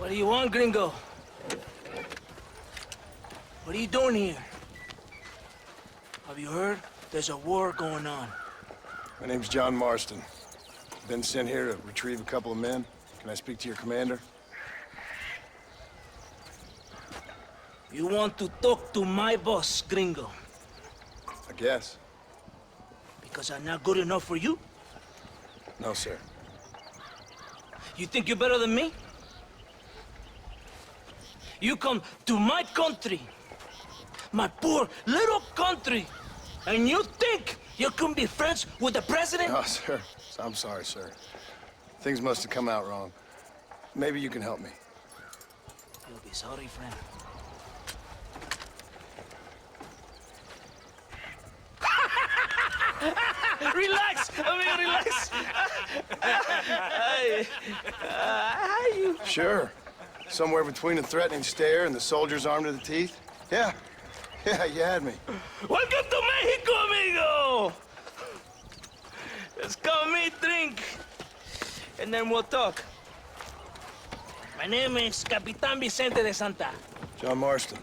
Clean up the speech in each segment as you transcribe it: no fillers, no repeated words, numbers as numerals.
What do you want, gringo? What are you doing here? Have you heard? There's a war going on. My name's John Marston. Been sent here to retrieve a couple of men. Can I speak to your commander? You want to talk to my boss, gringo? I guess. Because I'm not good enough for you? No, sir. You think you're better than me? You come to my country, my poor little country, and you think you can be friends with the president? No, sir. I'm sorry, sir. Things must have come out wrong. Maybe you can help me. You'll be sorry, friend. Relax, amigo, relax. How you? Sure. Somewhere between a threatening stare and the soldiers armed to the teeth? Yeah. Yeah, you had me. Welcome to Mexico, amigo! Let's come meet, drink, and then we'll talk. My name is Capitan Vicente de Santa. John Marston.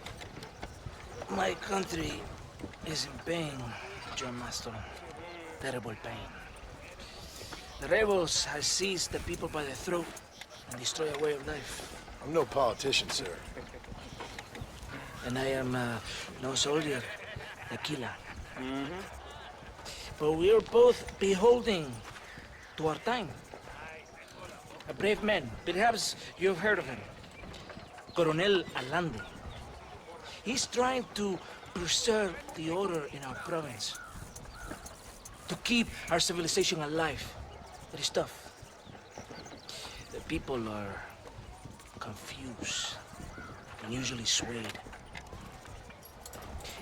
My country is in pain, John Marston. Terrible pain. The rebels have seized the people by the throat and destroyed a way of life. I'm no politician, sir. And I am no soldier, tequila. But we are both beholding to our time. A brave man, perhaps you've heard of him. Coronel Allende. He's trying to preserve the order in our province. To keep our civilization alive. It is tough. The people are confused and usually swayed.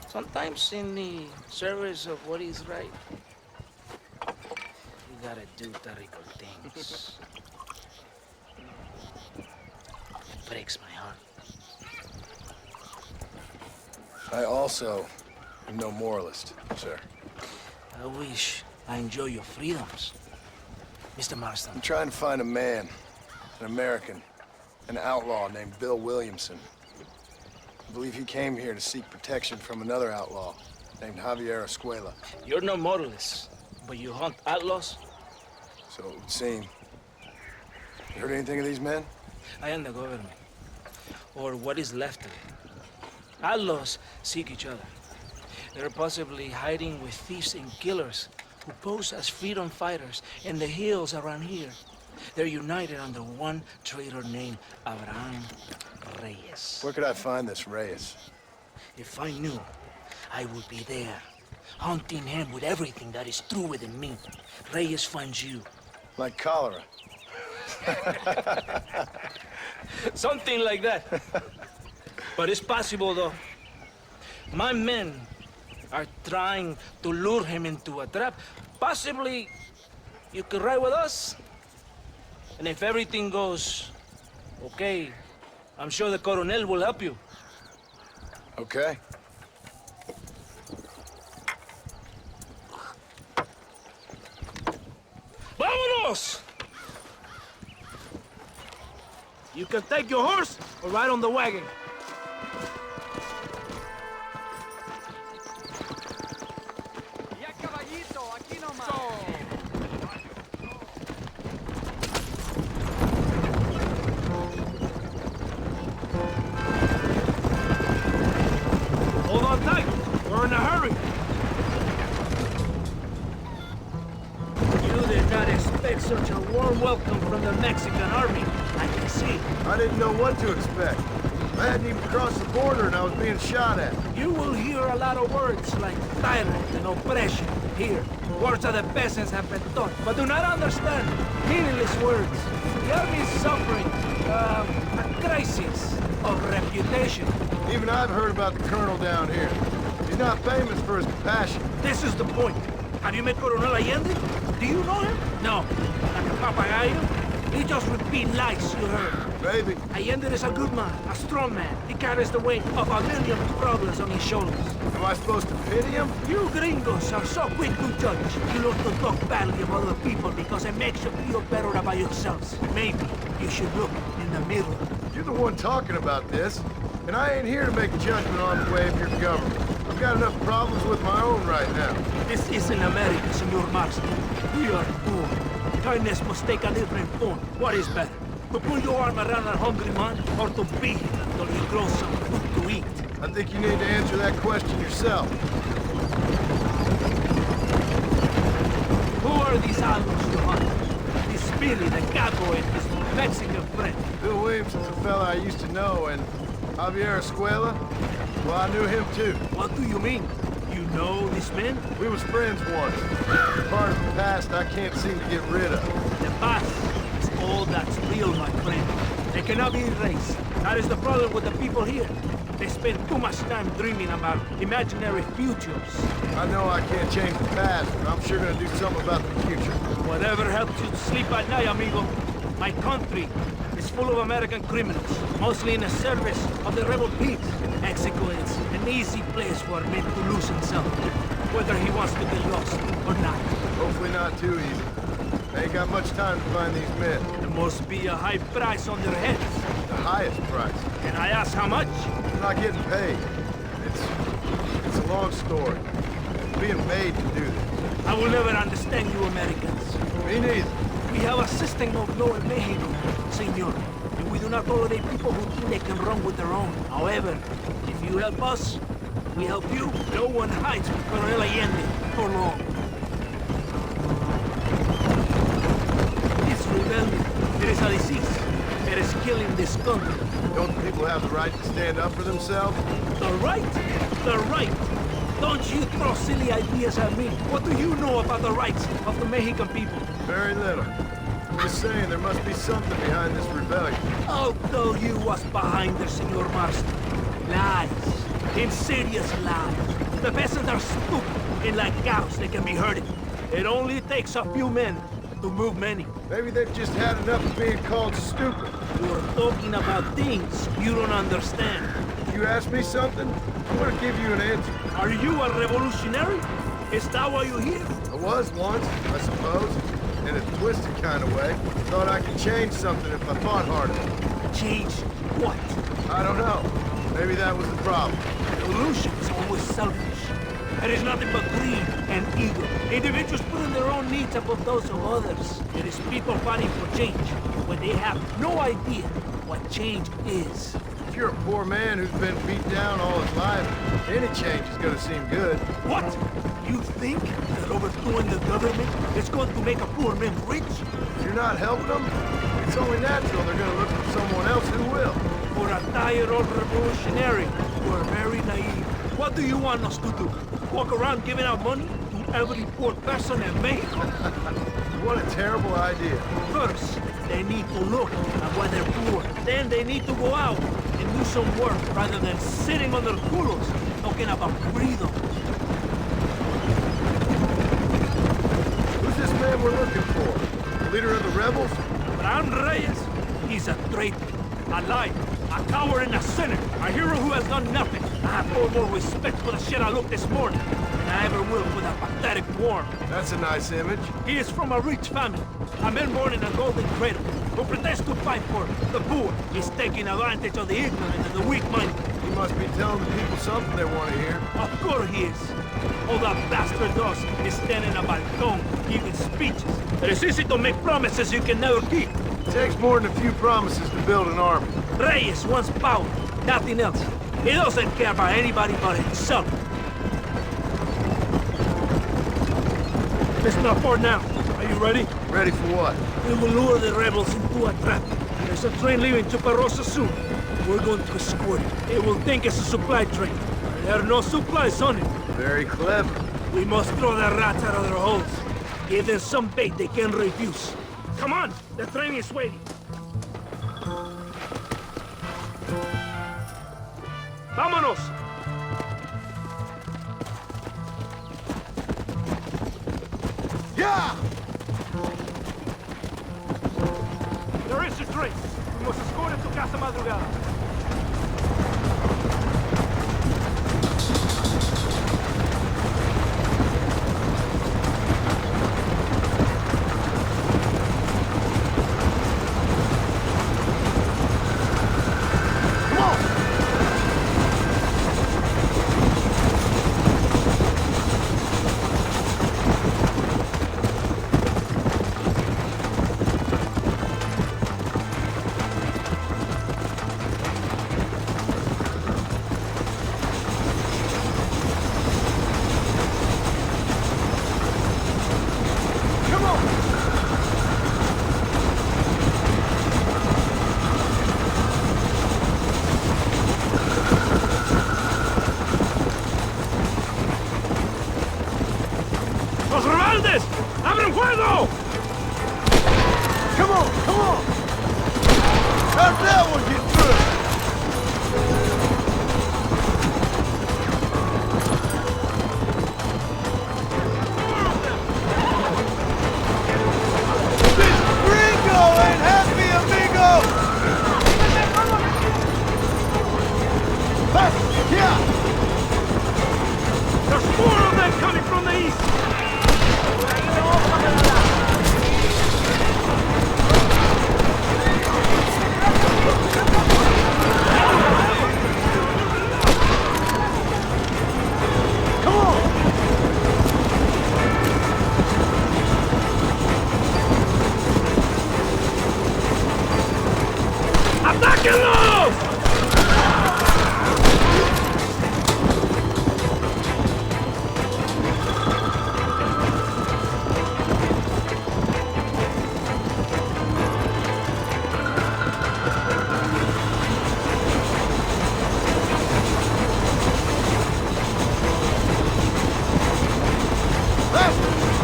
Sometimes in the service of what is right, you gotta do terrible things. It breaks my heart. I also am no moralist, sir. I wish I enjoy your freedoms, Mr. Marston. I'm trying to find a man, an American, an outlaw named Bill Williamson. I believe he came here to seek protection from another outlaw named Javier Escuela. You're no moralist, but you hunt outlaws? So it would seem. You heard anything of these men? I am the government, or what is left of it. Outlaws seek each other. They're possibly hiding with thieves and killers who pose as freedom fighters in the hills around here. They're united under one traitor named Abraham Reyes. Where could I find this Reyes? If I knew, I would be there, hunting him with everything that is true within me. Reyes finds you. Like cholera. Something like that. But it's possible, though. My men are trying to lure him into a trap. Possibly, you could ride with us. And if everything goes okay, I'm sure the Coronel will help you. Okay. Vámonos! You can take your horse or ride on the wagon. Ya caballito, aquí nomás. Hold on tight. We're in a hurry. You did not expect such a warm welcome from the Mexican army. I can see. I didn't know what to expect. I hadn't even crossed the border and I was being shot at. You will hear a lot of words like tyrant and oppression here. Words that the peasants have been taught, but do not understand. Meaningless words. The army is suffering a crisis of reputation. Even I've heard about the colonel down here. He's not famous for his compassion. This is the point. Have you met Coronel Allende? Do you know him? No. Like a papagayo? He just repeat lies you heard. Maybe. Allende is a good man, a strong man. He carries the weight of a million problems on his shoulders. Am I supposed to pity him? You gringos are so quick to judge. You love to talk badly of other people because it makes you feel better about yourselves. Maybe you should look in the mirror. You're the one talking about this, and I ain't here to make a judgment on the way of your government. I've got enough problems with my own right now. This isn't America, Senor Marston. We are poor. Kindness must take a different form. What is better? To put your arm around a hungry man, or to beat him until he grows some food to eat? I think you need to answer that question yourself. Who are these animals you hunt? This Speedy, the capo, and his Mexican friend. Bill Williamson's a fella I used to know, and Javier Escuela, well, I knew him too. What do you mean? You know this man? We was friends once. Part of the past I can't seem to get rid of. The past is all that's real, my friend. They cannot be erased. That is the problem with the people here. They spend too much time dreaming about imaginary futures. I know I can't change the past, but I'm sure gonna do something about the future. Whatever helps you to sleep at night, amigo. My country is full of American criminals, mostly in the service of the rebel pigs. Mexico is an easy place for a man to lose himself, whether he wants to get lost or not. Hopefully not too easy. I ain't got much time to find these men. There must be a high price on their heads. The highest price. Can I ask how much? I'm not getting paid. It's a long story. I'm being made to do this. I will never understand you Americans. Me neither. We have a system of law in Mexico, senor. And we do not tolerate people who think they can run with their own. However, if you help us, we help you. No one hides from Colonel Allende for long. This rebellion, it is a disease. It is killing this country. Don't the people have the right to stand up for themselves? The right? The right! Don't you throw silly ideas at me. What do you know about the rights of the Mexican people? Very little. I'm just saying there must be something behind this rebellion. I'll tell you what's behind there, Senor Marston. Lies. Insidious lies. The peasants are stupid, and like cows, they can be herded. It only takes a few men to move many. Maybe they've just had enough of being called stupid. You're talking about things you don't understand. If you ask me something, I'm gonna give you an answer. Are you a revolutionary? Is that why you're here? I was once, I suppose. In a twisted kind of way. Thought I could change something if I thought harder. Change what? I don't know. Maybe that was the problem. Revolution is always selfish. It is nothing but greed and ego. Individuals putting their own needs above those of others. It is people fighting for change when they have no idea what change is. If you're a poor man who's been beat down all his life, any change is gonna seem good. What? You think that overthrowing the government is going to make a poor man rich? If you're not helping them, it's only natural they're gonna look for someone else who will. For a tired old revolutionary, you are very naive. What do you want us to do? Walk around giving out money to every poor person in Mexico? What a terrible idea. First, they need to look at why they're poor. Then they need to go out and do some work rather than sitting on their culos talking about freedom. Who's this man we're looking for? The leader of the rebels? Abraham Reyes, he's a traitor, a liar, a coward and a sinner, a hero who has done nothing. I have no more respect for the shit I looked this morning than I ever will for that pathetic worm. That's a nice image. He is from a rich family, a man born in a golden cradle, who pretends to fight for the poor. He's taking advantage of the ignorant and the weak-minded. He must be telling the people something they want to hear. Of course he is. All that bastard does is stand in a balcón, giving speeches. It is easy to make promises you can never keep. It takes more than a few promises to build an army. Reyes wants power, nothing else. He doesn't care about anybody but himself. It's not for now. Are you ready? Ready for what? We will lure the rebels into a trap. There's a train leaving to Paraiso soon. We're going to escort it. It will think it's a supply train. There are no supplies on it. Very clever. We must throw the rats out of their holes. Give them some bait they can refuse. Come on, the train is waiting. Vámonos! Yeah! Tenemos score en tu casa madrugada. ¡Los rebeldes! ¡Abren fuego! Come on, come on! How's that one get through? This gringo ain't happy, amigo! Hey, yeah! There's more of them coming from the east! ¡Atáquenlos!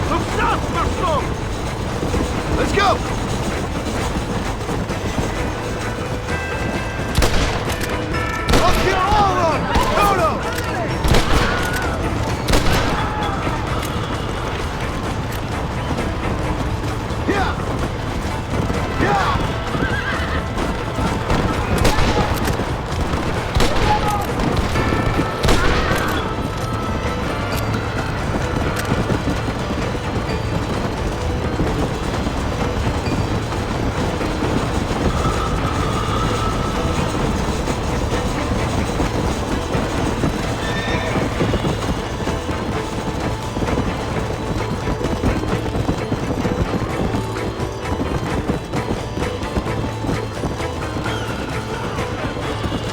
Look south, Garçon! Let's go! Up here, all on! Toto! Yeah! Yeah!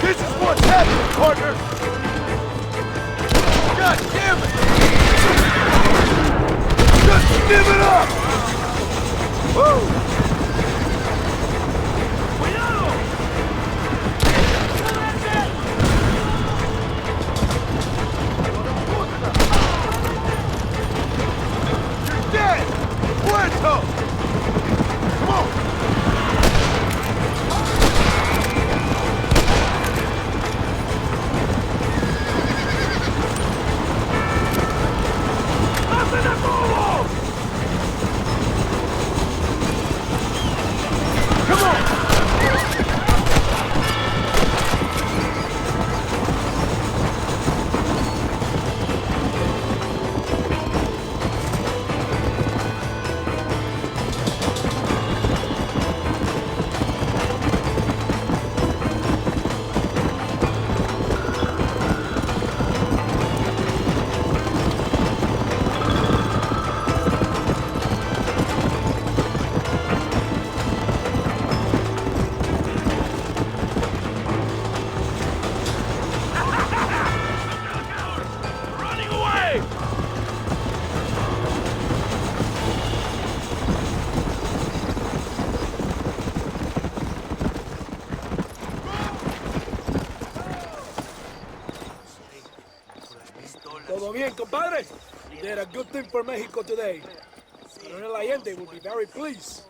This is what's happening, partner! God damn it! Just give it up! Woo! ¡Cuidado! You're dead! Muerto! Come on! ¡Hacen a todos! Come on! Running away! Todo bien, compadre? You did a good thing for Mexico today. Colonel Allende will be very pleased.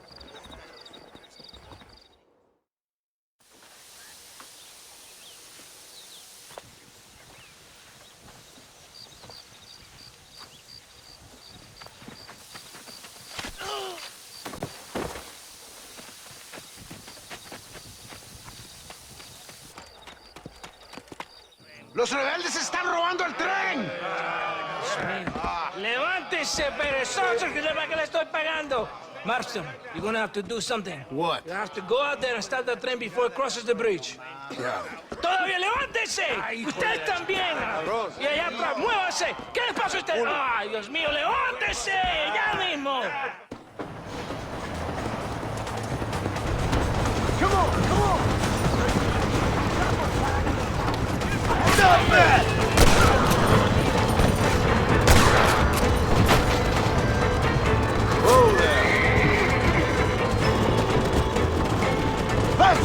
¡Los rebeldes están robando el tren! Levántese, perezoso, que para que le estoy pagando. Marston, you're gonna have to do something. What? You have to go out there and start the train before it crosses the bridge. Yeah. ¡Todavía levántese! ¡Usted también! Y allá atrás, muévase. ¿Qué le pasa a usted? ¡Ay, Dios mío, levántese! ¡Ya mismo! Come on, come on! Stop that! Whoa there! Hey!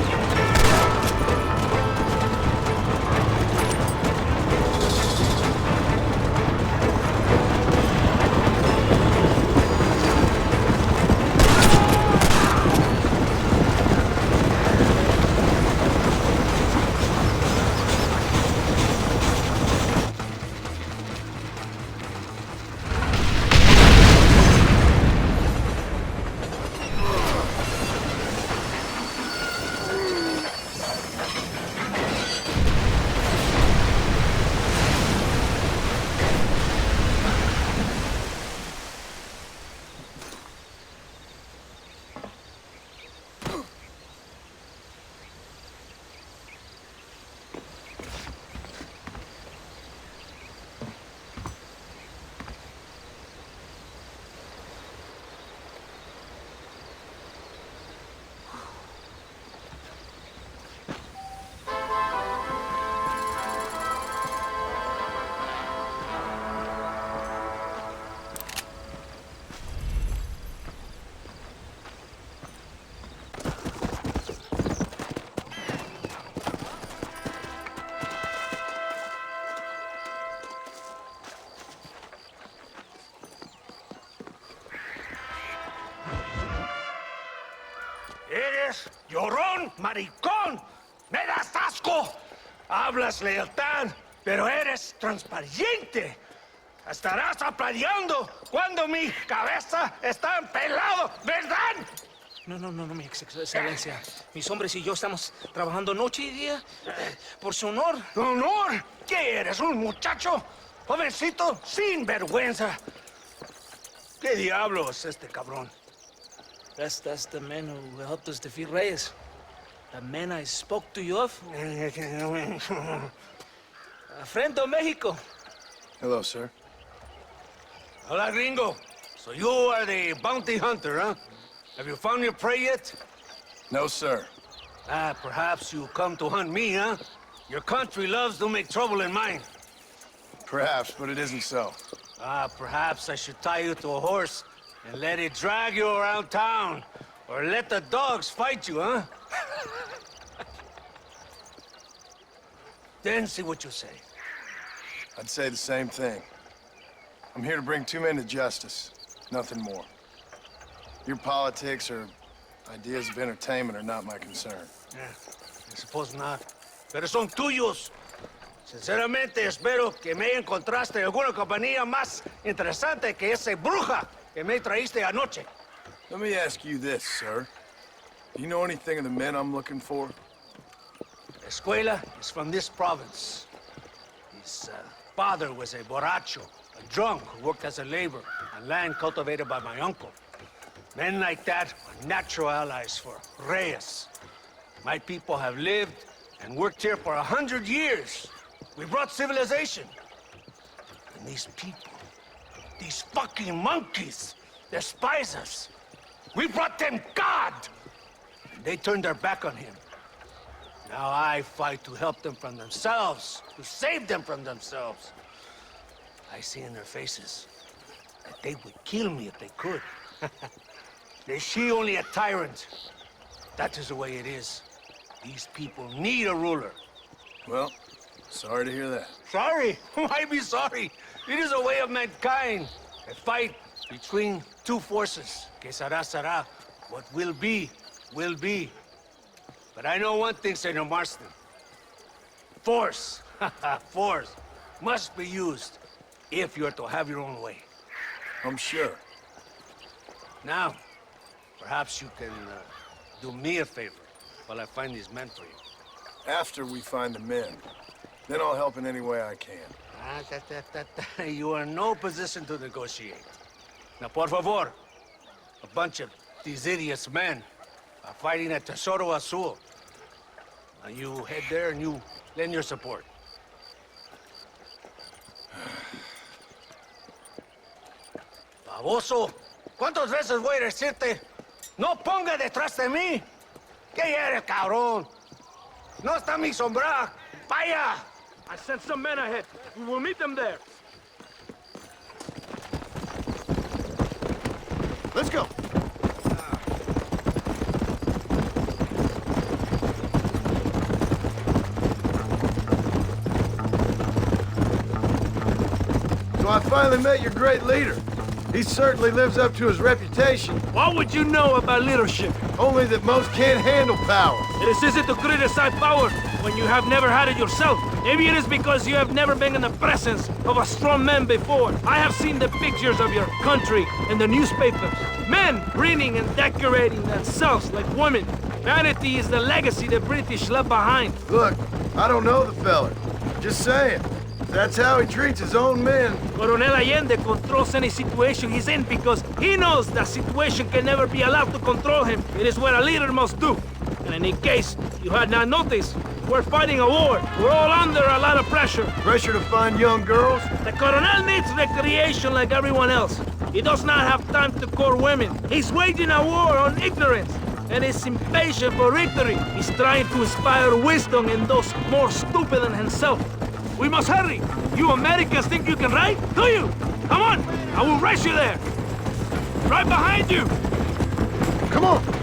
¡Eres llorón, maricón! ¡Me das asco! Hablas lealtad, pero eres transparente. Estarás aplaudiendo cuando mi cabeza está pelado, ¿verdad? No, mi excelencia. Mis hombres y yo estamos trabajando noche y día por su honor. ¿Honor? ¿Qué eres, un muchacho? Jovencito, sin vergüenza. ¿Qué diablo es este cabrón? That's the man who helped us defeat Reyes. The man I spoke to you of. A friend of Mexico. Hello, sir. Hola, gringo. So you are the bounty hunter, huh? Have you found your prey yet? No, sir. Ah, perhaps you come to hunt me, huh? Your country loves to make trouble in mine. Perhaps, but it isn't so. Ah, perhaps I should tie you to a horse and let it drag you around town. Or let the dogs fight you, huh? Then see what you say. I'd say the same thing. I'm here to bring two men to justice. Nothing more. Your politics or ideas of entertainment are not my concern. Yeah, I suppose not. Pero son tuyos. Sinceramente, espero que me encontraste alguna compañía más interesante que esa bruja que me traíste anoche. Let me ask you this, sir. Do you know anything of the men I'm looking for? Escuela is from this province. His father was a borracho, a drunk who worked as a laborer on land cultivated by my uncle. Men like that are natural allies for Reyes. My people have lived and worked here for 100 years. We brought civilization. And these people, these fucking monkeys, despise us. We brought them God! And they turned their back on him. Now I fight to help them from themselves, to save them from themselves. I see in their faces that they would kill me if they could. They see only a tyrant. That is the way it is. These people need a ruler. Well, sorry to hear that. Sorry? Why be sorry? It is a way of mankind. A fight between two forces. Que será, será. What will be, will be. But I know one thing, Senor Marston. Force, force, must be used if you're to have your own way. I'm sure. Now, perhaps you can do me a favor while I find these men for you. After we find the men, Then I'll help in any way I can. You are in no position to negotiate. Now, por favor, a bunch of these idiots men are fighting at Tesoro Azul. Now, you head there and you lend your support. Baboso, ¿cuántas veces voy a decirte? No ponga detrás de mí. ¿Qué eres, cabrón? No está mi sombra. Vaya. I sent some men ahead. We will meet them there. Let's go. So I finally met your great leader. He certainly lives up to his reputation. What would you know about leadership? Only that most can't handle power. It is easy to criticize power when you have never had it yourself. Maybe it is because you have never been in the presence of a strong man before. I have seen the pictures of your country in the newspapers. Men reading and decorating themselves like women. Vanity is the legacy the British left behind. Look, I don't know the fella. Just saying. That's how he treats his own men. Coronel Allende controls any situation he's in because he knows that situation can never be allowed to control him. It is what a leader must do. And in case you had not noticed, we're fighting a war. We're all under a lot of pressure. Pressure to find young girls? The Coronel needs recreation like everyone else. He does not have time to court women. He's waging a war on ignorance and is impatient for victory. He's trying to inspire wisdom in those more stupid than himself. We must hurry! You Americans think you can ride? Do you? Come on! I will race you there! Right behind you! Come on!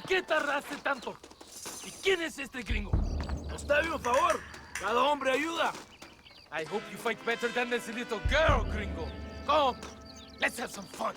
qué tardaste tanto? ¿Y quién es este gringo? Está bien, por favor. Cada hombre ayuda. I hope you fight better than this little girl, gringo. Come, let's have some fun.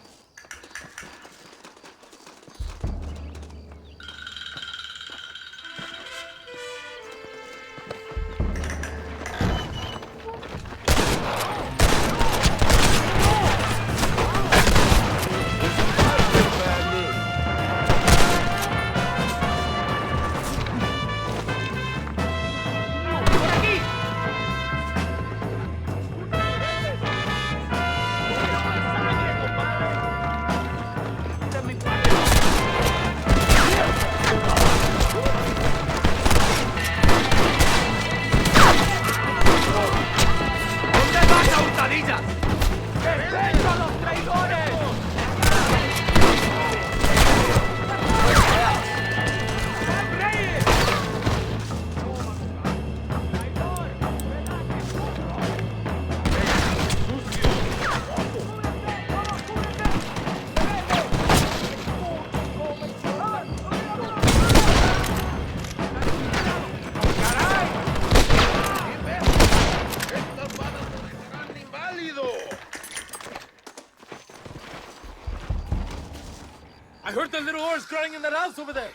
I heard the little oars crying in that house over there.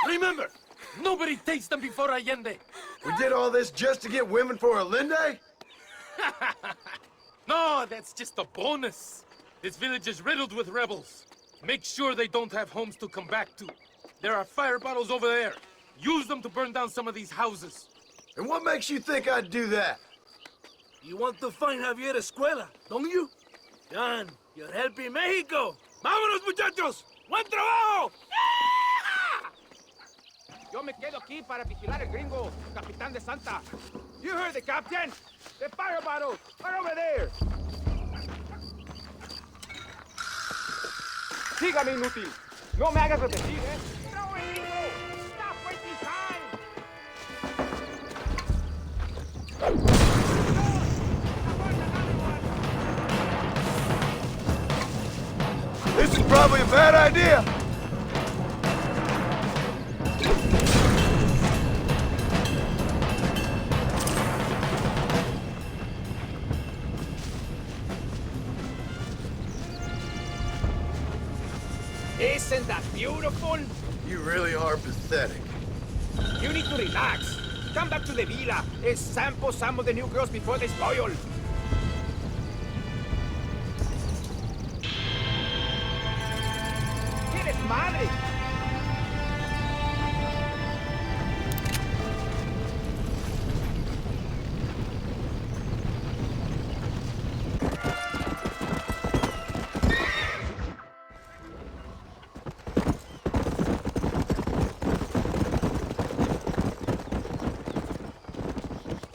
Remember, nobody takes them before Allende. We did all this just to get women for Allende? No, that's just a bonus. This village is riddled with rebels. Make sure they don't have homes to come back to. There are fire bottles over there. Use them to burn down some of these houses. And what makes you think I'd do that? You want to find Javier Escuela, don't you? John, you're helping Mexico. ¡Vámonos, muchachos! ¡Buen trabajo! Yo me quedo aquí para vigilar el gringo, capitán de Santa. You heard the captain! The fire bottles are over there! Sígame, inútil. No me hagas repetir, ¿eh? ¡No, amigo! ¡Stop wasting time! This is probably a bad idea. Isn't that beautiful? You really are pathetic. You need to relax. Come back to the villa and sample some of the new girls before they spoil. ¡Qué desmadre!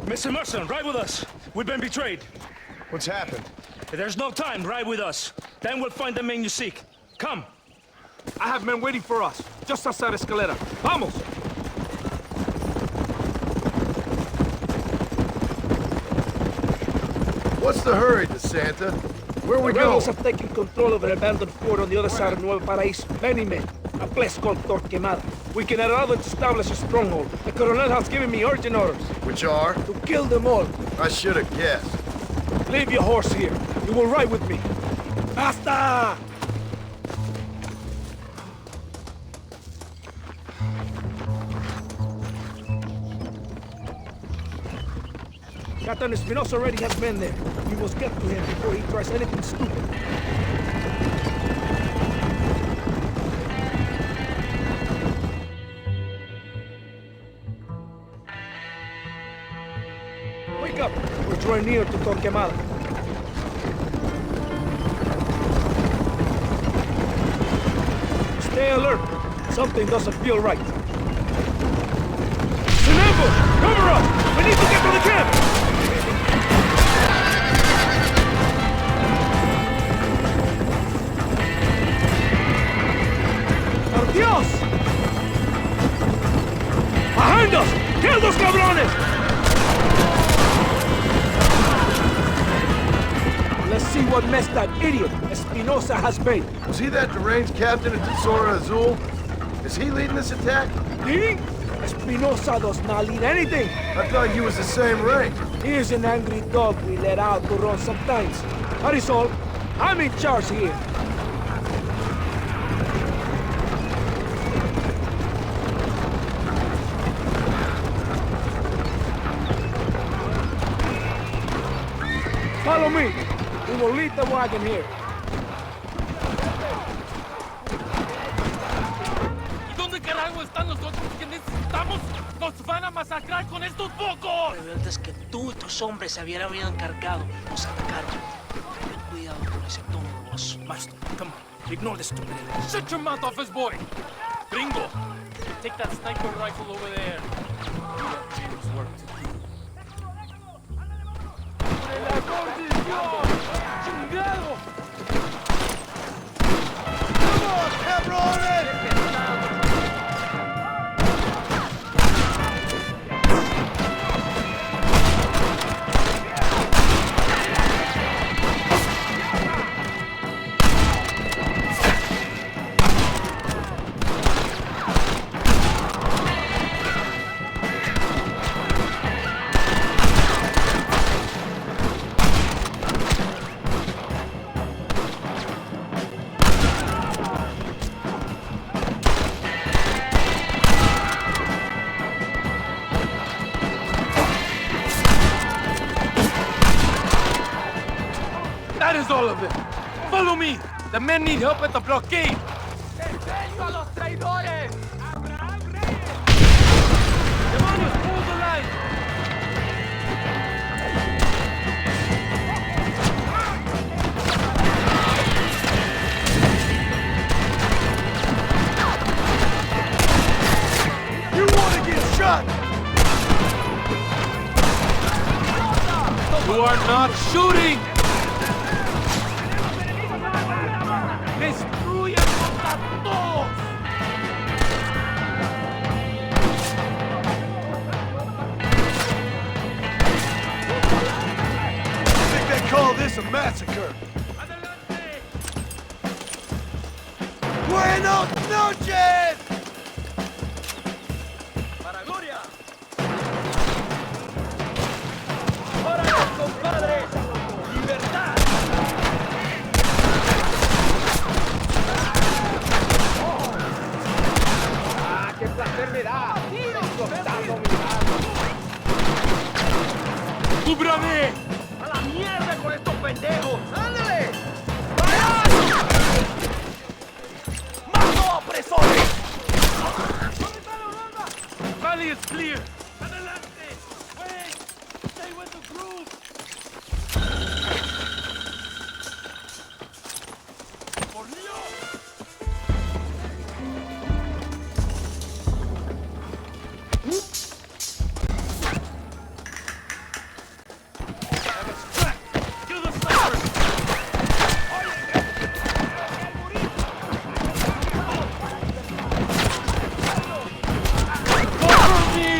Mr. Mercer, ride with us. We've been betrayed. What's happened? There's no time. Ride with us. Then we'll find the men you seek. Come. I have men waiting for us, just outside Escalera. Vamos! What's the hurry, DeSanta? Where we The going? rebels have taken control of an abandoned fort on the other side of Nuevo Paraiso. Many men. A place called Torquemada. We can allow them to establish a stronghold. The Colonel has given me urgent orders Which are? to kill them all. I should have guessed. Leave your horse here. You will ride with me. Basta! Captain Espinosa already has been there. We must get to him before he tries anything stupid. Wake up! We're drawing near to Torquemada. Stay alert. Something doesn't feel right. It's an ambush! Cover up! We need to get to the camp! ¡Por Dios! ¡Behind us! ¡Kill those cabrones! Let's see what mess that idiot Espinosa has made. Was he that deranged captain at Tesoro Azul? Is he leading this attack? Leading? Espinosa does not lead anything. I thought he was the same rank. He is an angry dog we let out to run sometimes. Paraiso, I'm in charge here. Follow me. We will lead the wagon here. ¿Y dónde carajo están los otros que necesitamos? ¡Nos van a masacrar con estos pocos! Rebeldes que tú y tus hombres se habían encargado nos atacaron. Ten cuidado con ese tono de voz. Master, come on. Ignore the stupid idiots. Shut your mouth off his boy! Gringo! Take that sniper rifle over there. We have James' work to do. ¡El amor de Dios! ¡Chingado! ¡Vamos, cabrones! That is all of it. Follow me. The men need help at the blockade. ¡Detengo a los traidores! ¡Demonios, pull the line! You want to get shot? You are not shooting! ¡Destruyanlos a todos! I think they call this a massacre. Buenos noches! ¡Para gloria! ¡Órale, compadres! ¡Libertad! ¡Ah, qué placer me da! Explotando mi arma. ¡Cúbrame! ¡A la mierda con estos pendejos! ¡Ándale! ¡Mato opresores! Valley is clear! Adelante! Wait! Stay with the group! ¡Por Dios! Kill the sniper! Cover me!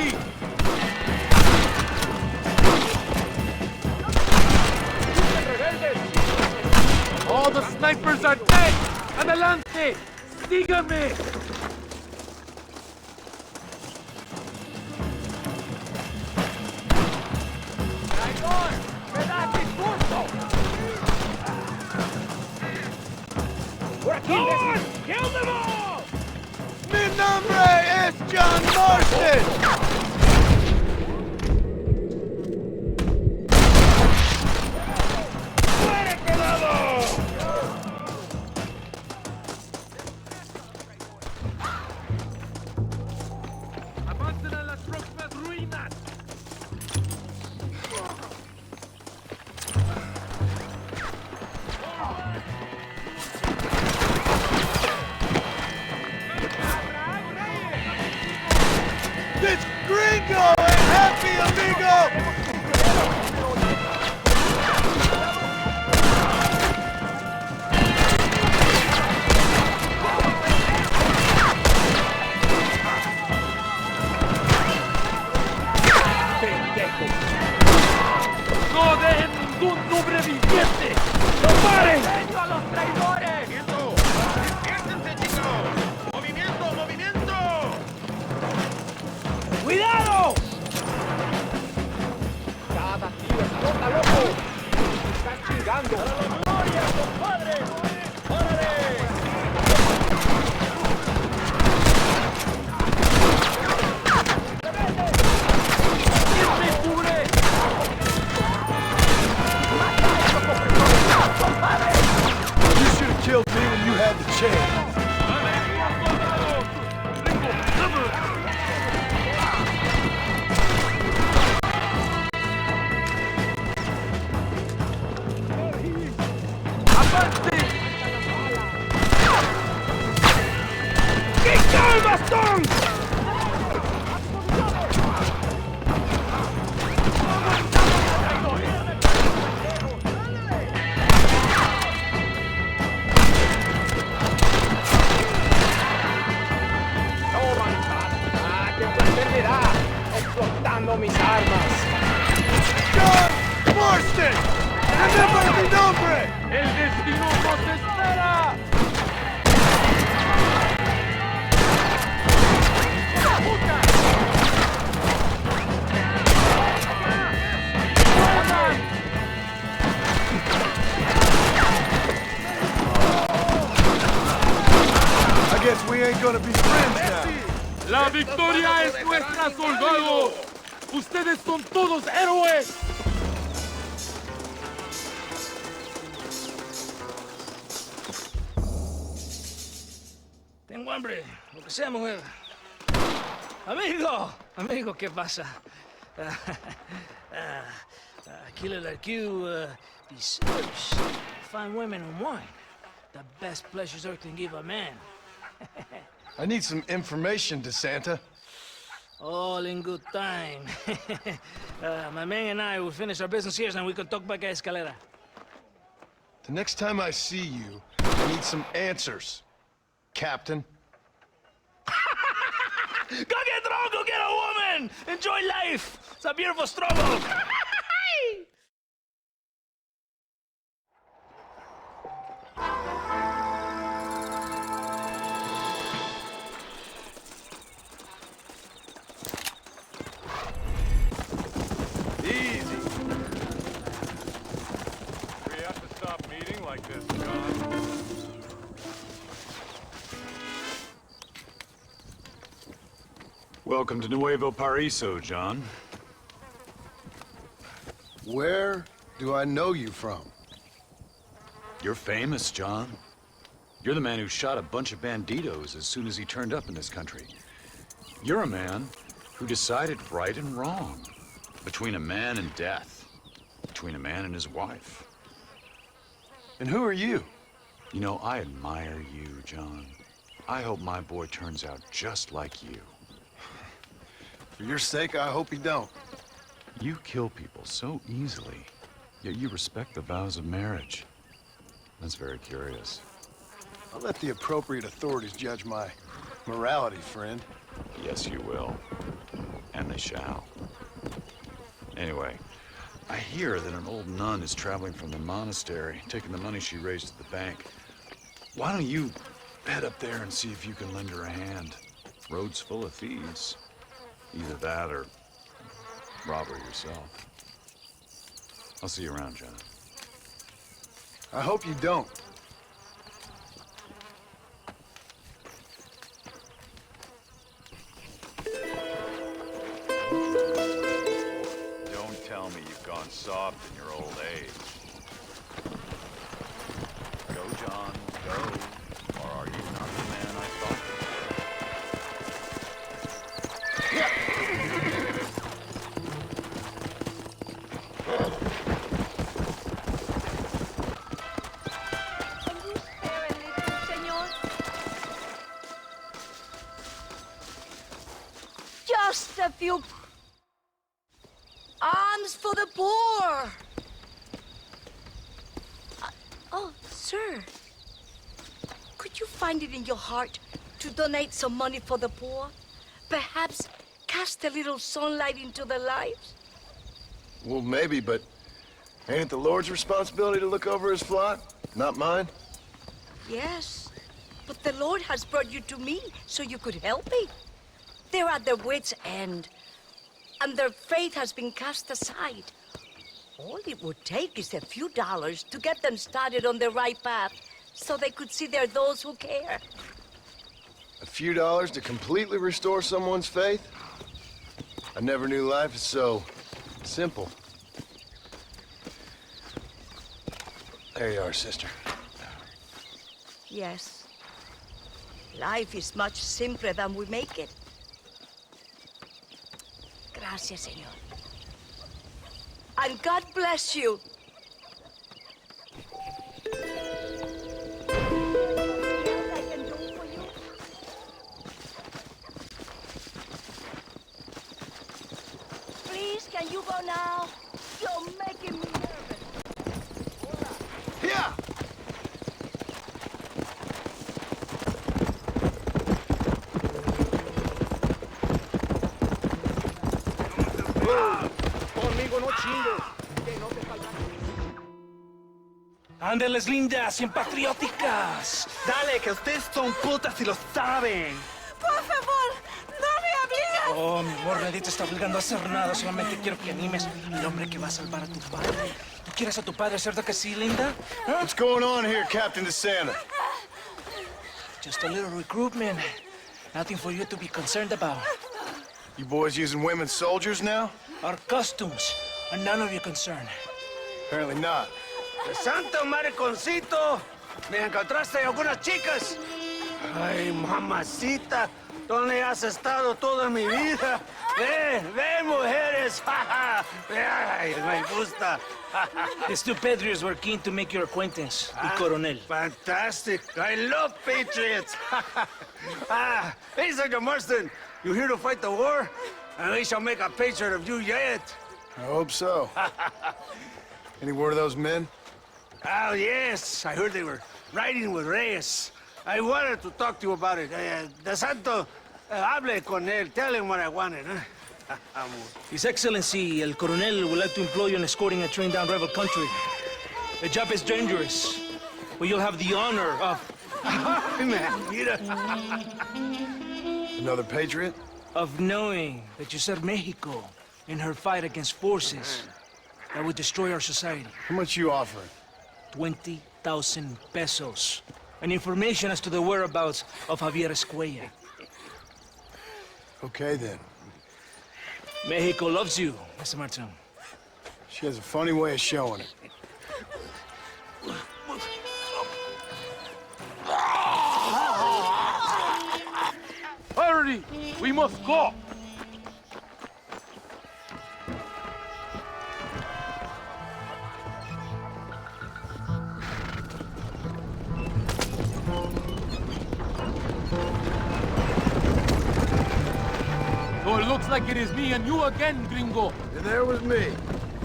All the snipers are dead! Adelante! Sígame! ¡Traidor! ¡Me das discurso! ¡Por aquí! ¡Kill them all! Mi nombre es John Marston! ¡Avancen a las próximas ruinas! This gringo ain't happy, amigo! ¡No dejen ningún sobreviviente! ¡No paren! ¡A los traidores! ¡Despiértense, chicos! ¡Movimiento, movimiento! ¡Cuidado! ¡Cada tío explota, loco! ¡Estás chingando! ¡A la gloria, compadre! ¡Órale! ¡Quién me cubre! You should have killed me when you had the chance. ¡Avance! ¡Quita el bastón! ¡Toma! ¡Ah, qué placer me da! ¡Explotando mis armas! John Marston! Remember mi nombre! ¡El destino nos espera! I guess we ain't gonna be friends now. ¡La victoria es nuestra, soldados! ¡Ustedes son todos héroes! Tengo hambre, lo que sea, mujer. Amigo, amigo, ¿qué pasa? Killer like you deserves fine women and wine. The best pleasures earth can give a man. I need some information, DeSanta. All in good time. My man and I will finish our business here, and we can talk back at Escalera. The next time I see you, I need some answers, Captain. Go get drunk, go get a woman! Enjoy life! It's a beautiful struggle! Easy. We have to stop meeting like this, John. Welcome to Nuevo Paraiso, John. Where do I know you from? You're famous, John. You're the man who shot a bunch of banditos as soon as he turned up in this country. You're a man who decided right and wrong, between a man and death, between a man and his wife. And who are you? You know, I admire you, John. I hope my boy turns out just like you. For your sake, I hope you don't. You kill people so easily, yet you respect the vows of marriage. That's very curious. I'll let the appropriate authorities judge my morality, friend. Yes, you will. And they shall. Anyway, I hear that an old nun is traveling from the monastery, taking the money she raised at the bank. Why don't you head up there and see if you can lend her a hand? Road's full of thieves. Either that or rob her yourself. I'll see you around, John. I hope you don't. Don't tell me you've gone soft in your old age. Go, John, go. Or are you not the man I thought Can you spare a little, senor? Just a few alms for the poor. Oh, sir. Could you find it in your heart to donate some money for the poor? Perhaps cast a little sunlight into their lives? Well, maybe, but ain't it the Lord's responsibility to look over his flock? Not mine? Yes, but the Lord has brought you to me so you could help me. They're at their wits' end, and their faith has been cast aside. All it would take is a few dollars to get them started on the right path so they could see they're those who care. A few dollars to completely restore someone's faith? I never knew life was so simple. There you are, sister. Yes, life is much simpler than we make it. Gracias, señor. And God bless you. Please, can you go now? You're making me nervous. Yeah! Conmigo no chingues. Que no te falles. Ándeles, lindas, bien patrióticas. Dale, que ustedes son putas y lo saben. Por favor, no me obligas. Oh, mi amor, nadie te está obligando a hacer nada. Solamente quiero que animes al hombre que va a salvar a tu padre. ¿Tú quieres a tu padre, cierto que sí, linda? ¿Ah? What's going on here, Captain DeSanta? Just a little recruitment. Nothing for you to be concerned about. You boys using women soldiers now? Our customs are none of your concern. Apparently not. ¡Santo mariconcito! ¿Me encontraste algunas chicas? Ay, mamacita, ¿dónde has estado toda mi vida? Ven, mujeres. Ay, me gusta. These two Patriots were keen to make your acquaintance, the Coronel. Fantastic. I love Patriots. Hey, Sergeant Marston. You here to fight the war? And we shall make a patriot of you yet. I hope so. Any word of those men? Oh, yes. I heard they were riding with Reyes. I wanted to talk to you about it. De Santo, hable con él. Tell him what I wanted, huh? His Excellency, El Coronel, would like to employ you in escorting a train down rebel country. The job is dangerous, but you'll have the honor of... Mira. Another patriot? of knowing that you served Mexico in her fight against forces that would destroy our society. How much you offering? 20,000 pesos. And information as to the whereabouts of Javier Escuella. Okay, then. Mexico loves you, Mr. Martin. She has a funny way of showing it. Hurry! We must go! So it looks like it is me and you again, gringo. And there was me,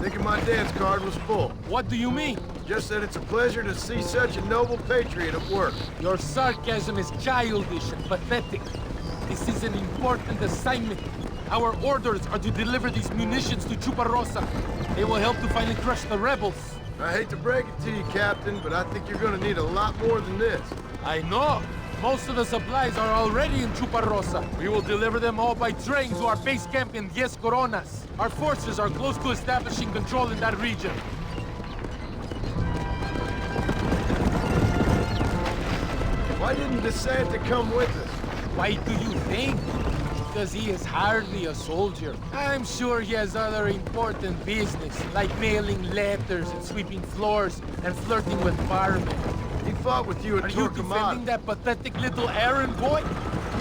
thinking my dance card was full. What do you mean? Just that it's a pleasure to see such a noble patriot at work. Your sarcasm is childish and pathetic. This is an important assignment. Our orders are to deliver these munitions to Chuparosa. They will help to finally crush the rebels. I hate to break it to you, Captain, but I think you're gonna need a lot more than this. I know. Most of the supplies are already in Chuparosa. We will deliver them all by train to our base camp in 10 Coronas. Our forces are close to establishing control in that region. Why didn't DeSanta come with us? Why do you think? Because he is hardly a soldier. I'm sure he has other important business, like mailing letters and sweeping floors and flirting with firemen. He fought with you at Are you defending that pathetic little errand boy?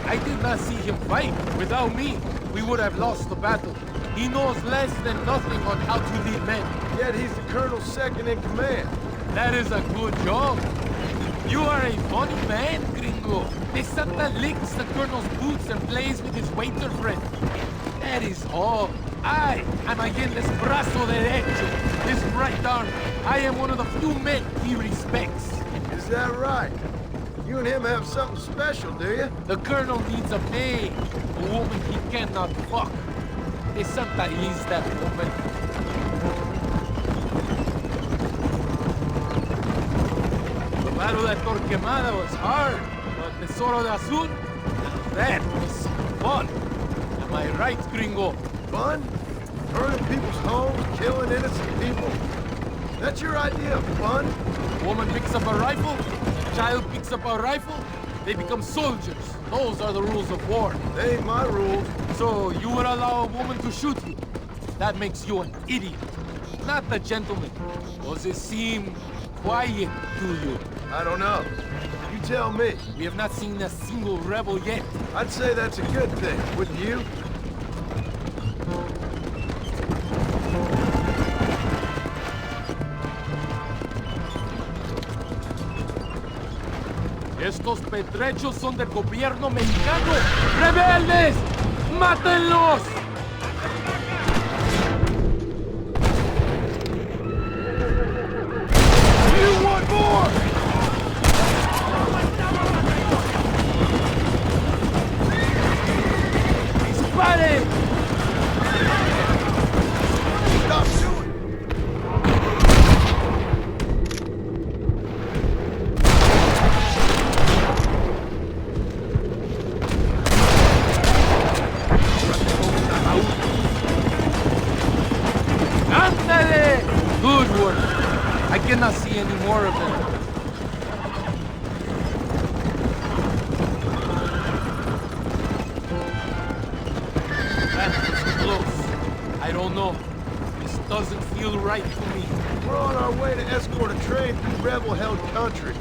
I did not see him fight. Without me, we would have lost the battle. He knows less than nothing on how to lead men. Yet he's the colonel's second in command. That is a good job. You are a funny man, gringo. De Santa licks the colonel's boots and plays with his waiter friend. That is all. I am Allendez brazo derecho, his right arm. I am one of the few men he respects. Is that right? You and him have something special, do you? The colonel needs a maid, a woman he cannot fuck. De Santa is that woman. The Battle at Torquemada was hard, but Tesoro de Azul, that was fun. Am I right, gringo? Fun? Burning people's homes, killing innocent people? That's your idea of fun? Woman picks up a rifle, child picks up a rifle, they become soldiers. Those are the rules of war. They ain't my rules. So you would allow a woman to shoot you? That makes you an idiot, not a gentleman. Does it seem quiet to you? I don't know. You tell me. We have not seen a single rebel yet. I'd say that's a good thing, wouldn't you? Estos petrechos son del gobierno mexicano. ¡Rebeldes! ¡Mátenlos! You want more? ¡Disparen! Stop shooting! ¡Ándale! Good work. I cannot see any more of them. That was close. I don't know. This doesn't feel right to me. We're on our way to escort a train through rebel-held country.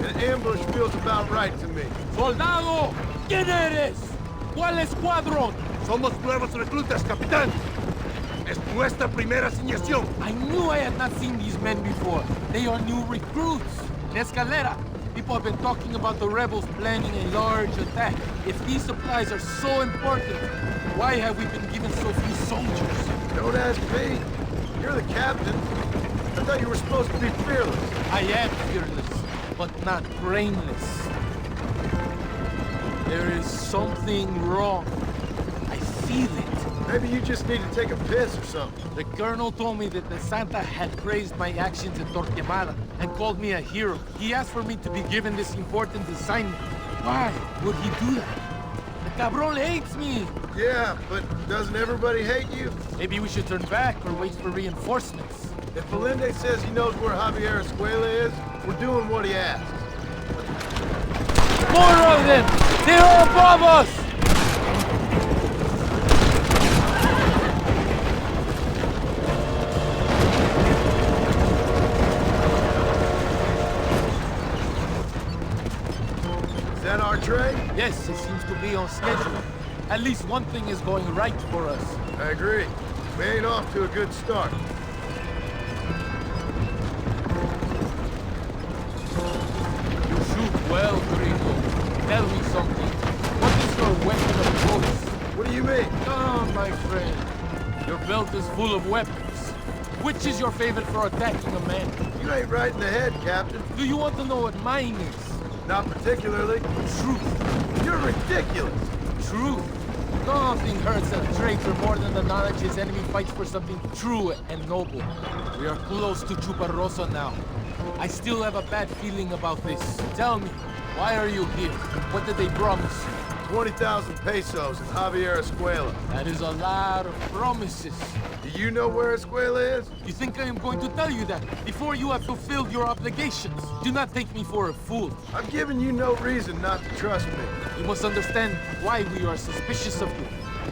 An ambush feels about right to me. ¡Soldado! ¿Quién eres? ¿Cuál escuadrón? Somos nuevos reclutas, capitán. Es nuestra primera asignación. I knew I had not seen these men before. They are new recruits. En Escalera, People have been talking about the rebels planning a large attack. If these supplies are so important, why have we been given so few soldiers? Don't ask me. You're the captain. I thought you were supposed to be fearless. I am fearless, but not brainless. There is something wrong. I feel it. Maybe you just need to take a piss or something. The colonel told me that the Santa had praised my actions at Torquemada and called me a hero. He asked for me to be given this important assignment. Why would he do that? The cabron hates me. Yeah, but doesn't everybody hate you? Maybe we should turn back or wait for reinforcements. If Valende says he knows where Javier Escuela is, we're doing what he asks. More of them! They're above us! Is that our train? Yes, it seems to be on schedule. At least one thing is going right for us. I agree. We ain't off to a good start. You shoot well, Gringo. Tell me something. What is your weapon of choice? What do you mean? Ah, my friend. Your belt is full of weapons. Which is your favorite for attacking a man? You ain't right in the head, Captain. Do you want to know what mine is? Not particularly. Truth. You're ridiculous. Truth. Nothing hurts a traitor more than the knowledge his enemy fights for something true and noble. We are close to Chuparrosa now. I still have a bad feeling about this. Tell me, why are you here? What did they promise you? 20,000 pesos in Javier Escuela. That is a lot of promises. Do you know where Escuela is? You think I am going to tell you that before you have fulfilled your obligations? Do not take me for a fool. I've given you no reason not to trust me. You must understand why we are suspicious of you.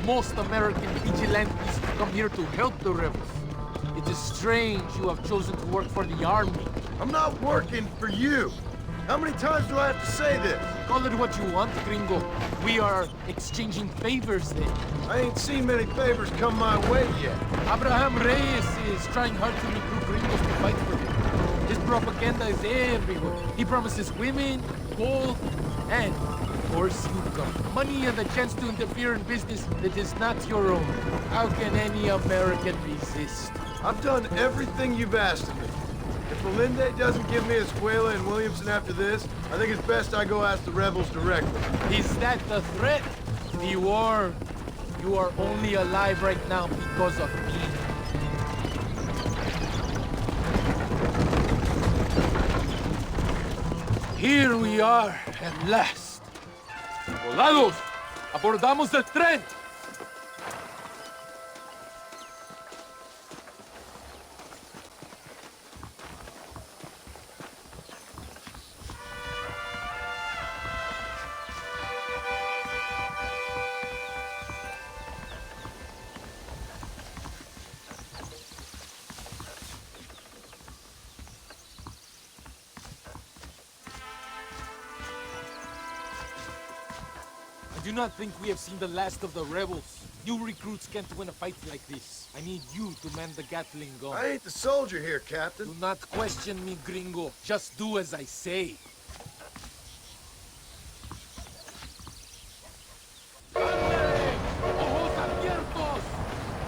Most American vigilantes come here to help the rebels. It is strange you have chosen to work for the army. I'm not working for you. How many times do I have to say this? Call it what you want, gringo. We are exchanging favors then. I ain't seen many favors come my way yet. Abraham Reyes is trying hard to recruit gringos to fight for him. His propaganda is everywhere. He promises women, gold, and, of course, income. Money and the chance to interfere in business that is not your own. How can any American resist? I've done everything you've asked of me. If Valende doesn't give me Escuela and Williamson after this, I think it's best I go ask the rebels directly. Is that the threat? Be warned. You are only alive right now because of me. Here we are, at last. Soldados, abordamos el tren. I do not think we have seen the last of the rebels. New recruits can't win a fight like this. I need you to man the Gatling gun. I ain't the soldier here, Captain. Do not question me, gringo. Just do as I say. Ojos abiertos!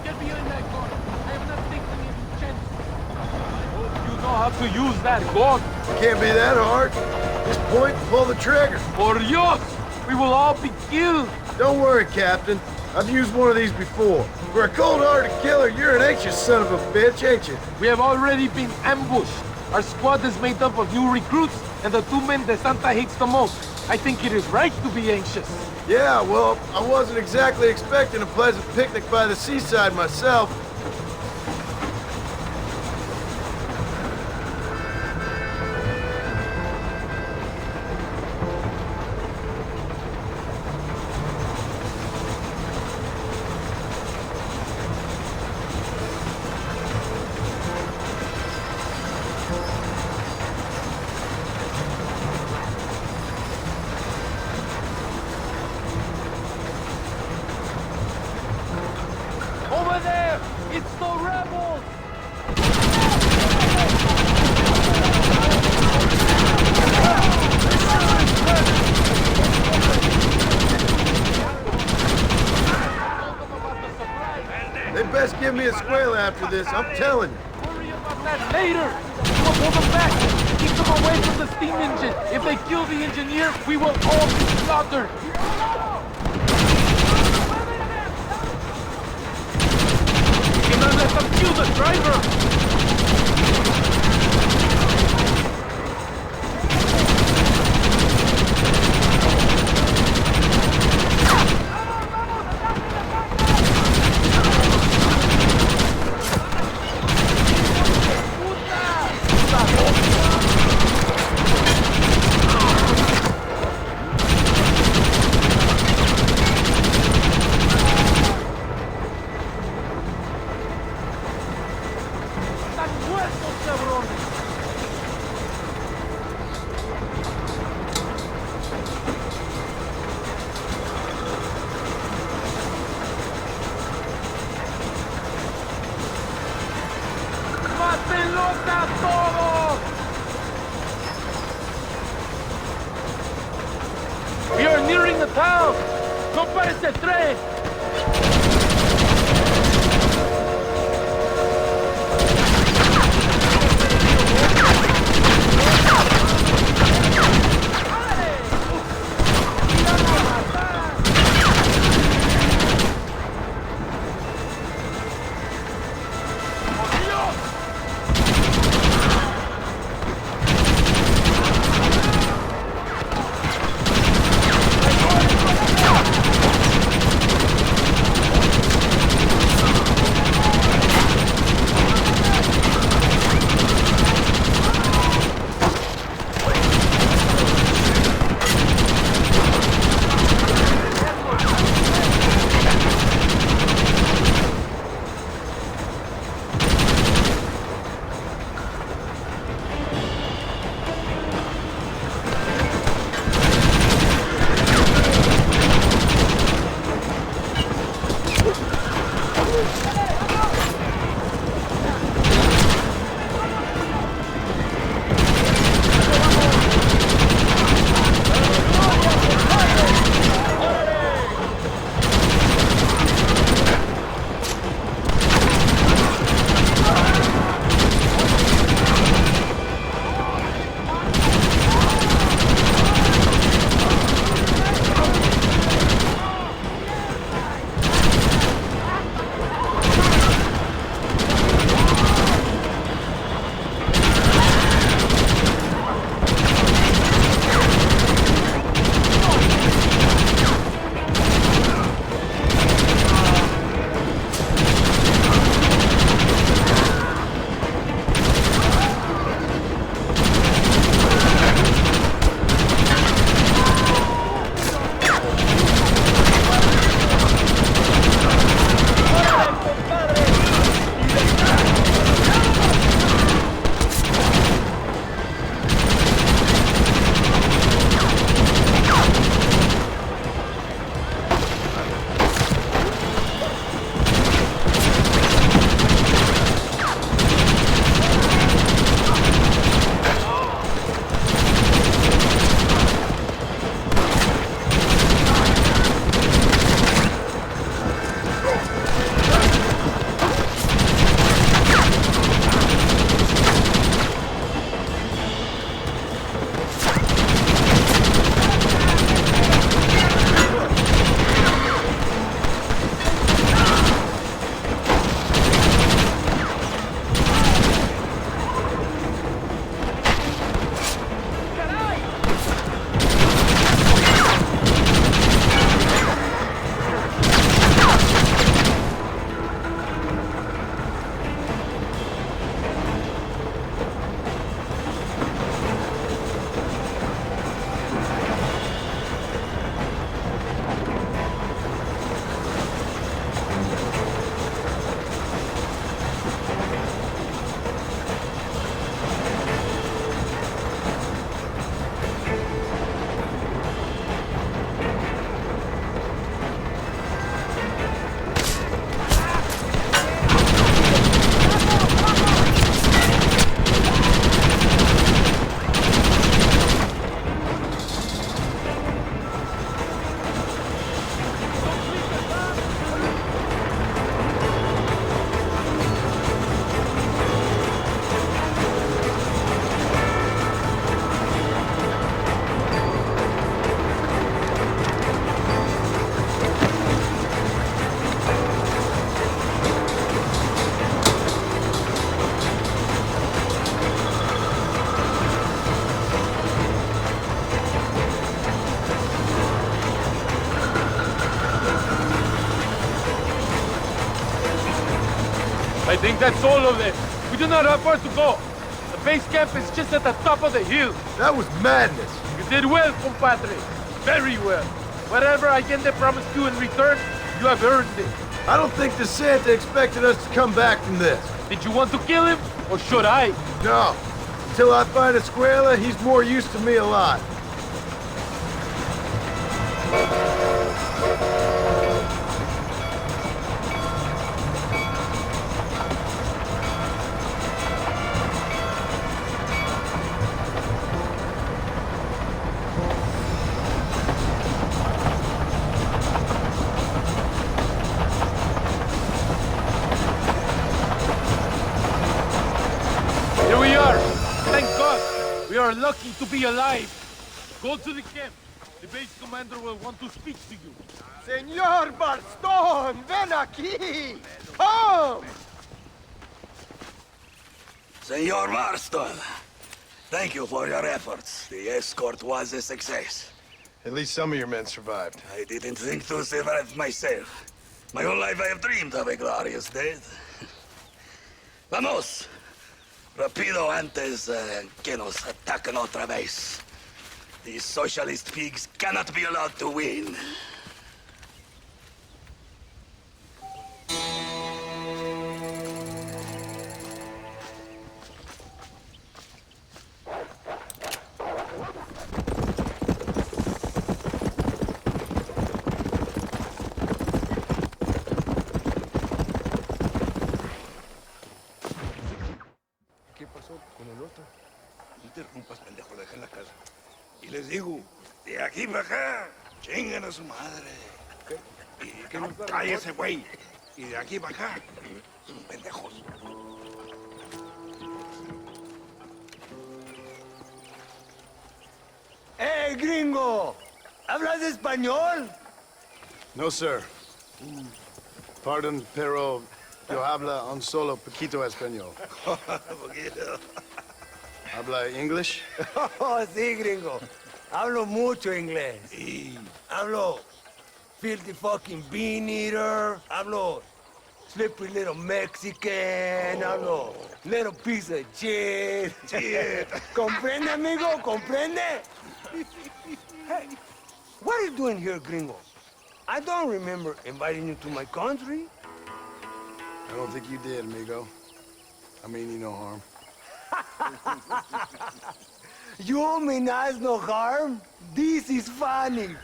Get behind that gun. I am not taking any chances. I hope you know how to use that gun. Can't be that hard. Just point and pull the trigger. Por Dios! We will all be killed! Don't worry, Captain. I've used one of these before. For a cold-hearted killer, you're an anxious son of a bitch, ain't you? We have already been ambushed. Our squad is made up of new recruits and the two men that Santa hates the most. I think it is right to be anxious. Yeah, well, I wasn't exactly expecting a pleasant picnic by the seaside myself. Over there! It's the rebels! Escuela after this, I'm telling you. Worry about that later! We will pull them back! Keep them away from the steam engine! If they kill the engineer, we will all be slaughtered! You cannot let them kill the driver! ¡Mátenlos a todos! We are nearing the town! ¡Compárese el tren! I think that's all of them. We do not have far to go. The base camp is just at the top of the hill. That was madness. You did well, compadre. Very well. Whatever Allende promised you in return, you have earned it. I don't think the Santa expected us to come back from this. Did you want to kill him, or should I? No. Until I find Escuela, he's more use to me alive. Here we are. Thank God. We are lucky to be alive. Go to the camp. The base commander will want to speak to you. Señor Marston, ven aquí! Come! Senor Marston, thank you for your efforts. The escort was a success. At least some of your men survived. I didn't think to survive myself. My whole life I have dreamed of a glorious death. Vamos! Rapido antes que nos ataquen otra vez. These socialist pigs cannot be allowed to win. ¿Qué pasó con el otro? No interrumpas, pendejo, deja la casa. Y les digo, de aquí para acá, chingan a su madre. ¿Qué nos da la Cállese, güey. Y de aquí para acá, pendejos. ¡Eh, gringo! ¿Hablas español? No, sir. Pardon, pero yo habla un solo poquito español. Poquito. ¿Habla English? Oh, sí, gringo. Hablo mucho inglés. Sí. Hablo filthy fucking bean eater. Hablo slippery little Mexican. Hablo little piece of shit. Shit. ¿Comprende, amigo? ¿Comprende? Hey, what are you doing here, gringo? I don't remember inviting you to my country. I don't think you did, amigo. I mean you no harm. You mean us no harm? This is funny.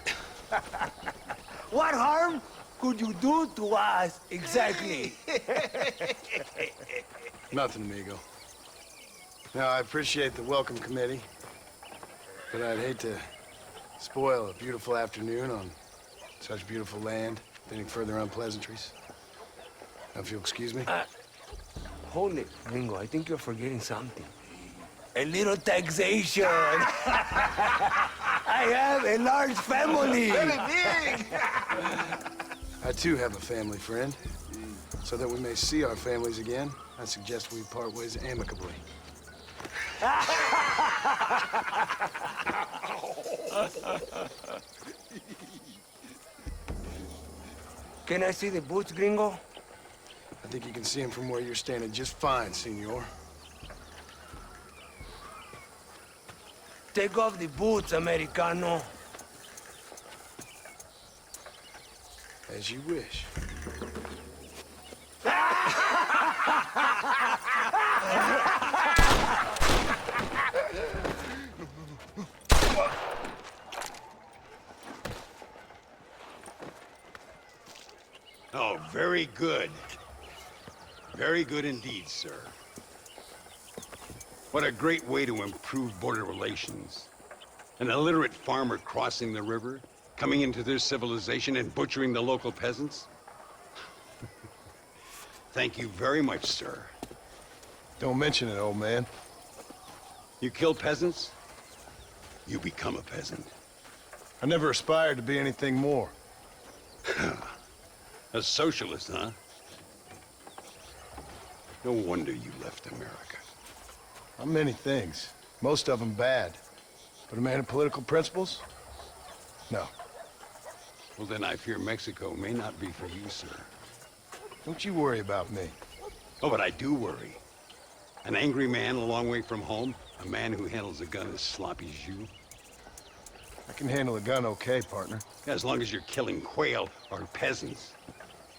What harm could you do to us exactly? Nothing, amigo. Now, I appreciate the welcome committee, but I'd hate to spoil a beautiful afternoon on such beautiful land with any further unpleasantries. Now, if you'll excuse me. Hold it, gringo. I think you're forgetting something. A little taxation. I have a large family. Very big. I, too, have a family friend. So that we may see our families again, I suggest we part ways amicably. Can I see the boots, gringo? I think you can see him from where you're standing just fine, senor. Take off the boots, Americano. As you wish. Oh, very good. Very good indeed, sir. What a great way to improve border relations. An illiterate farmer crossing the river, coming into their civilization and butchering the local peasants. Thank you very much, sir. Don't mention it, old man. You kill peasants, you become a peasant. I never aspired to be anything more. A socialist, huh? No wonder you left America. I'm many things. Most of them bad. But a man of political principles? No. Well, then I fear Mexico may not be for you, sir. Don't you worry about me. Oh, but I do worry. An angry man a long way from home, a man who handles a gun as sloppy as you. I can handle a gun okay, partner. As long as you're killing quail or peasants.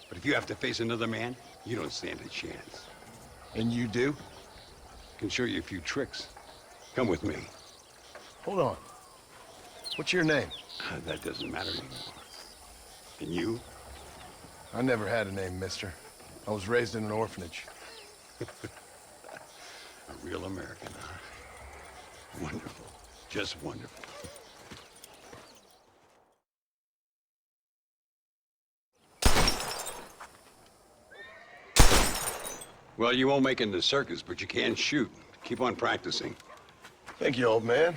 But if you have to face another man, you don't stand a chance. And you do? I can show you a few tricks. Come with me. Hold on. What's your name? That doesn't matter anymore. And you? I never had a name, mister. I was raised in an orphanage. A real American, huh? Wonderful. Just wonderful. Well, you won't make it in the circus, but you can shoot. Keep on practicing. Thank you, old man.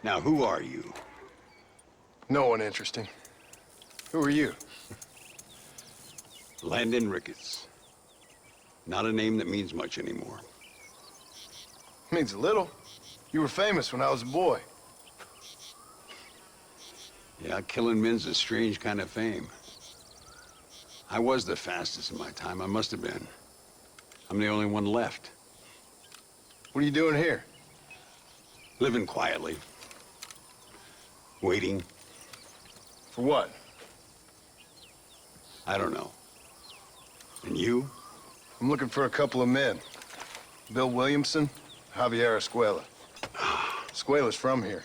Now, who are you? No one interesting. Who are you? Landon Ricketts. Not a name that means much anymore. Means a little. You were famous when I was a boy. Yeah, killing men's a strange kind of fame. I was the fastest in my time. I must have been. I'm the only one left. What are you doing here? Living quietly. Waiting. For what? I don't know. And you? I'm looking for a couple of men. Bill Williamson, Javier Escuela. Escuela's from here.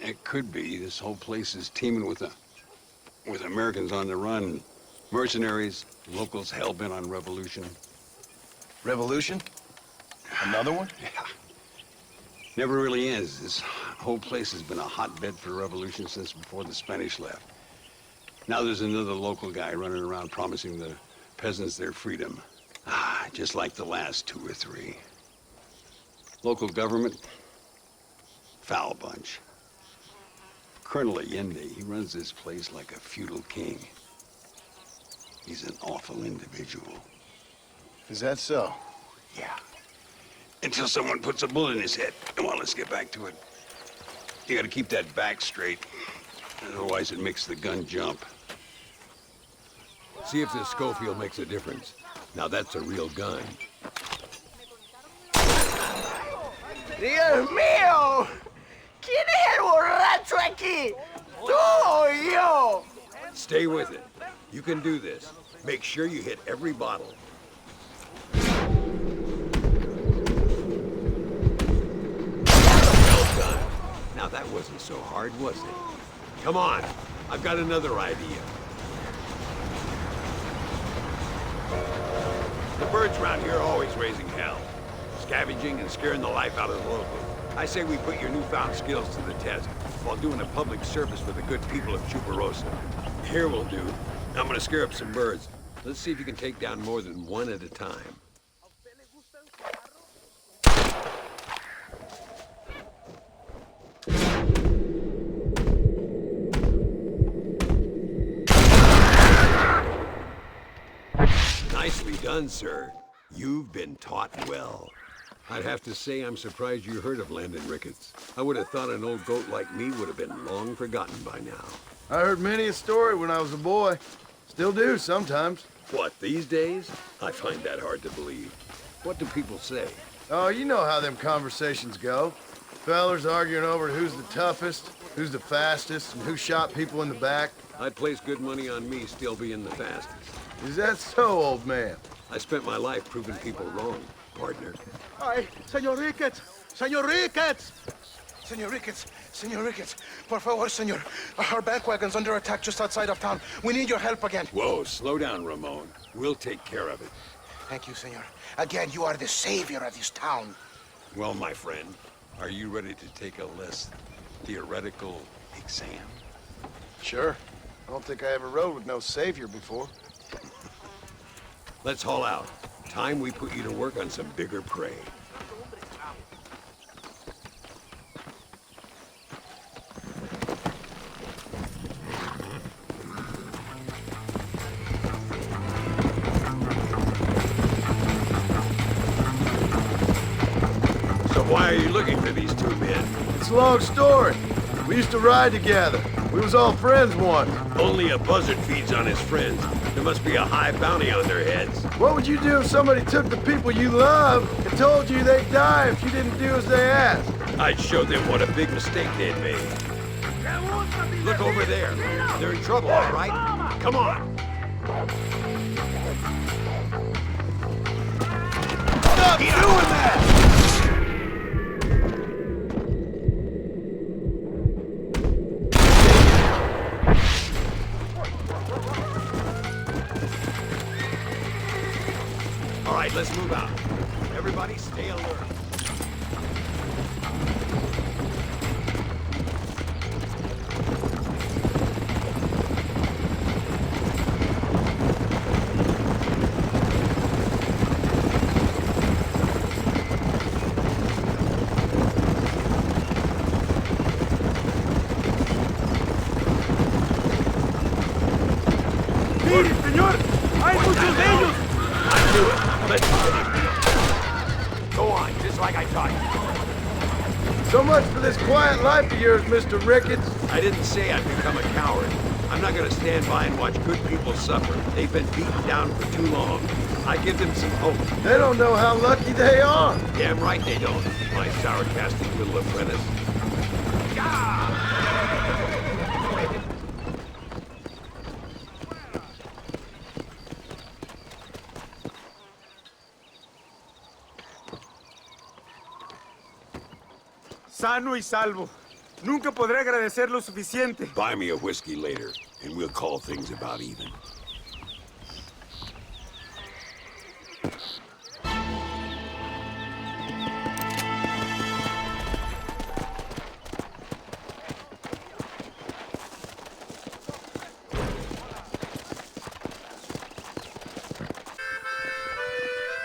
It could be. This whole place is teeming with Americans on the run. Mercenaries, locals hell-bent on revolution. Revolution? Another one? Yeah. Never really ends. This whole place has been a hotbed for revolution since before the Spanish left. Now there's another local guy running around promising the peasants their freedom. Just like the last 2 or 3. Local government, foul bunch. Colonel Allende, he runs this place like a feudal king. He's an awful individual. Is that so? Yeah. Until someone puts a bullet in his head. Come on, let's get back to it. You gotta keep that back straight. Otherwise it makes the gun jump. See if this Schofield makes a difference. Now that's a real gun. ¡Dios mío! ¿Quién es el borracho aquí? ¿Tú o yo? Stay with it. You can do this. Make sure you hit every bottle. Well done. Now that wasn't so hard, was it? Come on. I've got another idea. The birds around here are always raising hell. Scavenging and scaring the life out of the locals. I say we put your newfound skills to the test while doing a public service for the good people of Chuparosa. Here will do. I'm gonna scare up some birds. Let's see if you can take down more than one at a time. Nicely done, sir. You've been taught well. I'd have to say I'm surprised you heard of Landon Ricketts. I would have thought an old goat like me would have been long forgotten by now. I heard many a story when I was a boy. Still do sometimes. What, these days? I find that hard to believe. What do people say? Oh, you know how them conversations go. Fellers arguing over who's the toughest, who's the fastest, and who shot people in the back. I'd place good money on me still being the fastest. Is that so, old man? I spent my life proving people wrong, partner. Ay, Señor Ricketts! Señor Ricketts! Senor Ricketts, por favor, senor. Our bank wagon's under attack just outside of town. We need your help again. Whoa, slow down, Ramon. We'll take care of it. Thank you, senor. Again, you are the savior of this town. Well, my friend, are you ready to take a less theoretical exam? Sure. I don't think I ever rode with no savior before. Let's haul out. Time we put you to work on some bigger prey. So why are you looking for these 2 men? It's a long story. We used to ride together. We was all friends once. Only a buzzard feeds on his friends. There must be a high bounty on their heads. What would you do if somebody took the people you love and told you they'd die if you didn't do as they asked? I'd show them what a big mistake they'd made. Look over there. They're in trouble, all right? Come on. Stop doing that! All right, let's move out. Everybody stay alert. ¡Mire, señor! ¡Hay muchos de ellos! I knew it. Let's continue. Go on, just like I taught you. So much for this quiet life of yours, Mr. Ricketts. I didn't say I'd become a coward. I'm not gonna stand by and watch good people suffer. They've been beaten down for too long. I give them some hope. They don't know how lucky they are. Damn right they don't, my sarcastic little apprentice. Sano y salvo. Nunca podré agradecer lo suficiente. Buy me a whiskey later, and we'll call things about even.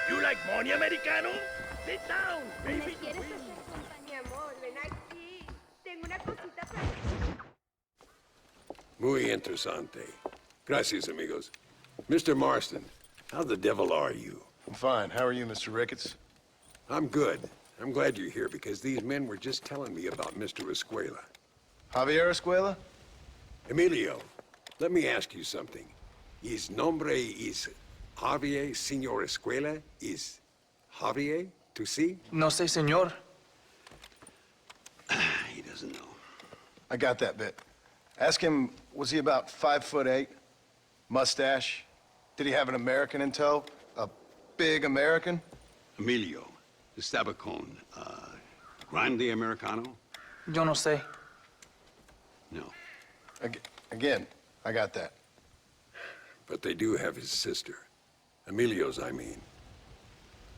You like money, americano? Sit down, ¿Me baby. quieres hacer compañía, amor? Ven aquí. Tengo una cosita para... Muy interesante. Gracias, amigos. Mr. Marston, how the devil are you? I'm fine. How are you, Mr. Ricketts? I'm good. I'm glad you're here because these men were just telling me about Mr. Escuela. Javier Escuela? Emilio, let me ask you something. His nombre is Javier Señor Escuela? Is Javier to see? No sé, señor. He doesn't know. I got that bit. Ask him, was he about 5'8"? Mustache? Did he have an American in tow? A big American? Emilio, the Stabacon, Grande Americano? Yo no sé. No. Again, I got that. But they do have his sister. Emilio's, I mean.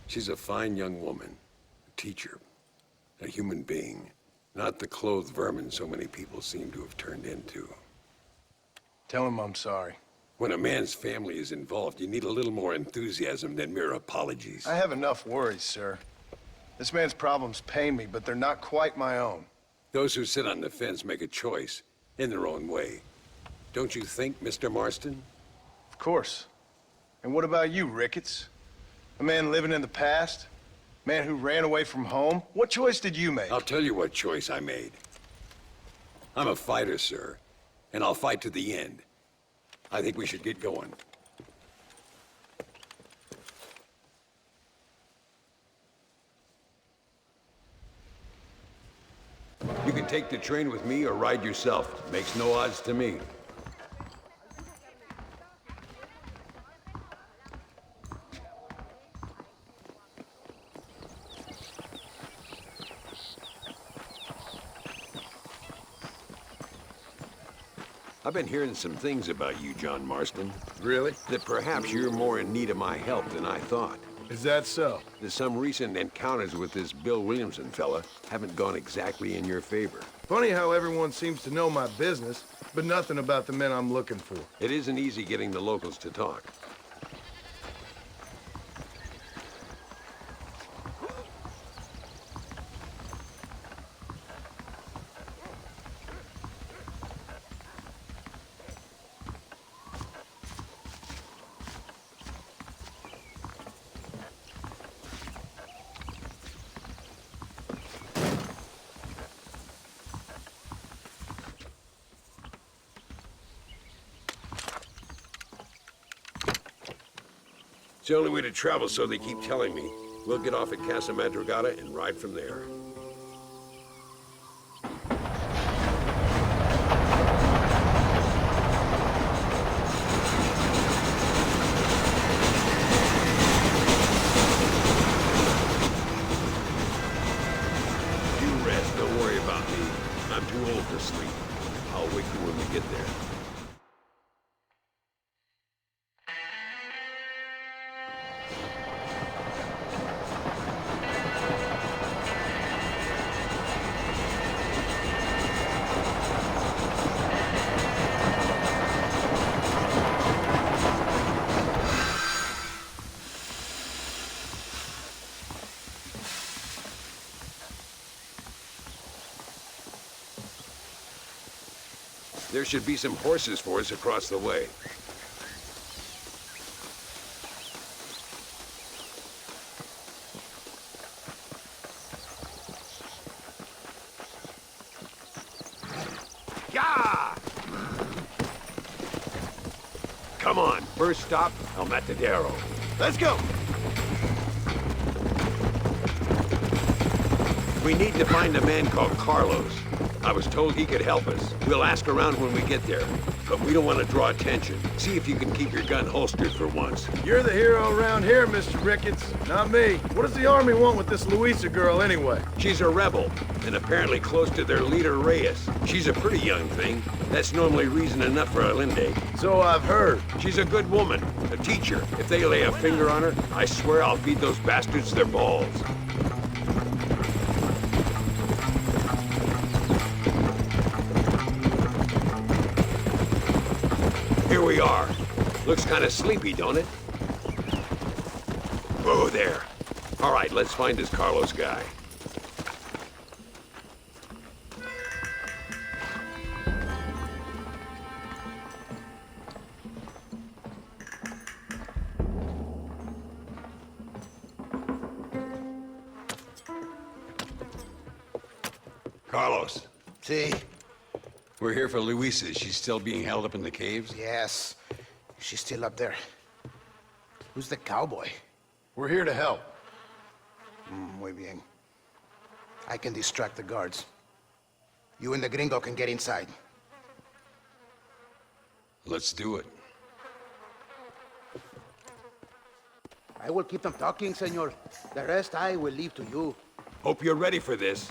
She's a fine young woman, a teacher, a human being, not the clothed vermin so many people seem to have turned into. Tell him I'm sorry. When a man's family is involved, you need a little more enthusiasm than mere apologies. I have enough worries, sir. This man's problems pain me, but they're not quite my own. Those who sit on the fence make a choice, in their own way. Don't you think, Mr. Marston? Of course. And what about you, Ricketts? A man living in the past? Man who ran away from home? What choice did you make? I'll tell you what choice I made. I'm a fighter, sir, and I'll fight to the end. I think we should get going. You can take the train with me or ride yourself. Makes no odds to me. I've been hearing some things about you, John Marston. Really? That perhaps you're more in need of my help than I thought. Is that so? That some recent encounters with this Bill Williamson fella haven't gone exactly in your favor. Funny how everyone seems to know my business, but nothing about the men I'm looking for. It isn't easy getting the locals to talk. the only way to travel, so they keep telling me. We'll get off at Casa Madrugada and ride from there. You rest, don't worry about me. I'm too old to sleep. I'll wake you when we get there. There should be some horses for us across the way. Yeah! Come on, first stop, El Matadero. Let's go! We need to find a man called Carlos. I was told he could help us. We'll ask around when we get there. But we don't want to draw attention. See if you can keep your gun holstered for once. You're the hero around here, Mr. Ricketts, not me. What does the army want with this Luisa girl anyway? She's a rebel, and apparently close to their leader, Reyes. She's a pretty young thing. That's normally reason enough for Allende. So I've heard. She's a good woman, a teacher. If they lay a finger on her, I swear I'll feed those bastards their balls. Here we are. Looks kind of sleepy, don't it? Oh, there. All right, let's find this Carlos guy. Carlos. See? We're here for Luisa. She's still being held up in the caves? Yes. She's still up there. Who's the cowboy? We're here to help. Muy bien. I can distract the guards. You and the gringo can get inside. Let's do it. I will keep them talking, senor. The rest I will leave to you. Hope you're ready for this.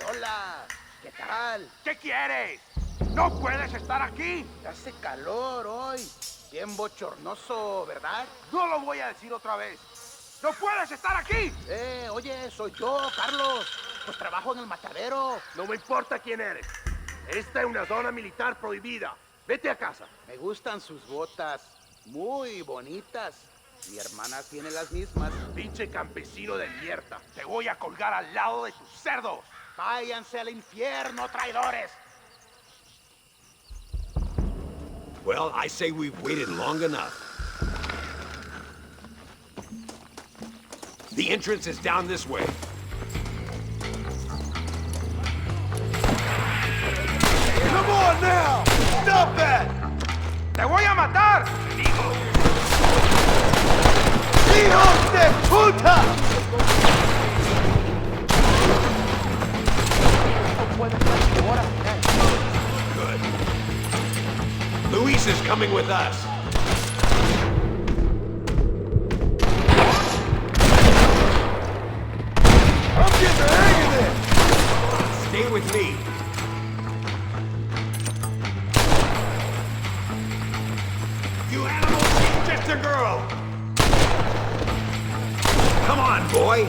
Hola, ¿qué tal? ¿Qué quieres? ¡No puedes estar aquí! Hace calor hoy. Bien bochornoso, ¿verdad? No lo voy a decir otra vez. ¡No puedes estar aquí! Oye, soy yo, Carlos. Pues trabajo en el matadero. No me importa quién eres. Esta es una zona militar prohibida. Vete a casa. Me gustan sus botas. Muy bonitas. Mi hermana tiene las mismas. Pinche campesino de mierda. Te voy a colgar al lado de tus cerdos. Váyanse al infierno, traidores. Well, I say we've waited long enough. The entrance is down this way. Come on now! Stop that! ¡Te voy a matar! ¡Hijos de puta! Good. Luis is coming with us. the girl! Come on, boy!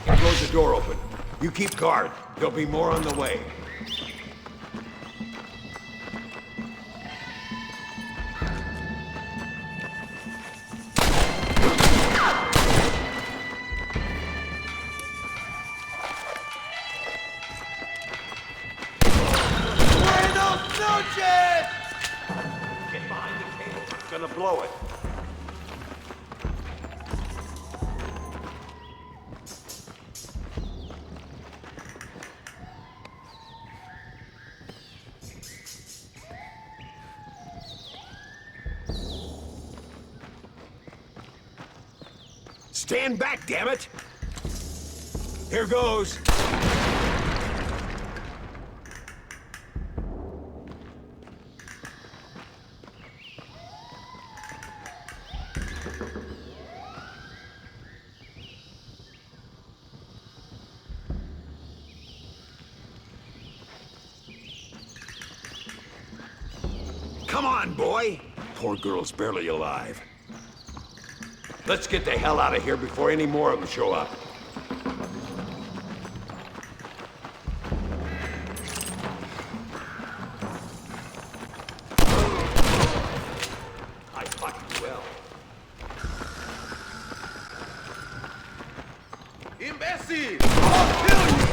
Close the door open. You keep guard. There'll be more on the way. Get behind the table. It's gonna blow it. Stand back, damn it! Here goes. Come on, boy! Poor girl's barely alive. Let's get the hell out of here before any more of them show up. I fought you well. Imbecile! I'll kill you!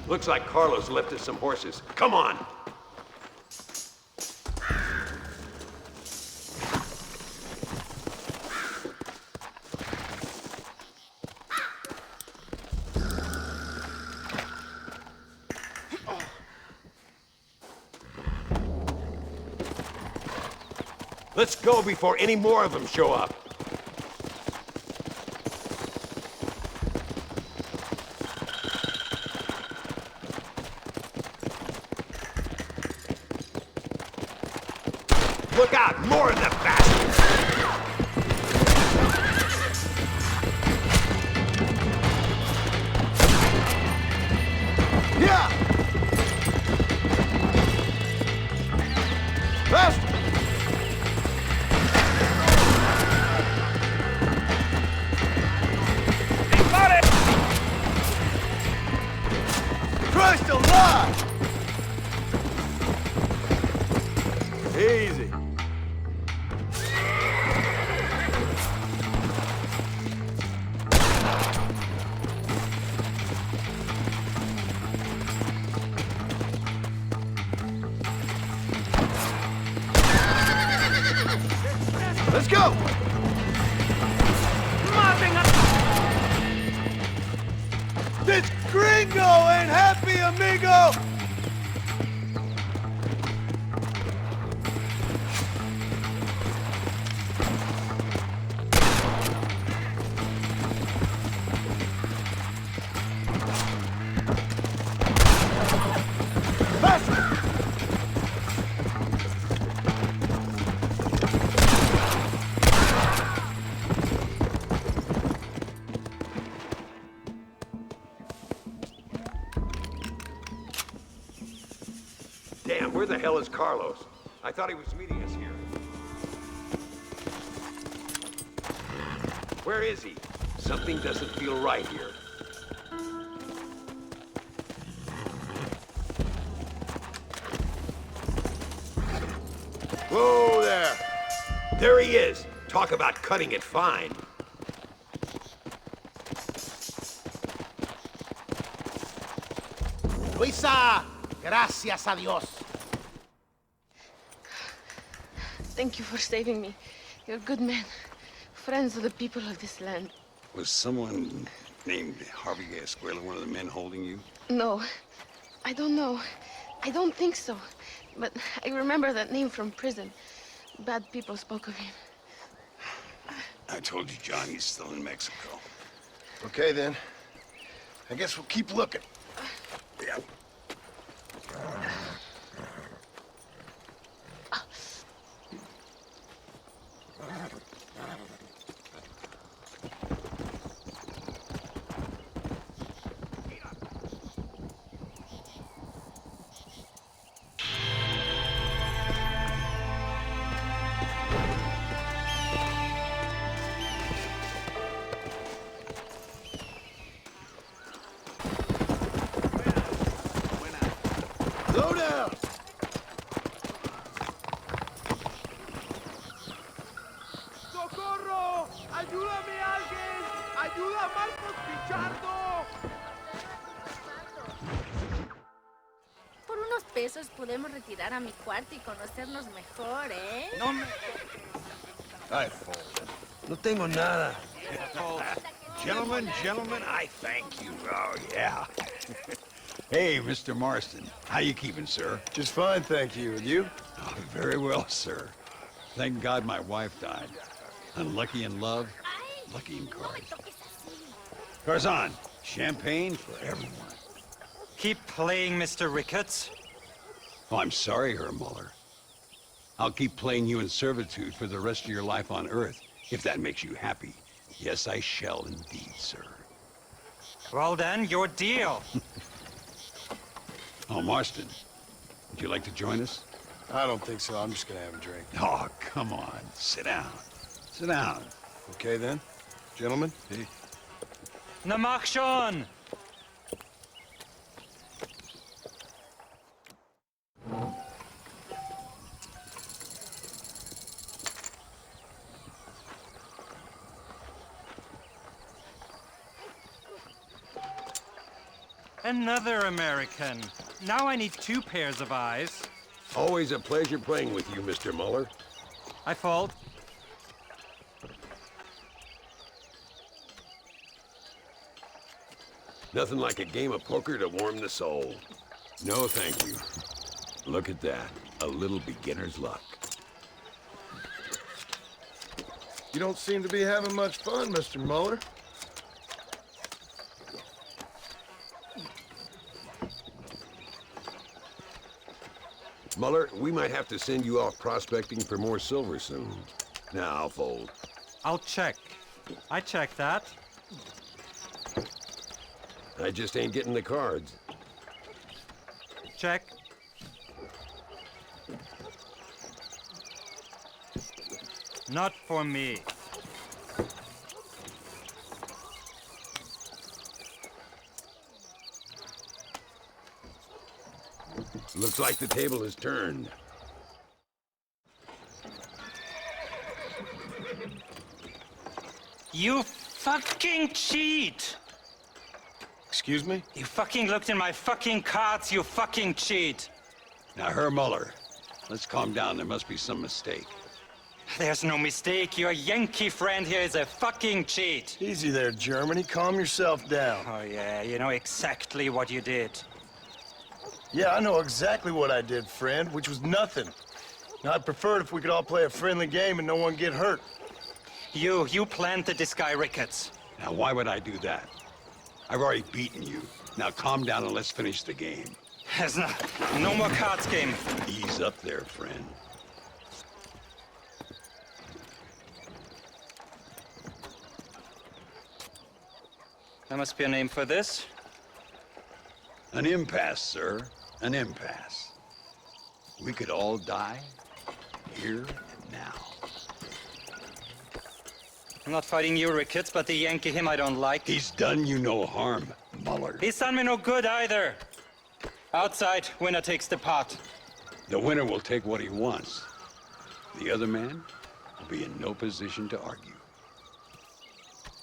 Looks like Carlos left us some horses. Come on! Let's go before any more of them show up. Look out! More of the bastards! Yeah! Faster! Christ alive! Easy. Let's go! This gringo ain't happy, amigo! Damn, where the hell is Carlos? I thought he was meeting us here. Where is he? Something doesn't feel right here. There he is. Talk about cutting it fine. Luisa, gracias a Dios. Thank you for saving me. You're a good man. Friends of the people of this land. Was someone named Harvey Escuela one of the men holding you? No, I don't know. I don't think so. But I remember that name from prison. Bad people spoke of him. I told you, John, he's still in Mexico. Okay, then. I guess we'll keep looking. Yeah. Slow down! ¡Socorro! ¡Ayúdame alguien! ¡Ayuda a Marcos Pichardo! Por unos pesos podemos retirar a mi cuarto y conocernos mejor, ¿eh? No me... Ay, no tengo nada. Gentlemen, I thank you. Oh, yeah. Hey, Mr. Marston. How you keeping, sir? Just fine, thank you. And you? Oh, very well, sir. Thank God my wife died. Unlucky in love, lucky in cards. Tarzan, champagne for everyone. Keep playing, Mr. Ricketts. Oh, I'm sorry, Herr Muller. I'll keep playing you in servitude for the rest of your life on Earth, if that makes you happy. Yes, I shall indeed, sir. Well then, your deal. Oh, Marston, would you like to join us? I don't think so. I'm just gonna have a drink. Oh, come on. Sit down. Sit down. Okay, then. Gentlemen? Na mach schon! Another American. Now I need 2 pairs of eyes. Always a pleasure playing with you, Mr. Muller. I fault. Nothing like a game of poker to warm the soul. No, thank you. Look at that. A little beginner's luck. You don't seem to be having much fun, Mr. Muller. Muller, we might have to send you off prospecting for more silver soon. Now, I'll fold. I'll check. I checked that. I just ain't getting the cards. Check. Not for me. Looks like the table has turned. You fucking cheat! Excuse me? You fucking looked in my fucking cards, you fucking cheat! Now, Herr Muller, let's calm down. There must be some mistake. There's no mistake. Your Yankee friend here is a fucking cheat. Easy there, Germany. Calm yourself down. Oh, yeah, you know exactly what you did. Yeah, I know exactly what I did, friend, which was nothing. Now, I'd prefer it if we could all play a friendly game and no one get hurt. You planted this guy, Ricketts. Now, why would I do that? I've already beaten you. Now, calm down and let's finish the game. There's no more cards game. Ease up there, friend. There must be a name for this. An impasse, sir. An impasse. We could all die here and now. I'm not fighting you, Ricketts, but the Yankee, him I don't like. He's done you no harm, Muller. He's done me no good either. Outside, winner takes the pot. The winner will take what he wants. The other man will be in no position to argue.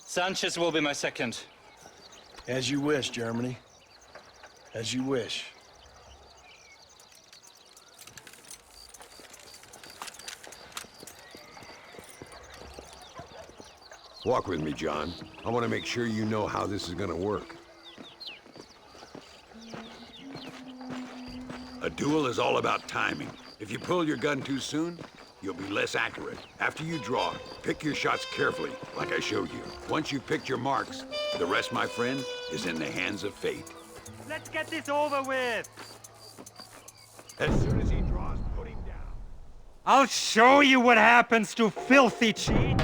Sanchez will be my second. As you wish, Germany. As you wish. Walk with me, John. I want to make sure you know how this is gonna work. A duel is all about timing. If you pull your gun too soon, you'll be less accurate. After you draw, pick your shots carefully, like I showed you. Once you've picked your marks, the rest, my friend, is in the hands of fate. Let's get this over with! As soon as he draws, put him down. I'll show you what happens to filthy cheats!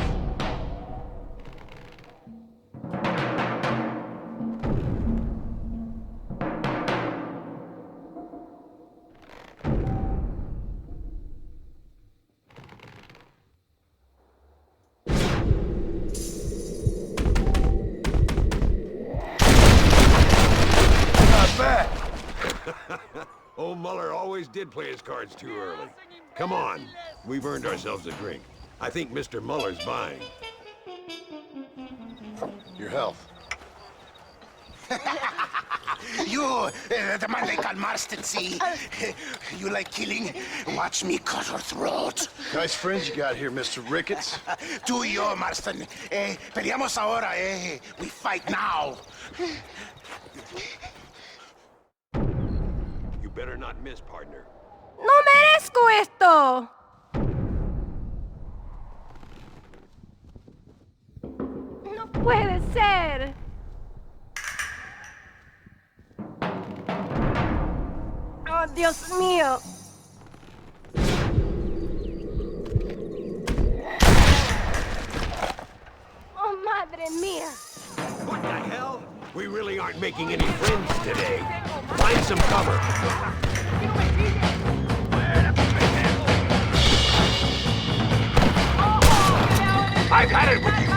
Old Muller always did play his cards too early. Come on, we've earned ourselves a drink. I think Mr. Muller's buying. Your health. You, the man they call Marston, see? You like killing? Watch me cut her throat. Nice friends you got here, Mr. Ricketts. Tú y yo, Marston. Peleamos ahora, We fight now. You better not miss, partner. ¡No merezco esto! ¡No puede ser! ¡Oh, Dios mío! ¡Oh, madre mía! What the hell? We really aren't making any friends today. Find some cover. I've had it with you.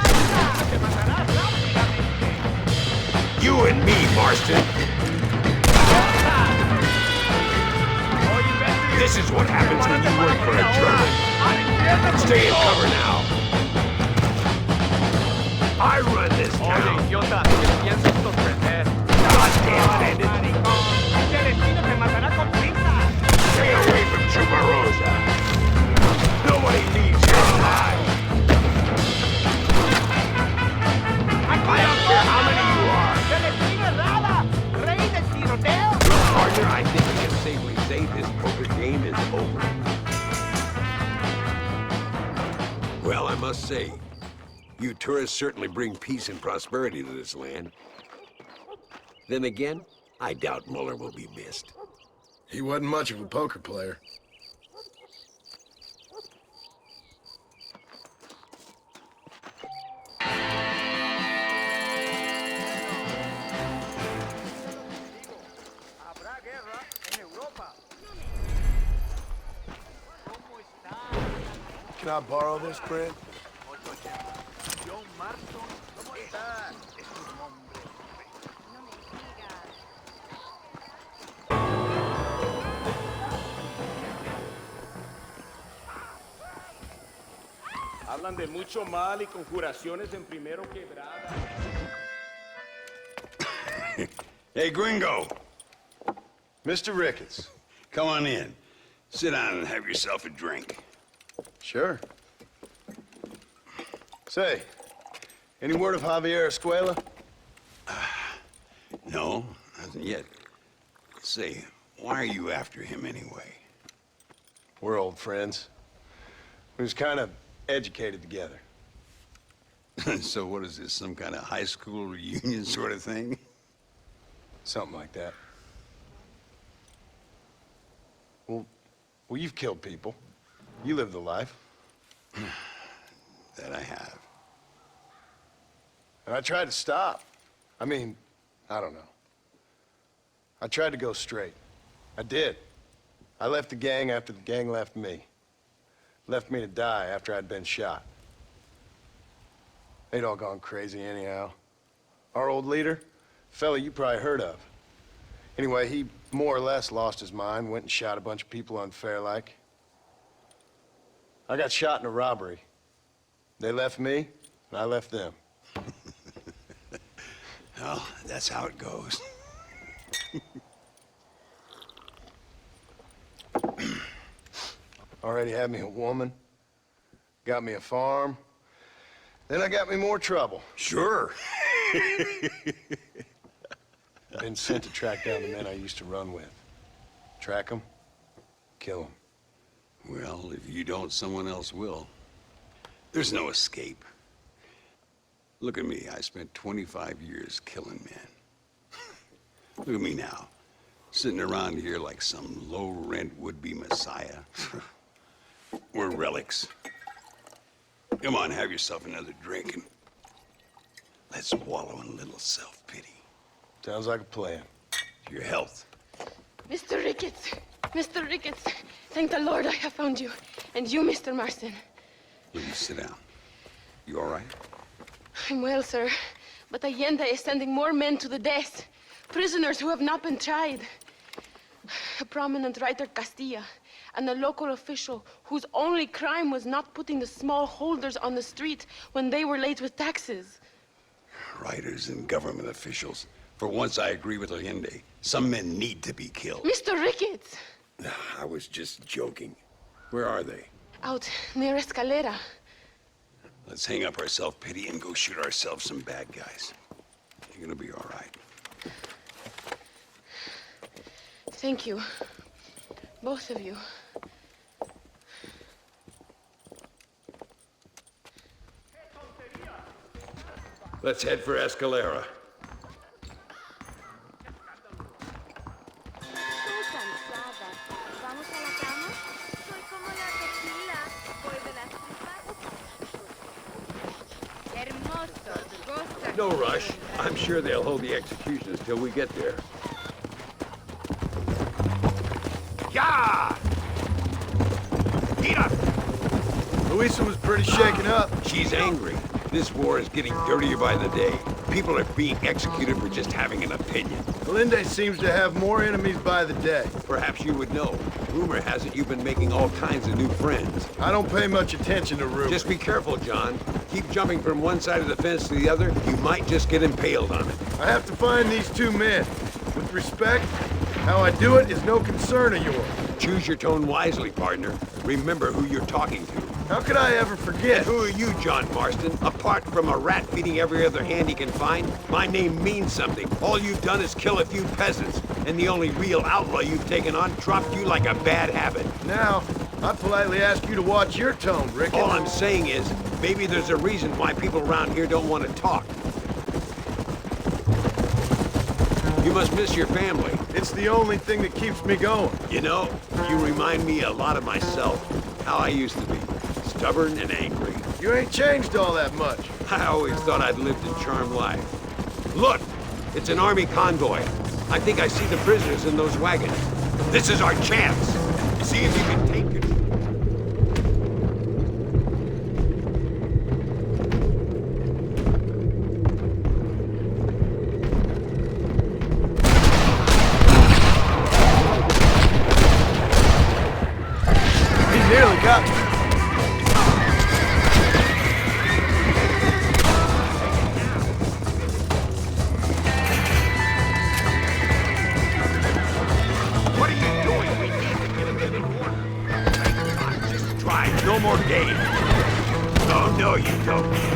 You and me, Marston. This is what happens when you work for a German. Stay in cover now. I run this town. God damn it, stay away from Chumarosa. Nobody leaves here alive. I don't care how many you are. Partner, I think we can safely say this poker game is over. Well, I must say, you tourists certainly bring peace and prosperity to this land. Then again, I doubt Muller will be missed. He wasn't much of a poker player. Can I borrow this, Fred? Hablan de mucho mal y conjuraciones en primero quebrada. Hey, Gringo. Mr. Ricketts. Come on in. Sit down and have yourself a drink. Sure. Say, any word of Javier Escuela? No, nothing yet. Say, why are you after him anyway? We're old friends. We was kind of educated together. So what is this, some kind of high school reunion sort of thing? Something like that. Well, you've killed people. You lived the life. That I have. And I tried to stop. I mean, I don't know. I tried to go straight. I did. I left the gang after the gang left me. Left me to die after I'd been shot. They'd all gone crazy anyhow. Our old leader, fella you probably heard of. Anyway, he more or less lost his mind, went and shot a bunch of people unfair like. I got shot in a robbery. They left me, and I left them. Well, that's how it goes. Already had me a woman, got me a farm, then I got me more trouble. Sure. Been sent to track down the men I used to run with. Track them, kill them. Well, if you don't, someone else will. There's no escape. Look at me. I spent 25 years killing men. Look at me now, sitting around here like some low-rent would-be messiah. We're relics. Come on, have yourself another drink and let's wallow in a little self-pity. Sounds like a plan. To your health. Mr. Ricketts! Mr. Ricketts! Thank the Lord I have found you. And you, Mr. Marston. Will you sit down? You all right? I'm well, sir. But Allende is sending more men to the death. Prisoners who have not been tried. A prominent writer, Castilla, and a local official whose only crime was not putting the small holders on the street when they were late with taxes. Writers and government officials. For once, I agree with Allende. Some men need to be killed. Mr. Ricketts! I was just joking. Where are they? Out near Escalera. Let's hang up our self-pity and go shoot ourselves some bad guys. You're gonna be all right. Thank you. Both of you. Let's head for Escalera. No rush. I'm sure they'll hold the executions till we get there. Yeah! Mira! Luisa was pretty shaken up. She's angry. This war is getting dirtier by the day. People are being executed for just having an opinion. Allende seems to have more enemies by the day. Perhaps you would know. Rumor has it you've been making all kinds of new friends. I don't pay much attention to rumors. Just be careful, John. Keep jumping from one side of the fence to the other. You might just get impaled on it. I have to find these two men. With respect, how I do it is no concern of yours. Choose your tone wisely, partner. Remember who you're talking to. How could I ever forget? And who are you, John Marston? Apart from a rat feeding every other hand he can find, my name means something. All you've done is kill a few peasants, and the only real outlaw you've taken on dropped you like a bad habit. Now, I politely ask you to watch your tone, Rick. All I'm saying is, maybe there's a reason why people around here don't want to talk. You must miss your family. It's the only thing that keeps me going. You know, you remind me a lot of myself. How I used to be. Stubborn and angry. You ain't changed all that much. I always thought I'd lived a charmed life. Look! It's an army convoy. I think I see the prisoners in those wagons. This is our chance. See if you can take it. He nearly got me. No more games. Oh, no, you don't.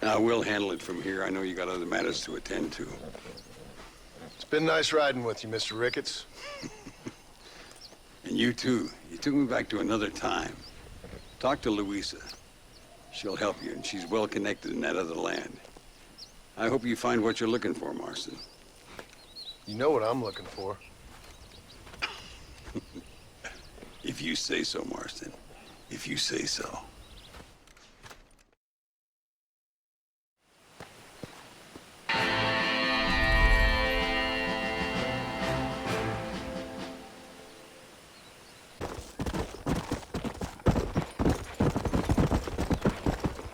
We'll handle it from here. I know you got other matters to attend to. It's been nice riding with you, Mr. Ricketts. And you too. You took me back to another time. Talk to Louisa. She'll help you, and she's well connected in that other land. I hope you find what you're looking for, Marston. You know what I'm looking for. If you say so, Marston. If you say so.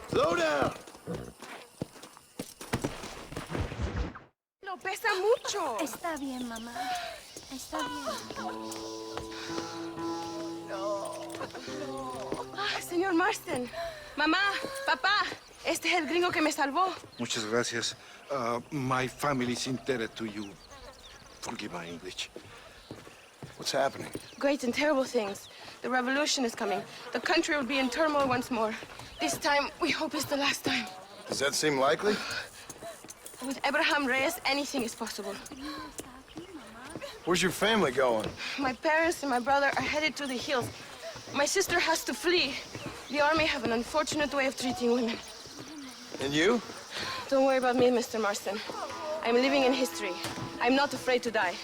Slow down! Lo pesa mucho. Está bien, mamá. Está bien. Señor Marston. Mamá, papá, este es el gringo que me salvó. Muchas gracias. My family is indebted to you. Forgive my English. What's happening? Great and terrible things. The revolution is coming. The country will be in turmoil once more. This time, we hope it's the last time. Does that seem likely? With Abraham Reyes, anything is possible. Where's your family going? My parents and my brother are headed to the hills. My sister has to flee. The army have an unfortunate way of treating women. And you? Don't worry about me, Mr. Marston. I'm living in history. I'm not afraid to die.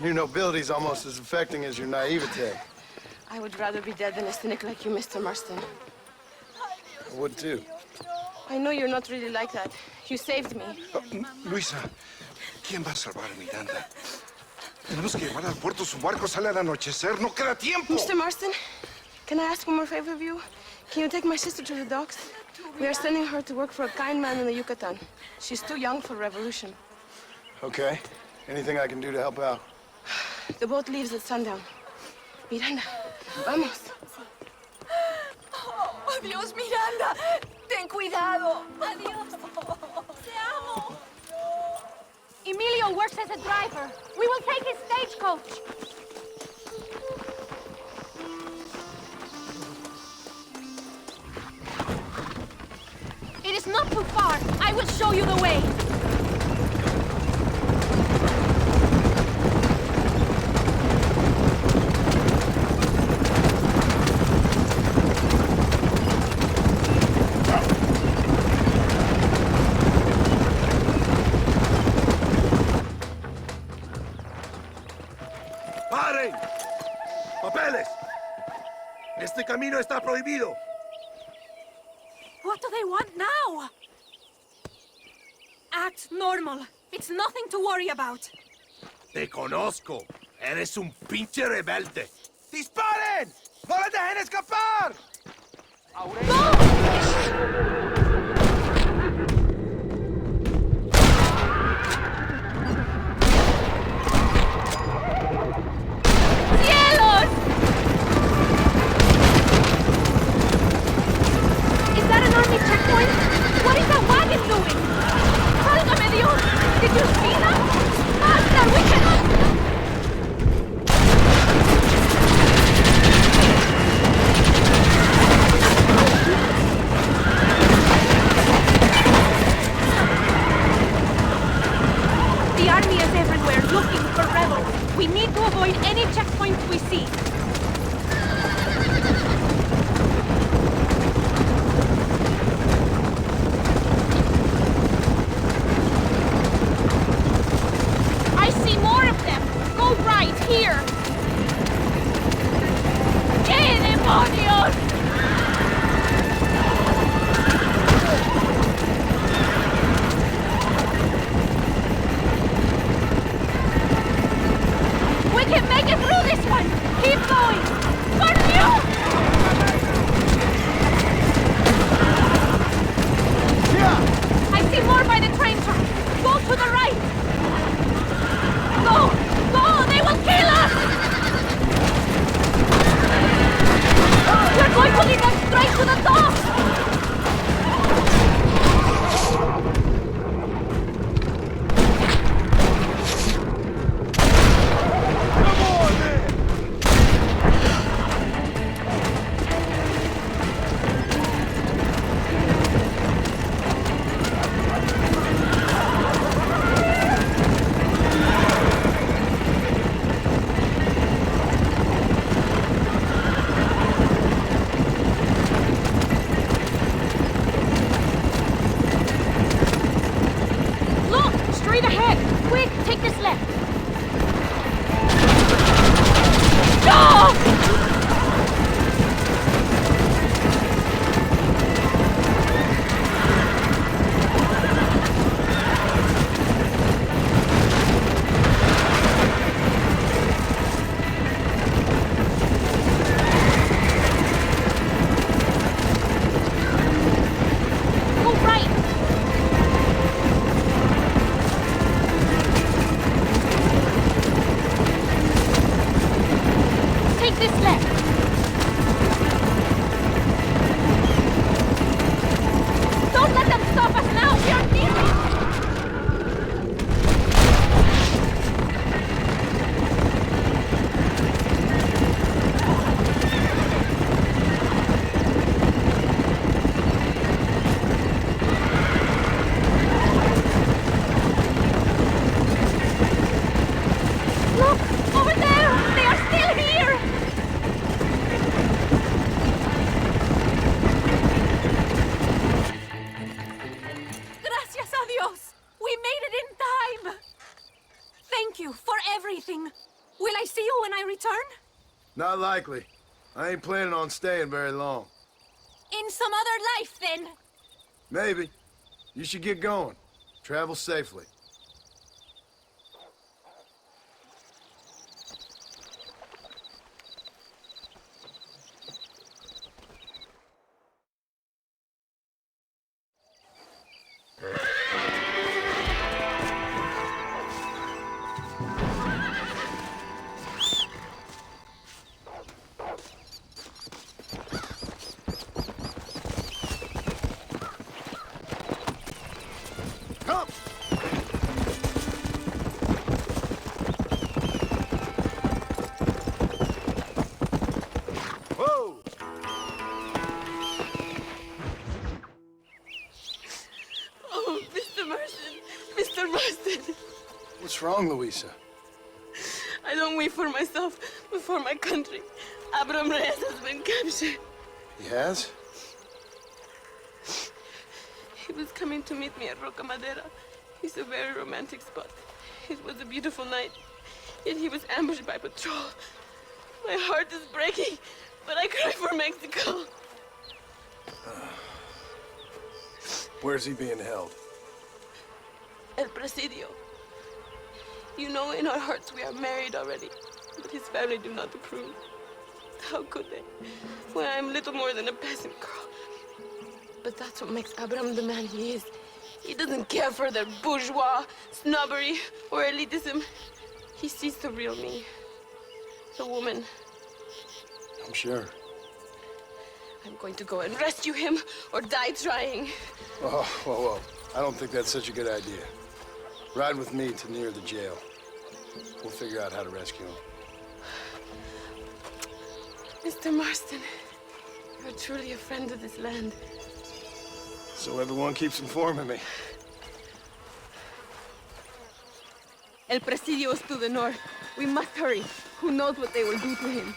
Your nobility's almost as affecting as your naivete. I would rather be dead than a cynic like you, Mr. Marston. I would too. I know you're not really like that. You saved me. Luisa, ¿quién va a salvar a Miranda? Tenemos que llevar al puerto. Su barco sale al anochecer. No queda tiempo. Mr. Marston, can I ask one more favor of you? Can you take my sister to the docks? We are sending her to work for a kind man in the Yucatan. She's too young for revolution. Okay. Anything I can do to help out? The boat leaves at sundown. Miranda, vamos. Oh, Dios, Miranda. Ten cuidado. Adiós. Te amo. Emilio works as a driver. We will take his stagecoach. It is not too far. I will show you the way. ¡Paren! ¡Papeles! Este camino está prohibido. What do they want now? Act normal. It's nothing to worry about. Te conozco. Eres un pinche rebelde. ¡Disparen! ¡No les dejen escapar! ¡Cielos! Is that an army checkpoint? What is that wagon doing? ¡Válgame Dios! Did you see that? Master, we cannot... The army is everywhere looking for rebels. We need to avoid any checkpoints we see. return? Not likely. I ain't planning on staying very long. In some other life, then? Maybe. You should get going. Travel safely. What's wrong, Luisa? I don't wait for myself, but for my country. Abraham Reyes has been captured. He has? He was coming to meet me at Roca Madera. It's a very romantic spot. It was a beautiful night, yet he was ambushed by patrol. My heart is breaking, but I cry for Mexico. Where's he being held? El Presidio. You know, in our hearts we are married already, but his family do not approve. How could they, when I'm little more than a peasant girl? But that's what makes Abraham the man he is. He doesn't care for their bourgeois, snobbery, or elitism. He sees the real me, the woman. I'm sure. I'm going to go and rescue him, or die trying. Oh, whoa. I don't think that's such a good idea. Ride with me to near the jail. We'll figure out how to rescue him. Mr. Marston, you're truly a friend of this land. So everyone keeps informing me. El Presidio is to the north. We must hurry. Who knows what they will do to him?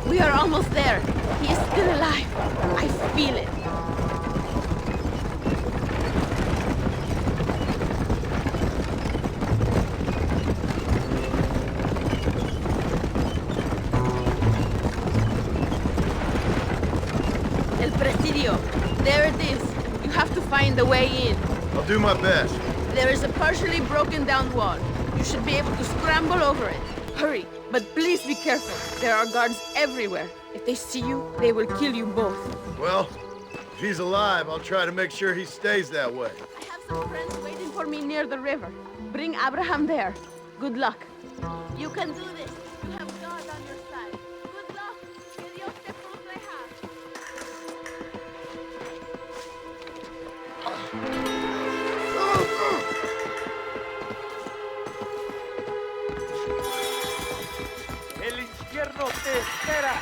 We are almost there. He is still alive. I feel it. El Presidio. There it is. You have to find the way in. I'll do my best. There is a partially broken down wall. You should be able to scramble over it. Hurry, but please be careful. There are guards everywhere. If they see you, they will kill you both. Well, if he's alive, I'll try to make sure he stays that way. I have some friends waiting for me near the river. Bring Abraham there. Good luck. You can do this. You have God on your side. Good luck. Que Dios te proteja. El infierno te espera.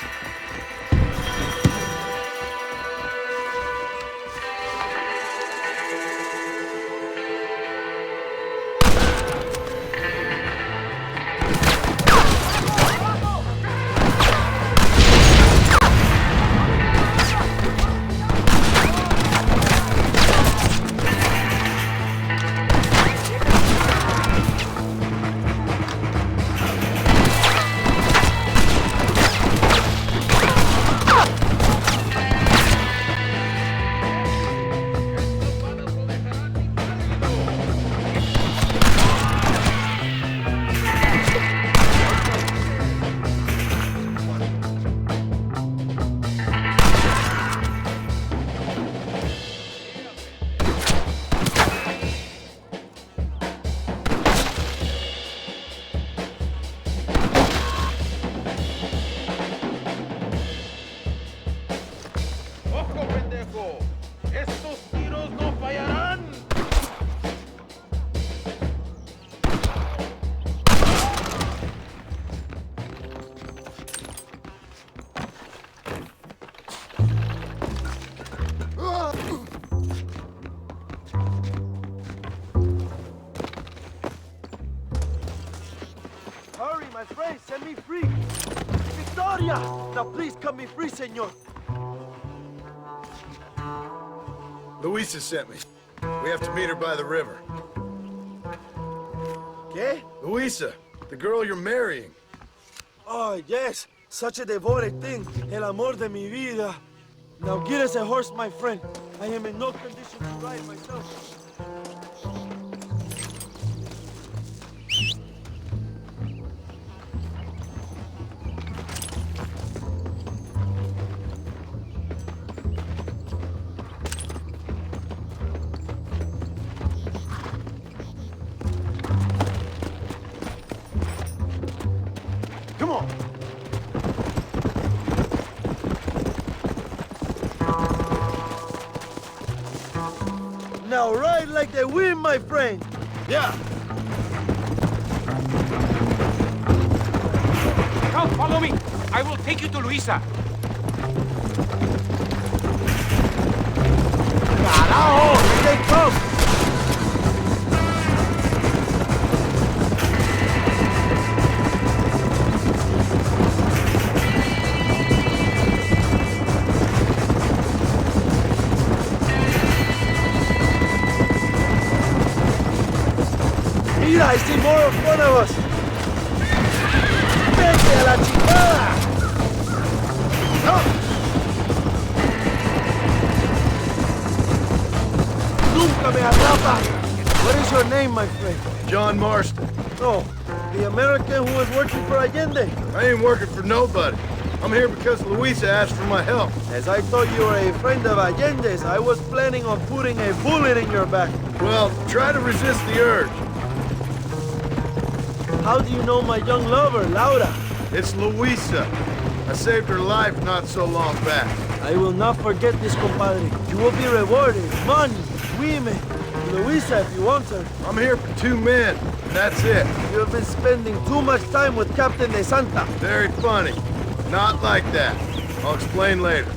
My friend, set me free. Victoria! Now please cut me free, senor. Luisa sent me. We have to meet her by the river. ¿Qué? Luisa, the girl you're marrying. Oh, yes. Such a devoted thing. El amor de mi vida. Now get us a horse, my friend. I am in no condition to ride myself. Come on. Now ride like the wind, my friend. Yeah. Come, follow me. I will take you to Luisa. Carajo! Here they come! Mira, I see more in front of us. ¡Vete a la chingada! ¡No! ¡Nunca me atrapa! What is your name, my friend? John Marston. No, the American who was working for Allende. I ain't working for nobody. I'm here because Luisa asked for my help. As I thought you were a friend of Allende's, I was planning on putting a bullet in your back. Well, try to resist the urge. How do you know my young lover, Laura? It's Luisa. I saved her life not so long back. I will not forget this, compadre. You will be rewarded. Money, women, Luisa if you want her. I'm here for 2 men, and that's it. You have been spending too much time with Captain De Santa. Very funny. Not like that. I'll explain later.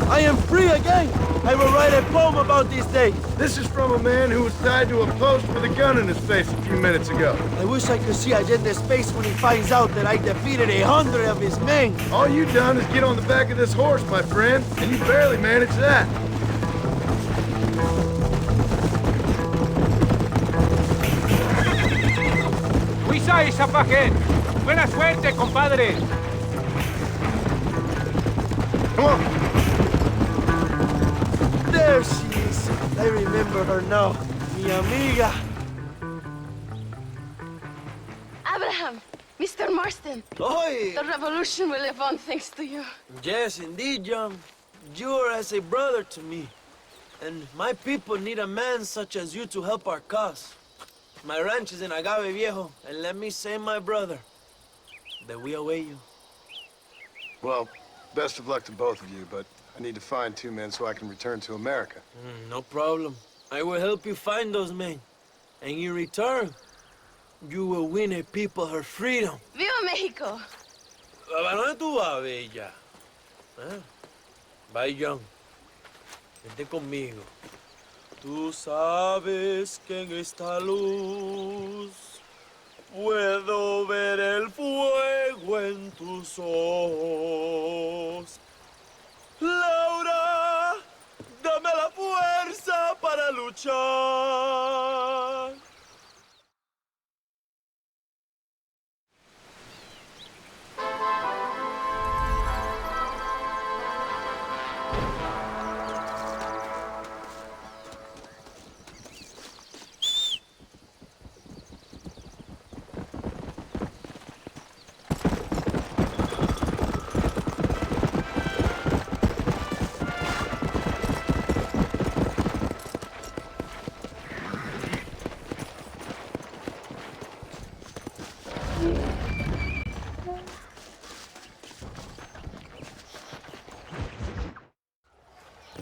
I am free again. I will write a poem about this day. This is from a man who was tied to a post with a gun in his face a few minutes ago. I wish I could see Allende's face when he finds out that I defeated 100 of his men. All you done is get on the back of this horse, my friend, and you barely managed that. Luisa y Zapaje. Buena suerte, compadre. Come on. There she is. I remember her now. Mi amiga. Abraham, Mr. Marston. Oi! The revolution will live on thanks to you. Yes, indeed, John. You are as a brother to me. And my people need a man such as you to help our cause. My ranch is in Agave Viejo, and let me say, my brother, that we await you. Well, best of luck to both of you, but I need to find 2 men so I can return to America. No problem. I will help you find those men. And in return, you will win a people her freedom. Viva Mexico! ¿A dónde tú vas, bella? ¿Eh? Bye, John. Vente conmigo. Tú sabes que en esta luz puedo ver el fuego en tus ojos. Laura, dame la fuerza para luchar.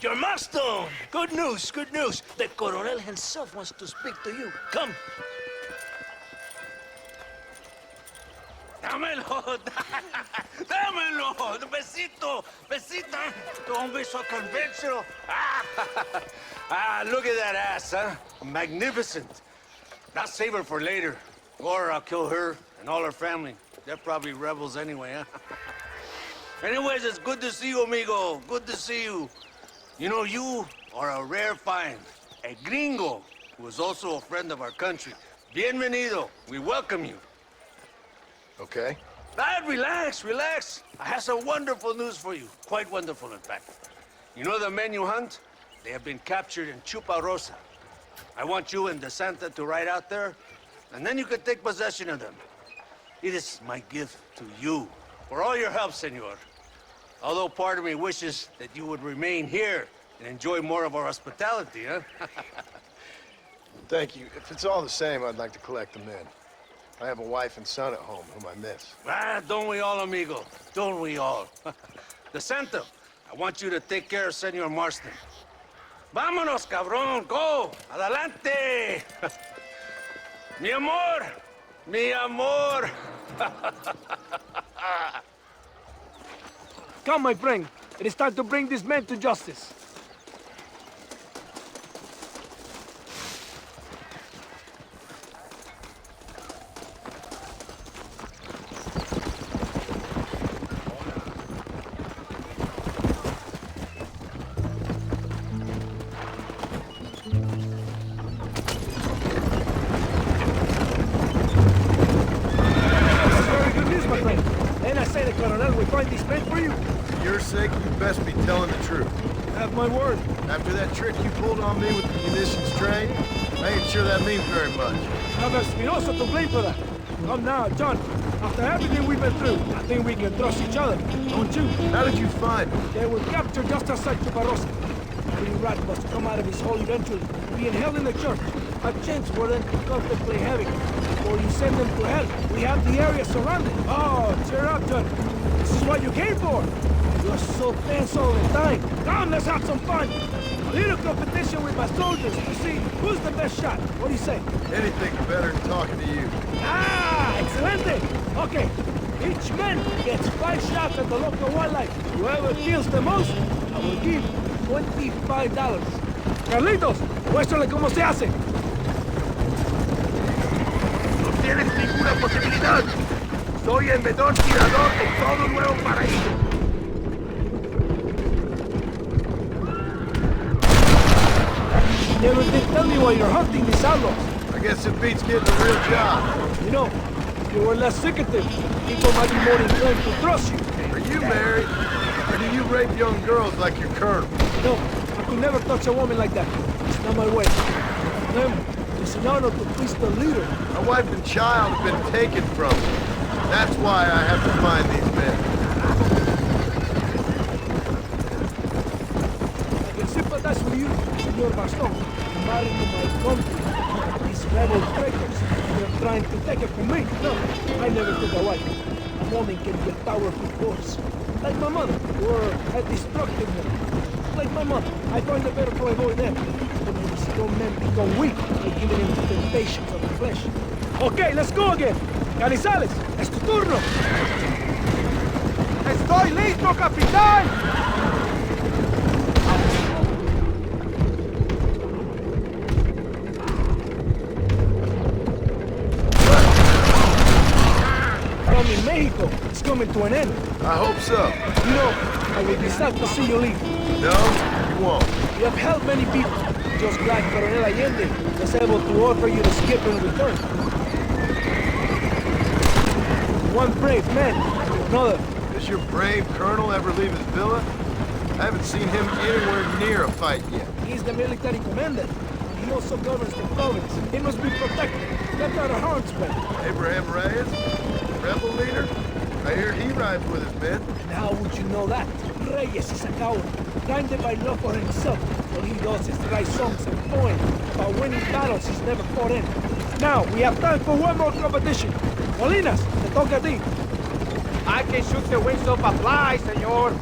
Your Marston! Good news, good news. The Coronel himself wants to speak to you. Come. Dámelo, dámelo. Besito, besita. Un beso conventional. Look at that ass, huh? Magnificent. Now save her for later. Or I'll kill her and all her family. They're probably rebels anyway, huh? Anyways, it's good to see you, amigo. Good to see you. You know, you are a rare find. A gringo, who is also a friend of our country. Bienvenido. We welcome you. Okay. Relax, relax. I have some wonderful news for you. Quite wonderful, in fact. You know the men you hunt? They have been captured in Chuparosa. I want you and DeSanta to ride out there, and then you can take possession of them. It is my gift to you for all your help, senor. Although part of me wishes that you would remain here and enjoy more of our hospitality, huh? Thank you. If it's all the same, I'd like to collect the men. I have a wife and son at home whom I miss. Don't we all, amigo? Don't we all? DeSanta, I want you to take care of Senor Marston. Vámonos, cabrón! Go! Adelante! Mi amor! Mi amor! Come, my friend. It is time to bring these men to justice. Best be telling the truth. Have my word. After that trick you pulled on me with the munitions train, I ain't sure that means very much. Have Espinosa to blame for that. Come now, John. After everything we've been through, I think we can trust each other, don't you? How did you find them? They were captured just outside Chuparosa. Pretty rat must come out of his hole eventually, being held in the church. A chance for them to contemplate havoc. Before you send them to hell, we have the area surrounded. Oh, cheer up, John. This is what you came for. You're so tense all the time. Come, let's have some fun. A little competition with my soldiers to see who's the best shot. What do you say? Anything's better than talking to you. Ah, excelente. Okay, each man gets 5 shots at the local wildlife. Whoever kills the most, I will give $25. Carlitos, muéstrale cómo se hace. No tienes ninguna posibilidad. Soy el mejor tirador de todo Nuevo Paraiso. You never did tell me why you're hunting these outlaws. I guess it beats getting a real job. You know, if you were less secretive, people might be more inclined to trust you. Are you married? Or do you rape young girls like your colonel? No, I could never touch a woman like that. It's not my way. For them, it's an honor to please the leader. My wife and child have been taken from me. That's why I have to find these men. I can sympathize with you, Senor Baston. You're married to my country. These rebel traitors, they're trying to take it from me. No, I never took a wife. A woman can be a powerful force. Like my mother, or a destructive one. Like my mother, I find it better to avoid them. When these strong men become weak, by giving in to the temptations of the flesh. Okay, let's go again. Canizales, es tu turno. ¡Estoy listo, capitán! From in Mexico, it's coming to an end. I hope so. You know, I will be sad to see you leave. No, you won't. You have helped many people. Just glad Coronel Allende was able to offer you the skip in return. One brave man after another. Does your brave colonel ever leave his villa? I haven't seen him anywhere near a fight yet. He's the military commander. He also governs the province. He must be protected, kept out of harm's way. Abraham Reyes? Rebel leader? I hear he rides with his men. And how would you know that? Reyes is a coward, blinded by love for himself. All he does is write songs and poems about winning battles he's never fought in. Now, we have time for one more competition. Molinas, te toca a ti. I can shoot the wings off a fly, senor.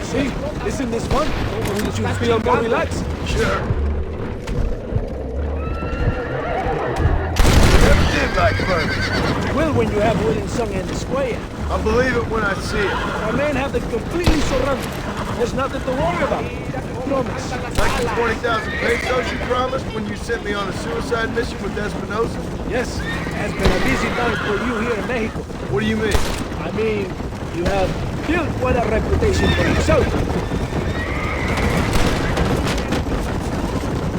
See, isn't this fun? Wouldn't you feel more relaxed? Sure. Never did like murder. You will when you have William sung in the square. I'll believe it when I see it. Our men have them completely surrounded. There's nothing to worry about. promise. Like the 20,000 pesos you promised when you sent me on a suicide mission with Espinosa? Yes, has been a busy time for you here in Mexico. What do you mean? I mean, you have built quite a reputation for yourself.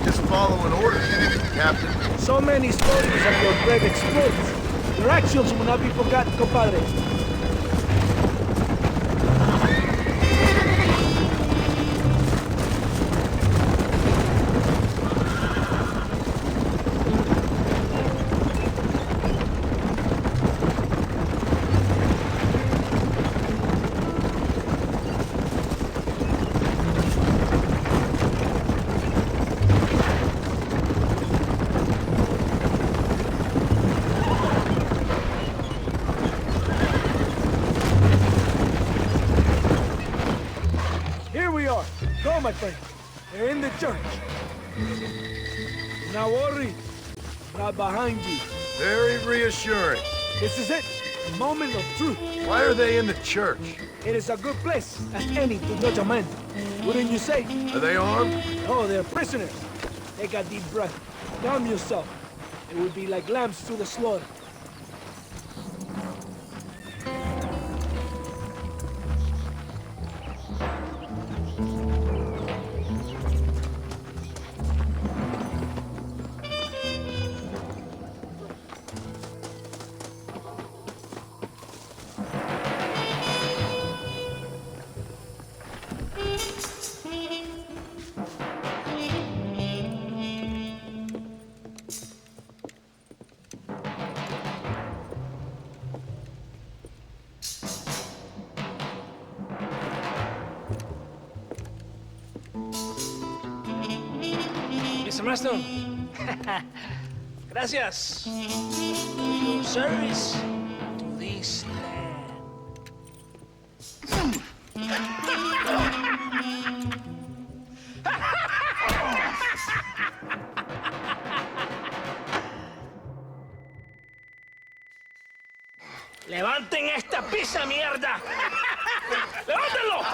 Just following orders, Captain. So many stories of your brave exploits. Your actions will not be forgotten, compadre. Go, my friend. They're in the church. Do not worry. I'm not behind you. Very reassuring. This is it. A moment of truth. Why are they in the church? It is a good place as any to judge a man. Wouldn't you say? Are they armed? No, they're prisoners. Take a deep breath. Calm yourself. It would be like lambs to the slaughter. Mr. Marston, gracias for your service to this land. ¡Levanten esta pizza, mierda! ¡Levántenlo!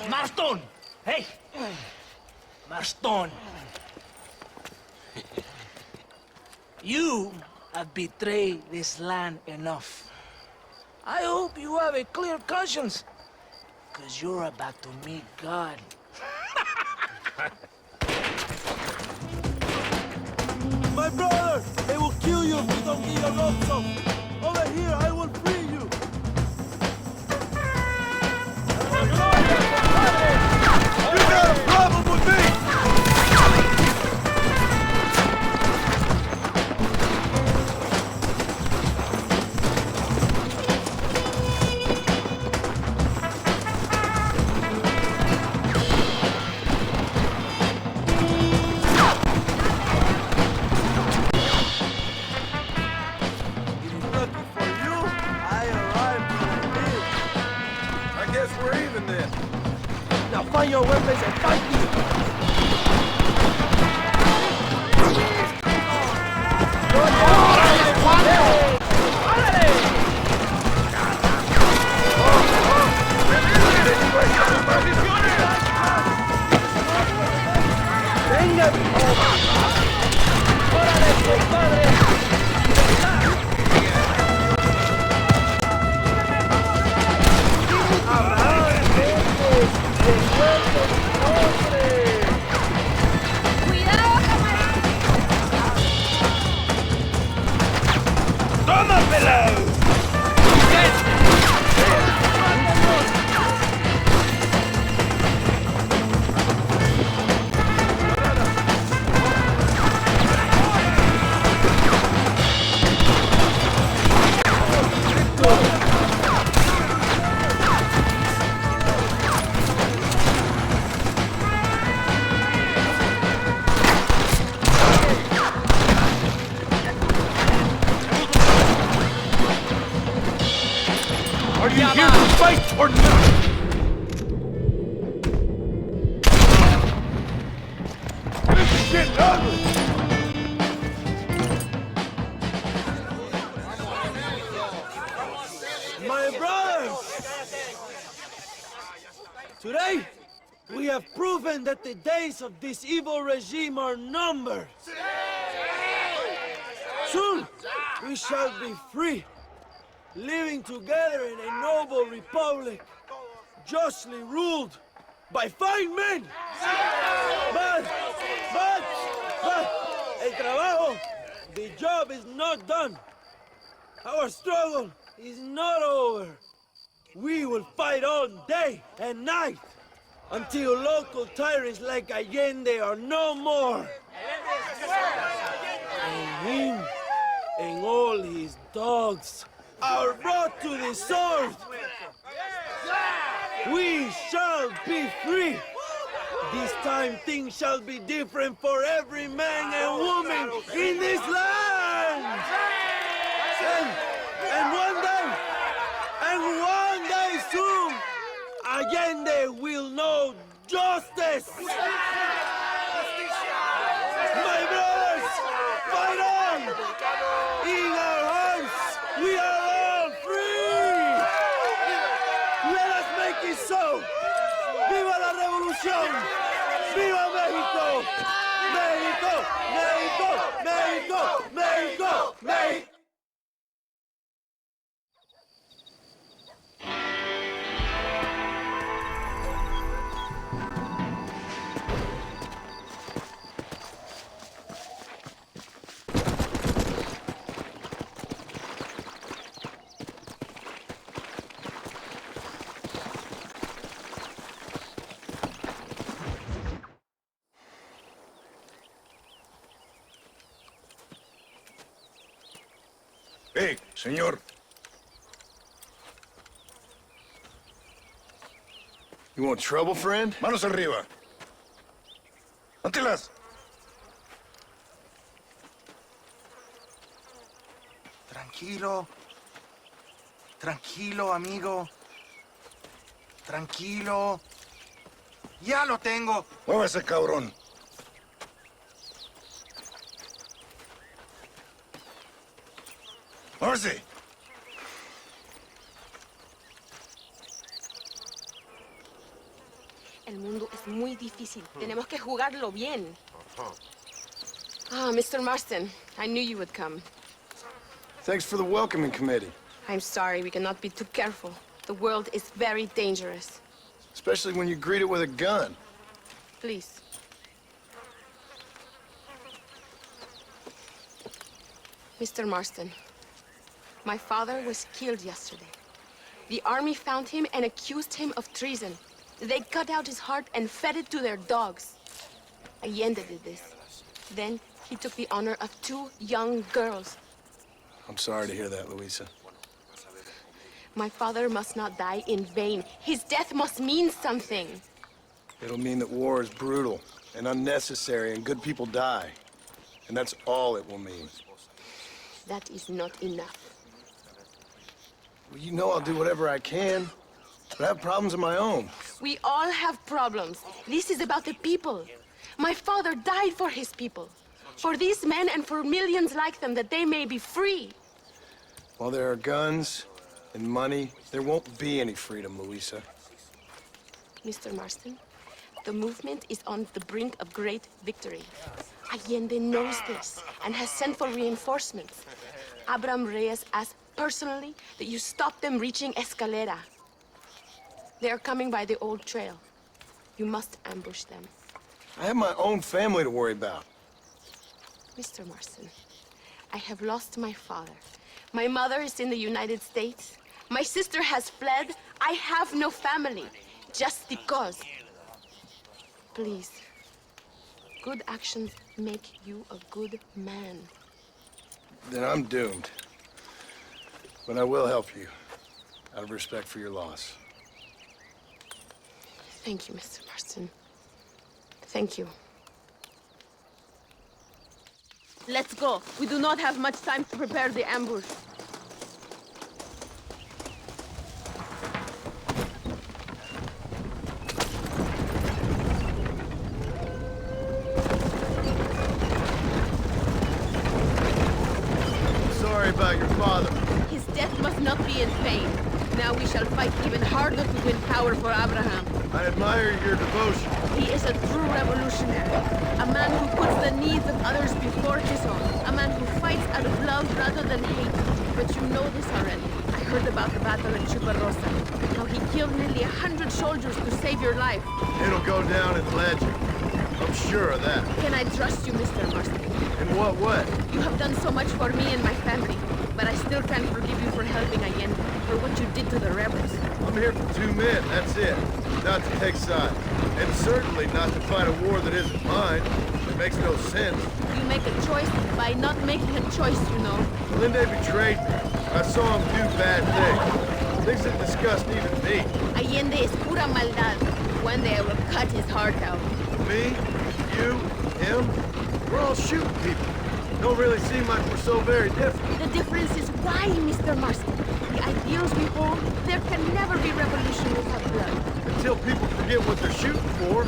Marston, hey. Marston, you have betrayed this land enough. I hope you have a clear conscience, because you're about to meet God. My brother! They will kill you if you don't get your ropes up. Over here, I will free you. You got a problem with me! Lucky for you, I arrived in this. I guess we're even then. Now find your weapons and fight me! Are you here to fight or not? This is getting ugly! My brothers! Today, We have proven that the days of this evil regime are numbered. Soon, we shall be free, living together in a noble republic, justly ruled by fine men. But, el trabajo, the job is not done. Our struggle is not over. We will fight all day and night until local tyrants like Allende are no more. And him and all his dogs are brought to the sword. We shall be free. This time things shall be different for every man and woman in this land. And one day soon, Allende will know justice. My brothers, fight on! In our hearts, we are all free! Let us make it so! ¡Viva la revolución! ¡Viva México! ¡México! ¡México! ¡México! ¡México! ¡México! Hey, señor. You want trouble, friend? Manos arriba. Ántelas. Tranquilo. Tranquilo, amigo. Tranquilo. Ya lo tengo. Muévase, cabrón. Muévase. El mundo es muy difícil. Tenemos que jugarlo bien. Ah, Mr. Marston, I knew you would come. Thanks for the welcoming committee. I'm sorry, we cannot be too careful. The world is very dangerous. Especially when you greet it with a gun. Please. Mr. Marston, my father was killed yesterday. The army found him and accused him of treason. They cut out his heart and fed it to their dogs. Allende did this. Then he took the honor of 2 young girls. I'm sorry to hear that, Luisa. My father must not die in vain. His death must mean something. It'll mean that war is brutal and unnecessary and good people die. And that's all it will mean. That is not enough. Well, you know I'll do whatever I can. But I have problems of my own. We all have problems. This is about the people. My father died for his people. For these men and for millions like them, that they may be free. While there are guns and money, there won't be any freedom, Luisa. Mr. Marston, the movement is on the brink of great victory. Allende knows this and has sent for reinforcements. Abraham Reyes asked personally that you stop them reaching Escalera. They are coming by the old trail. You must ambush them. I have my own family to worry about. Mr. Marston, I have lost my father. My mother is in the United States. My sister has fled. I have no family. Just because. Please. Good actions make you a good man. Then I'm doomed. But I will help you, out of respect for your loss. Thank you, Mr. Marston. Thank you. Let's go. We do not have much time to prepare the ambush. Sorry about your father. His death must not be in vain. Now we shall fight even harder to win power for Abraham. I admire your devotion. He is a true revolutionary. A man who puts the needs of others before his own. A man who fights out of love rather than hate. But you know this already. I heard about the battle at Chuparosa. How he killed nearly 100 soldiers to save your life. It'll go down in legend. I'm sure of that. Can I trust you, Mr. Marston? In what way? You have done so much for me and my family. But I still can't forgive you for helping Allende, for what you did to the rebels. I'm here for 2 men, that's it. Not to take sides. And certainly not to fight a war that isn't mine. It makes no sense. You make a choice by not making a choice, you know. Allende betrayed me. I saw him do bad things. Things that disgust even me. Allende is pura maldad. One day I will cut his heart out. Me? You? Him? We're all shooting people. Don't really seem like we're so very different. The difference is why, Mr. Marston. The ideals we hold, there can never be revolution without blood. Until people forget what they're shooting for,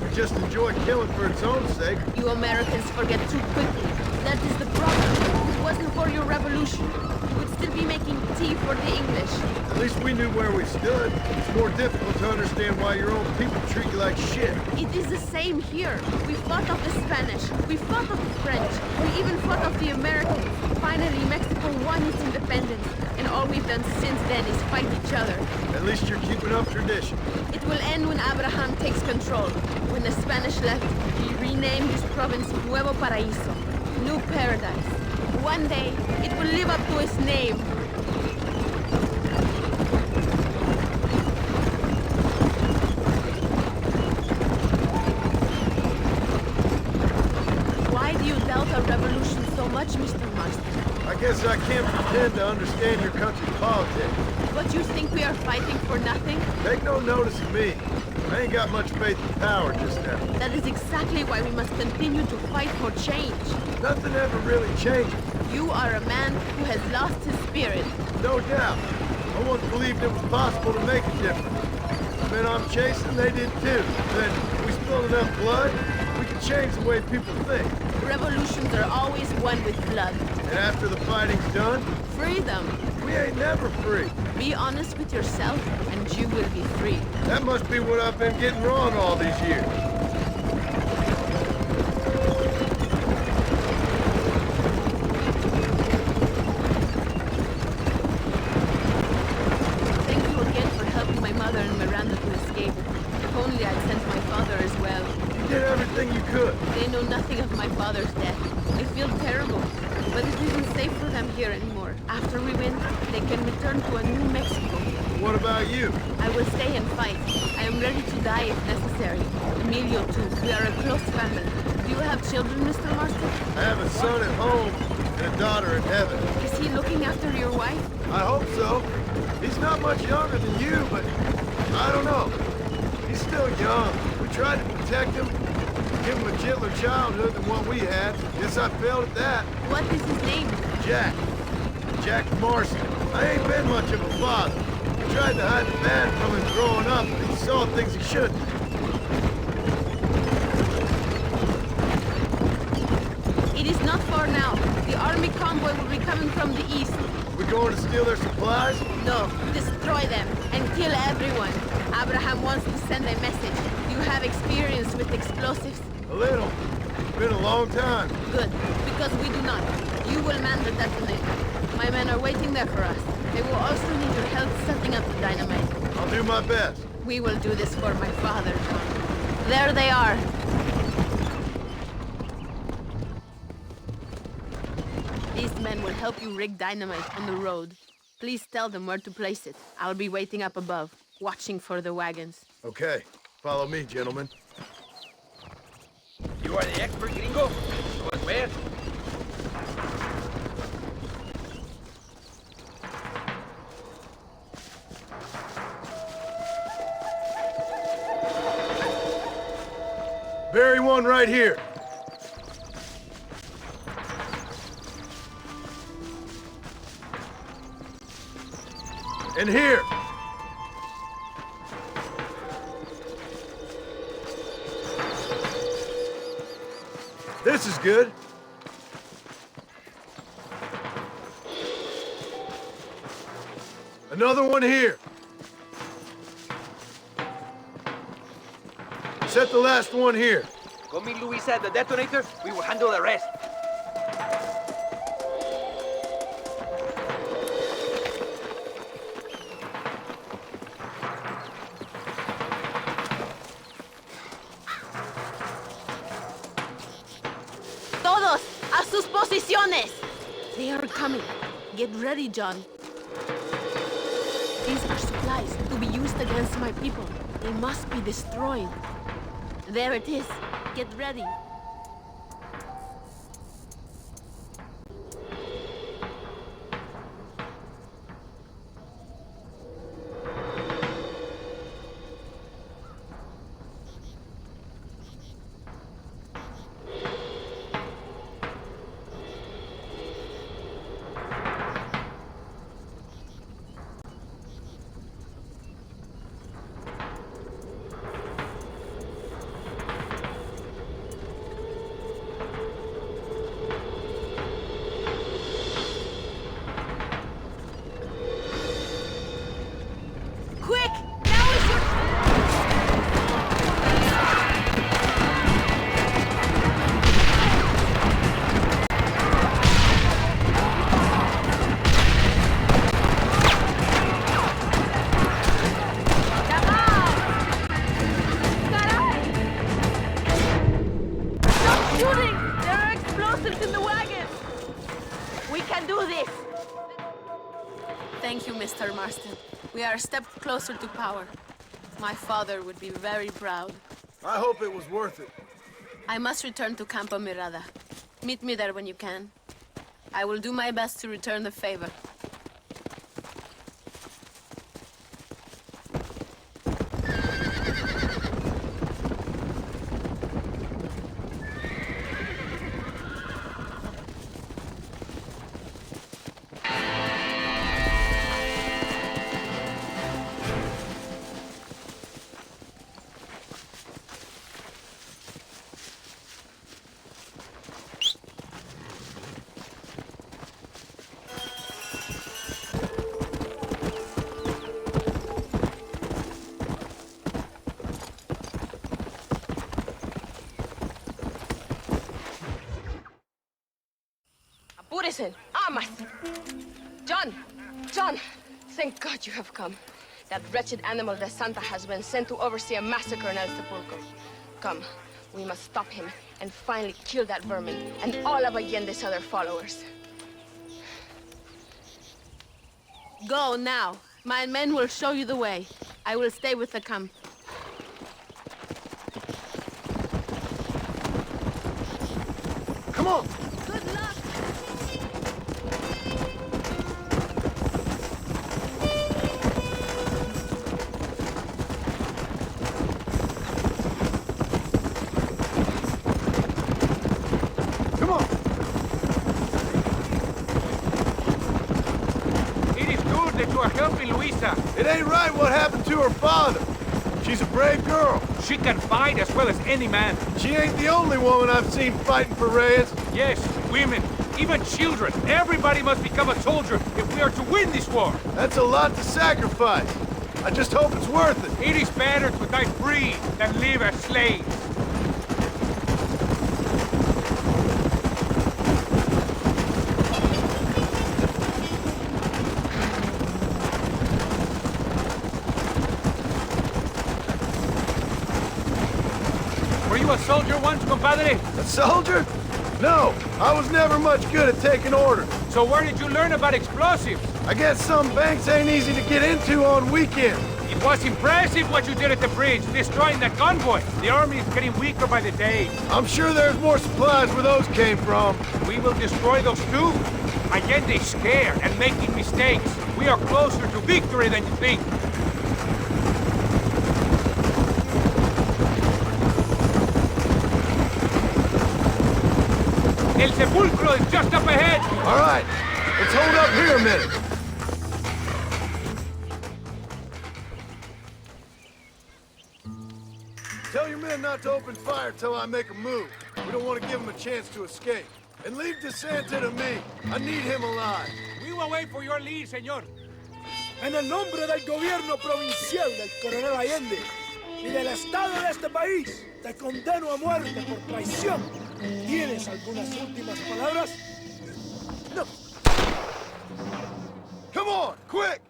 we just enjoy killing for its own sake. You Americans forget too quickly. That is the problem. If it wasn't for your revolution, you would still be making tea for the English. At least we knew where we stood. It's more difficult to understand why your own people treat you like shit. It is the same here. We fought off the Spanish. We fought off the French. We even fought off the Americans. Finally, Mexico won its independence. And all we've done since then is fight each other. At least you're keeping up tradition. It will end when Abraham takes control. When the Spanish left, he renamed his province Nuevo Paraiso. New paradise. One day, it will live up to its name. Why do you doubt our revolution so much, Mr. Marston? I guess I can't pretend to understand your country's politics. But you think we are fighting for nothing? Take no notice of me. I ain't got much faith in power just now. That is exactly why we must continue to fight for change. Nothing ever really changes. You are a man who has lost his spirit. No doubt. I once believed it was possible to make a difference. The men I'm chasing, they did too. Then, if we spilled enough blood, we could change the way people think. Revolutions are always won with blood. And after the fighting's done? Freedom. We ain't never free. Be honest with yourself, and you will be free. That must be what I've been getting wrong all these years. Thank you again for helping my mother and Miranda to escape. If only I'd sent my father as well. You did everything you could. They know nothing of my father's death. They feel terrible, but it isn't safe for them here anymore. After we win, they can return to a new Mexico. What about you? I will stay and fight. I am ready to die if necessary. Emilio, too. We are a close family. Do you have children, Mr. Marston? I have a son at home and a daughter in heaven. Is he looking after your wife? I hope so. He's not much younger than you, but I don't know. He's still young. We tried to protect him, give him a gentler childhood than what we had. Guess I failed at that. What is his name? Jack. Jack Marston. I ain't been much of a father. I tried to hide the bad from him growing up, but he saw things he shouldn't. It is not far now. The army convoy will be coming from the east. We going to steal their supplies? No, destroy them and kill everyone. Abraham wants to send a message. Do you have experience with explosives? A little. It's been a long time. Good, because we do not. You will man the detonator. My men are waiting there for us. They will also need your help setting up the dynamite. I'll do my best. We will do this for my father, John. There they are. These men will help you rig dynamite on the road. Please tell them where to place it. I'll be waiting up above, watching for the wagons. Okay. Follow me, gentlemen. You are the expert, gringo? Show us where. Bury one right here. And here. This is good. Another one here. Set the last one here. Go meet Luisa at the detonator. We will handle the rest. Todos, a sus posiciones! They are coming. Get ready, John. These are supplies to be used against my people. They must be destroyed. There it is. Get ready. Quick! Now is your... Stop shooting! There are explosives in the wagon! We can do this! Thank you, Mr. Marston. We are a step closer to power. My father would be very proud. I hope it was worth it. I must return to Campo Mirada. Meet me there when you can. I will do my best to return the favor. Apúrese, amas! John! John! Thank God you have come. That wretched animal de Santa has been sent to oversee a massacre in El Sepulcro. Come, we must stop him and finally kill that vermin and all of Allende's other followers. Go now. My men will show you the way. I will stay with the camp. Come on! Good luck! Come on! It is good that you are helping Luisa. It ain't right what happened to her father. She's a brave girl. She can fight as well as any man. She ain't the only woman I've seen fighting for Reyes. Yes, women, even children. Everybody must become a soldier if we are to win this war. That's a lot to sacrifice. I just hope it's worth it. It is better to die free than live as slaves. Were you a soldier once, compadre? A soldier? No, I was never much good at taking orders. So where did you learn about explosives? I guess some banks ain't easy to get into on weekends. It was impressive what you did at the bridge, destroying that convoy. The army is getting weaker by the day. I'm sure there's more supplies where those came from. We will destroy those too. Allende is scared and making mistakes. We are closer to victory than you think. El Sepulcro is just up ahead. All right, let's hold up here a minute. Tell your men not to open fire till I make a move. We don't want to give them a chance to escape. And leave DeSanta to me. I need him alive. We will wait for your lead, senor. En el nombre del gobierno provincial del coronel Allende y del Estado de este país, te condeno a muerte por traición. ¿Tienes algunas últimas palabras? No. Come on, quick!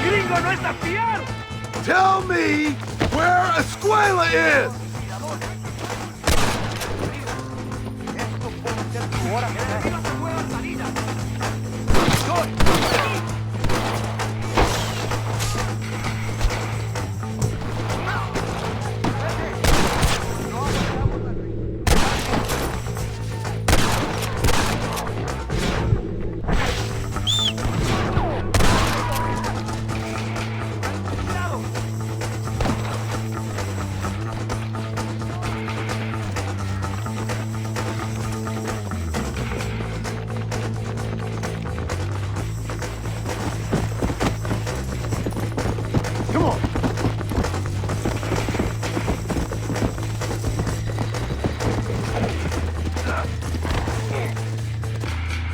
¡Gringo no es a fiar! Tell me where Escuela is!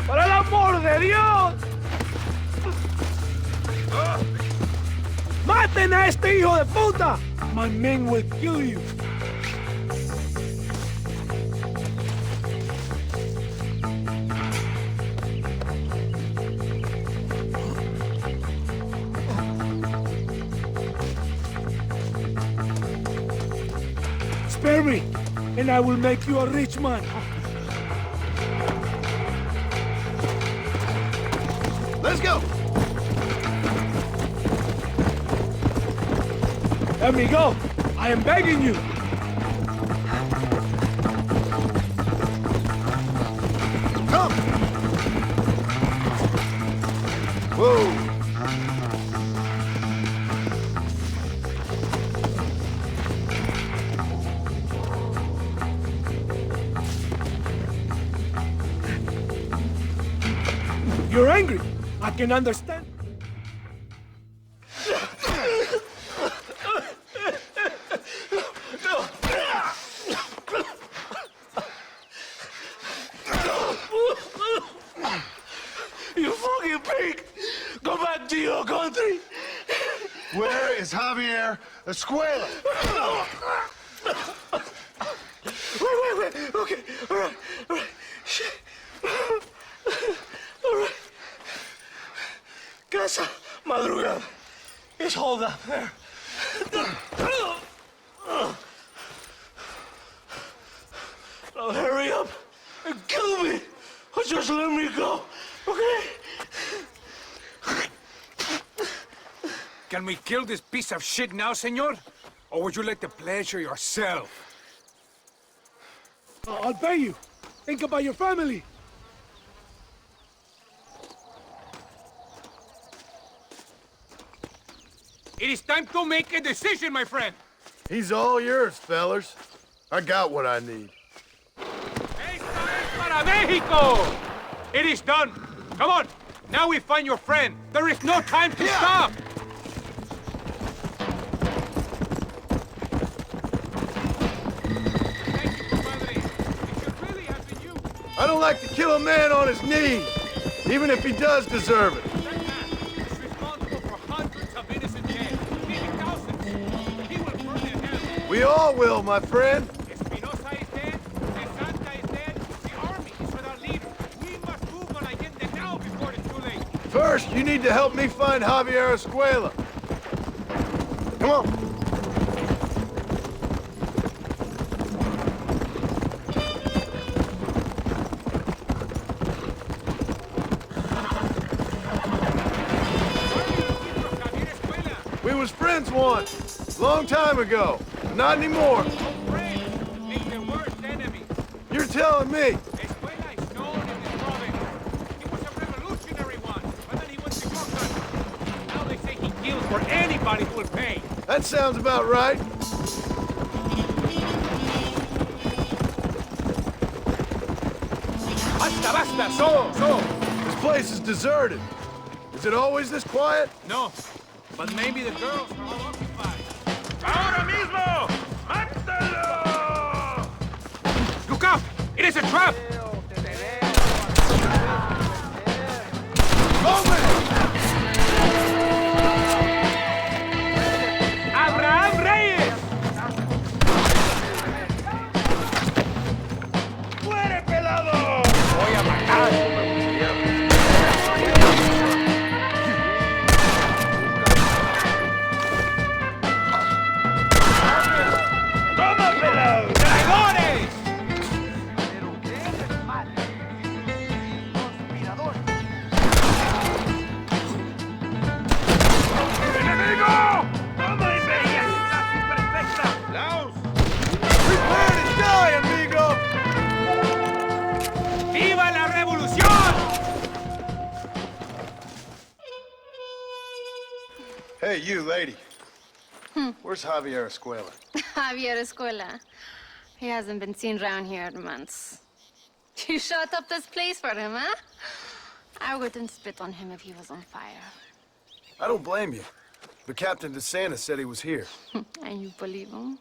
¡Por el amor de Dios! ¡Maten a este hijo de puta! My men will kill you. Spare me, and I will make you a rich man. Let's go! Let me go! I am begging you! Come! Whoa! You're angry. I can understand. You fucking pig! Go back to your country! Where is Javier Escuela? Wait. Okay, all right. Shit. All right. Casa Madrugada. It's hold up there. Now hurry up and kill me, or just let me go, okay? Can we kill this piece of shit now, senor? Or would you like the pleasure yourself? I'll pay you. Think about your family. It is time to make a decision, my friend. He's all yours, fellers. I got what I need. Para Mexico! It is done. Come on. Now we find your friend. There is no time to stop. I don't like to kill a man on his knees, even if he does deserve it. We all will, my friend. Espinosa is dead, Santa is dead, the army is without leader. We must move on Allende now before it's too late. First, you need to help me find Javier Escuela. Come on. We was friends once, long time ago. Not anymore. It's the worst enemy. You're telling me. Escuela is known in this province. He was a revolutionary one, but then he went to Coconut. Now they say he kills for anybody who will pay. That sounds about right. Basta! So! This place is deserted. Is it always this quiet? No, but maybe the girls are all occupied. ¡Ahora mismo! ¡Mátalo! Look out! It is a trap! ¡Abraham Reyes! ¡Muere, pelado! Voy a matar. ¡Toma, pelado! ¡Traidores! ¡Enemigo! ¡Toma, imbécil! ¡Casi perfecta! ¡Laos! Prepare to die, amigo! ¡Viva la revolución! Hey, you, lady. Where's Javier Escuela? Javier Escuela. He hasn't been seen around here in months. You shut up this place for him, huh? I wouldn't spit on him if he was on fire. I don't blame you. But Captain DeSantis said he was here. And you believe him?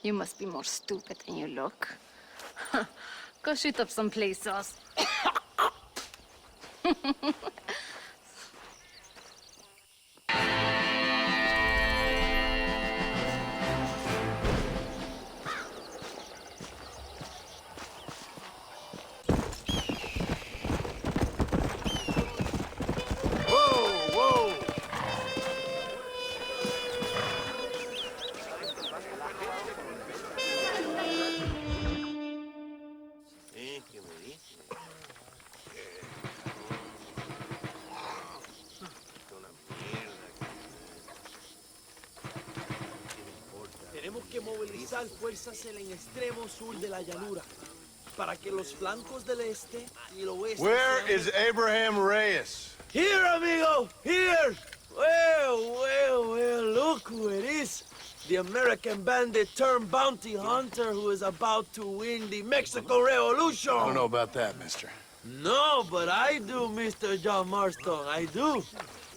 You must be more stupid than you look. Go shoot up some place else. Tenemos que movilizar fuerzas en el extremo sur de la llanura para que los flancos del este y el oeste. Where is Abraham Reyes? Here, amigo! Here! Well, look who it is. The American bandit turned bounty hunter who is about to win the Mexican Revolution. I don't know about that, mister. No, but I do, Mr. John Marston, I do.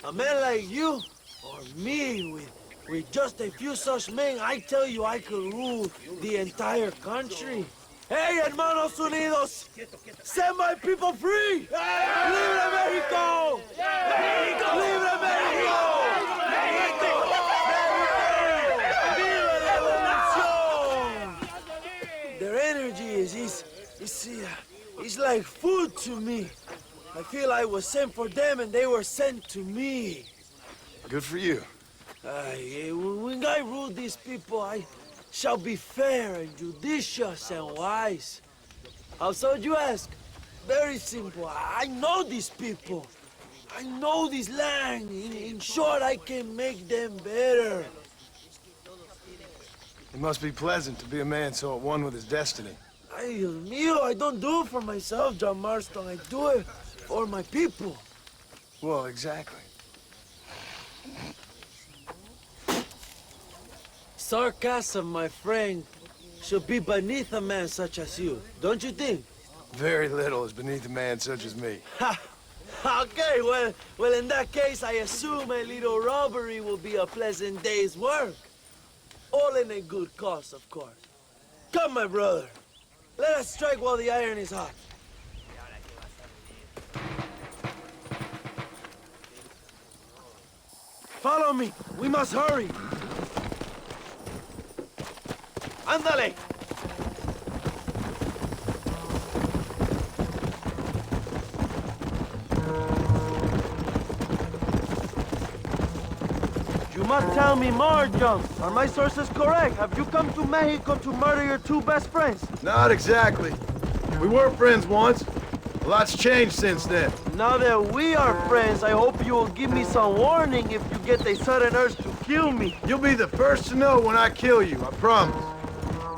A man like you, or me, with just a few such men, I tell you I could rule the entire country. Hey, hermanos unidos! Set my people free! Libre Mexico! Libre Mexico! Viva la revolución! Their energy is like food to me. I feel I was sent for them and they were sent to me. Good for you. When I rule these people, I shall be fair and judicious and wise. How so, you ask? Very simple. I know these people. I know this land. In short, I can make them better. It must be pleasant to be a man so at one with his destiny. Ay, Dios mío, I don't do it for myself, John Marston. I do it for my people. Well, exactly. Sarcasm, my friend, should be beneath a man such as you, don't you think? Very little is beneath a man such as me. Ha! Okay, well, in that case, I assume a little robbery will be a pleasant day's work. All in a good cause, of course. Come, my brother. Let us strike while the iron is hot. Follow me. We must hurry. Ándale. You must tell me more, John. Are my sources correct? Have you come to Mexico to murder your two best friends? Not exactly. We were friends once. A lot's changed since then. Now that we are friends, I hope you will give me some warning if you get a sudden urge to kill me. You'll be the first to know when I kill you, I promise.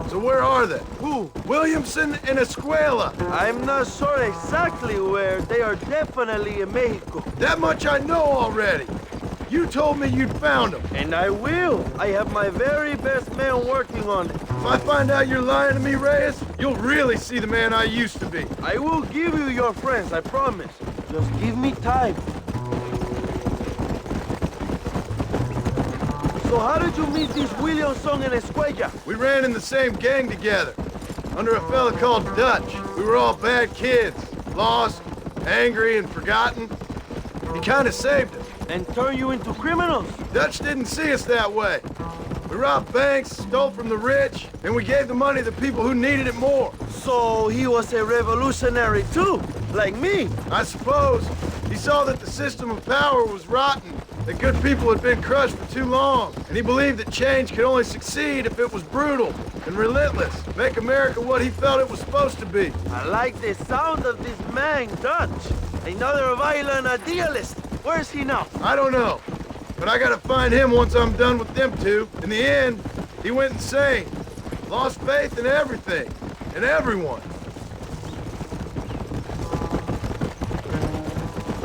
So where are they? Who? Williamson and Escuela. I'm not sure exactly where. They are definitely in Mexico. That much I know already. You told me you'd found them. And I will. I have my very best man working on it. If I find out you're lying to me, Reyes, you'll really see the man I used to be. I will give you your friends, I promise. Just give me time. So how did you meet these Williamson and Escuella? We ran in the same gang together, under a fella called Dutch. We were all bad kids, lost, angry, and forgotten. He kind of saved us. And turned you into criminals? Dutch didn't see us that way. We robbed banks, stole from the rich, and we gave the money to people who needed it more. So he was a revolutionary too, like me? I suppose. He saw that the system of power was rotten, that good people had been crushed for too long, and he believed that change could only succeed if it was brutal and relentless, make America what he felt it was supposed to be. I like the sound of this man, Dutch. Another violent idealist. Where is he now? I don't know, but I gotta find him once I'm done with them two. In the end, he went insane, lost faith in everything, and everyone.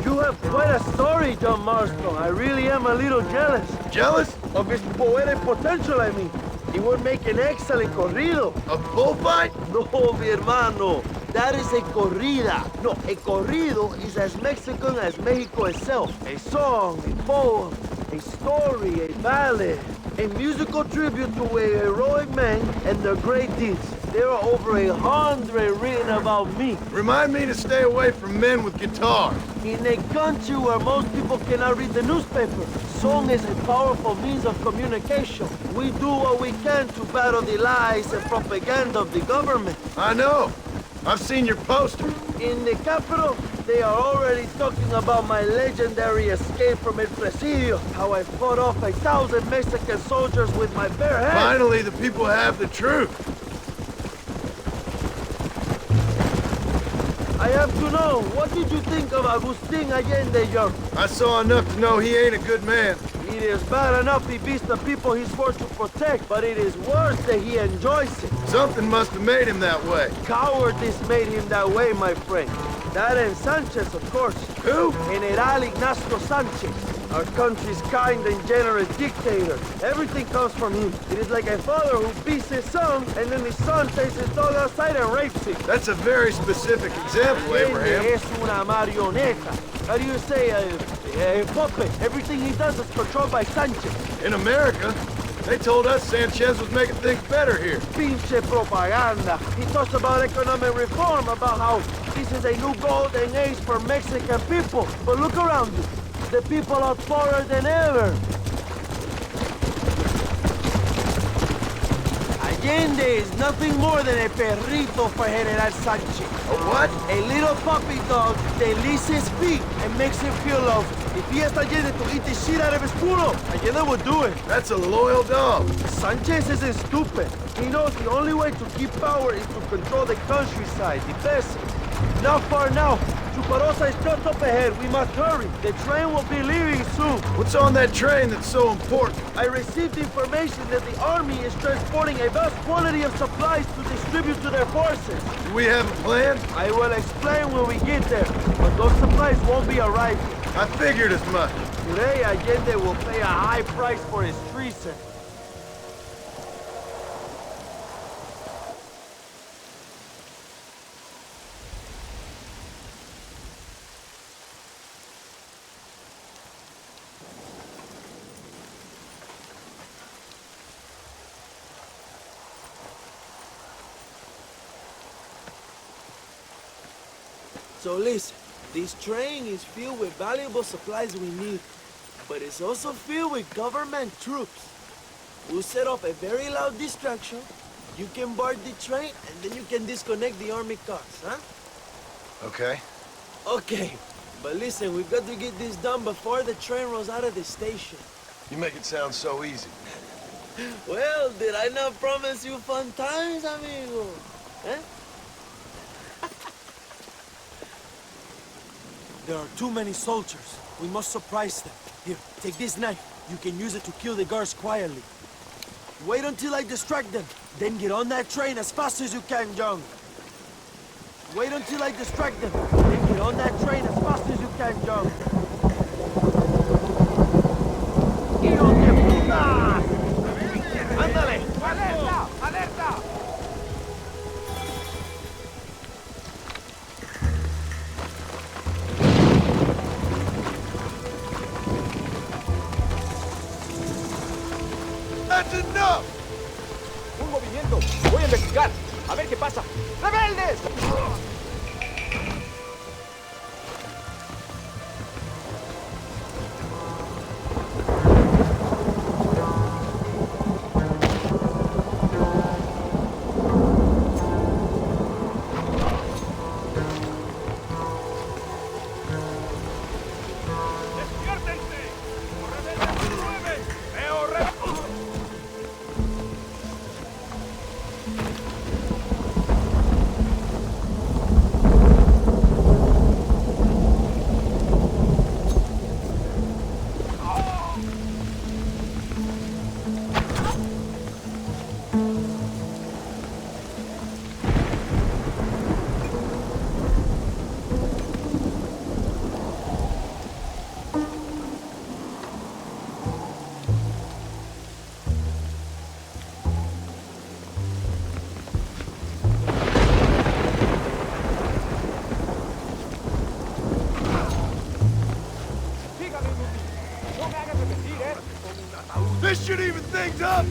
You have quite a story, John Marston. I really am a little jealous. Jealous? Of his poetic potential, I mean. He would make an excellent corrido. A bullfight? No, mi hermano. That is a corrida. No, a corrido is as Mexican as Mexico itself. A song, a poem, a story, a ballad, a musical tribute to a heroic man and their great deeds. There are over 100 written about me. Remind me to stay away from men with guitars. In a country where most people cannot read the newspaper, song is a powerful means of communication. We do what we can to battle the lies and propaganda of the government. I know. I've seen your poster. In the capital, they are already talking about my legendary escape from El Presidio, how I fought off 1,000 Mexican soldiers with my bare hands. Finally, the people have the truth. I have to know, what did you think of Agustin Allende, Young? I saw enough to know he ain't a good man. It is bad enough he beats the people he's sworn to protect, but it is worse that he enjoys it. Something must have made him that way. Cowardice made him that way, my friend. That and Sanchez, of course. Who? General Ignacio Sanchez. Our country's kind and generous dictator. Everything comes from him. It is like a father who beats his son, and then his son takes his dog outside and rapes him. That's a very specific example, Abraham. Es una marioneta. How do you say, a puppet? Everything he does is controlled by Sanchez. In America, they told us Sanchez was making things better here. Pinche propaganda. He talks about economic reform, about how this is a new golden age for Mexican people. But look around you. The people are poorer than ever. Allende is nothing more than a perrito for General Sanchez. A what? A little puppy dog that licks his feet and makes him feel loved. If he asked Allende to eat the shit out of his culo, Allende would do it. That's a loyal dog. Sanchez isn't stupid. He knows the only way to keep power is to control the countryside, the peasants. Not far now. Chuparosa is just up ahead. We must hurry. The train will be leaving soon. What's on that train that's so important? I received information that the army is transporting a vast quantity of supplies to distribute to their forces. Do we have a plan? I will explain when we get there, but those supplies won't be arriving. I figured as much. Today, Allende will pay a high price for his treason. So listen, this train is filled with valuable supplies we need, but it's also filled with government troops. We'll set off a very loud distraction. You can board the train, and then you can disconnect the army cars, huh? Okay. Okay, but listen, we've got to get this done before the train rolls out of the station. You make it sound so easy. Well, did I not promise you fun times, amigo? Eh? There are too many soldiers. We must surprise them. Here, take this knife. You can use it to kill the guards quietly. Wait until I distract them. Then get on that train as fast as you can, John. Wait until I distract them. Then get on that train as fast as you can, John. ¡Hijos de puta! ¡Ándale! ¡Alerta! ¡Alerta! That's enough! Un movimiento. Voy a investigar. A ver qué pasa. ¡Rebeldes! This should even things up!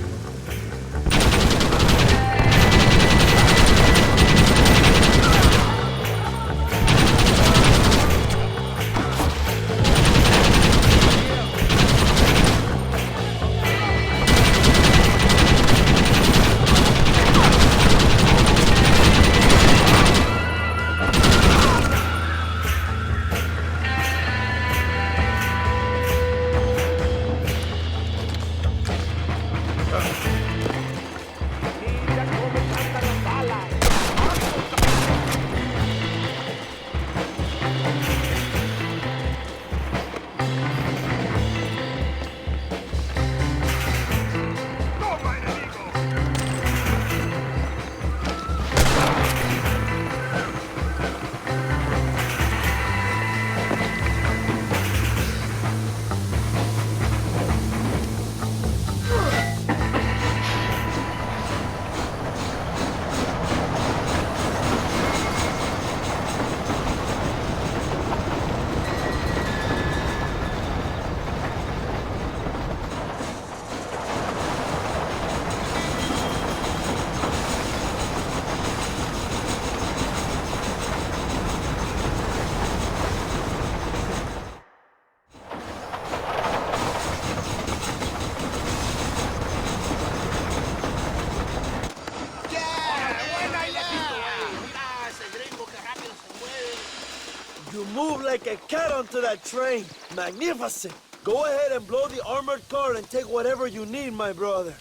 You move like a cat onto that train. Magnificent. Go ahead and blow the armored car and take whatever you need, my brother.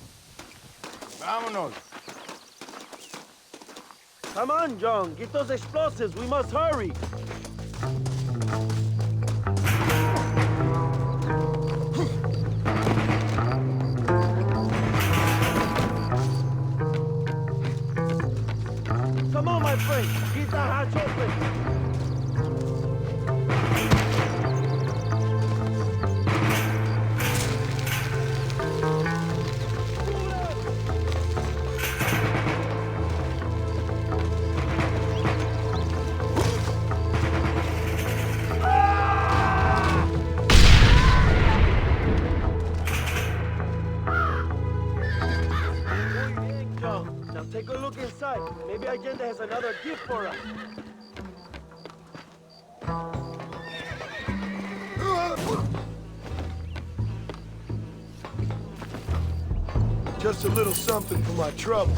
Vámonos. Come on, John. Get those explosives. We must hurry. Come on, my friend. Get that hatch open. Now take a look inside. Maybe Allende has another gift for us. Just a little something for my troubles.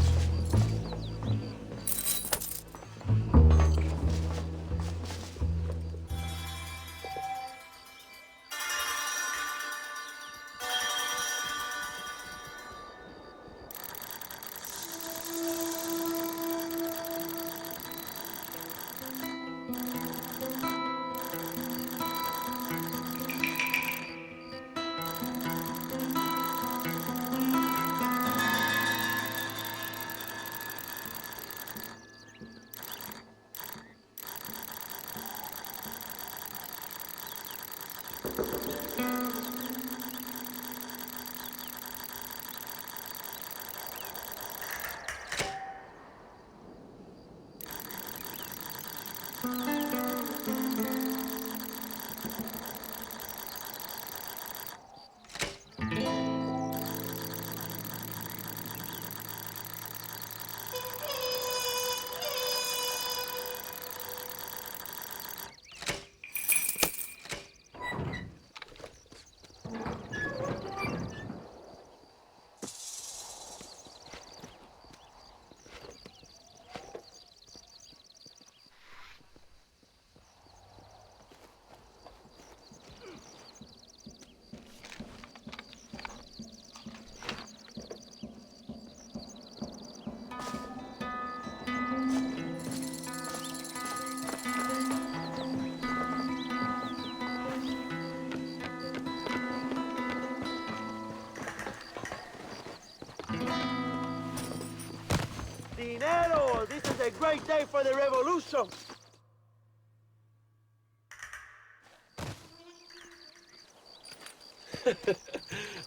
Dinero! This is a great day for the revolution!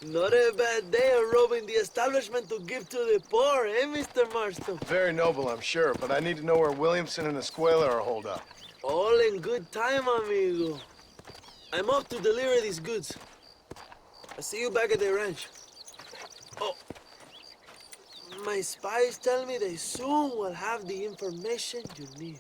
Not a bad day of robbing the establishment to give to the poor, eh, Mr. Marston? Very noble, I'm sure, but I need to know where Williamson and Escuela are holed up. All in good time, amigo. I'm off to deliver these goods. I'll see you back at the ranch. Oh, my spies tell me they soon will have the information you need.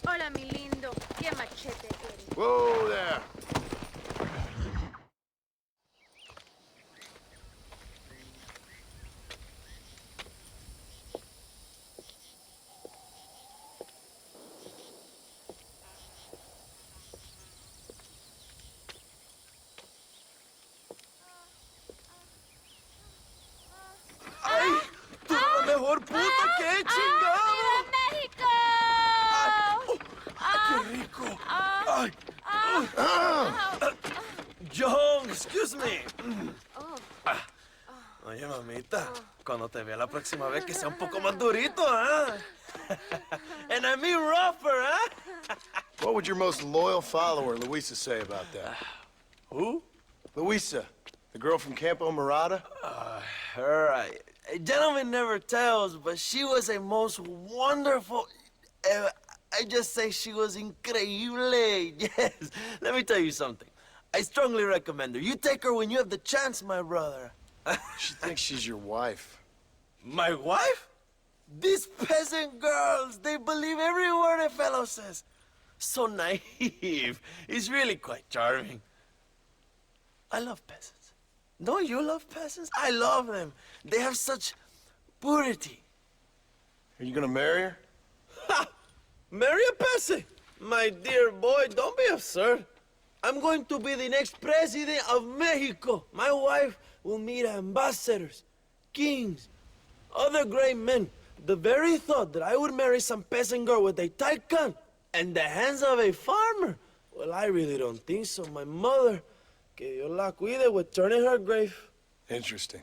Hola, mi lindo. Qué machete eres. Whoa there! ¡Ay! ¡Tú eres la mejor puta que he chingado! ¡México! ¡Qué rico! ¡Ay! John, excuse me. Oye, mamita, cuando te vea la próxima vez que sea un poco más durito, ¿ah? And I mean rougher, ¿ah? What would your most loyal follower, Luisa, say about that? Who? Luisa, the girl from Campo Morada? Her, a gentleman never tells, but she was a most wonderful... I just say she was increíble. Yes. Let me tell you something. I strongly recommend her. You take her when you have the chance, my brother. She thinks she's your wife. My wife? These peasant girls, they believe every word a fellow says. So naive. It's really quite charming. I love peasants. Don't you love peasants? I love them. They have such purity. Are you gonna marry her? Ha! Marry a peasant? My dear boy, don't be absurd. I'm going to be the next president of Mexico. My wife will meet ambassadors, kings, other great men. The very thought that I would marry some peasant girl with a tight gun and the hands of a farmer, well, I really don't think so. My mother, que Dios la cuide, would turn in her grave. Interesting.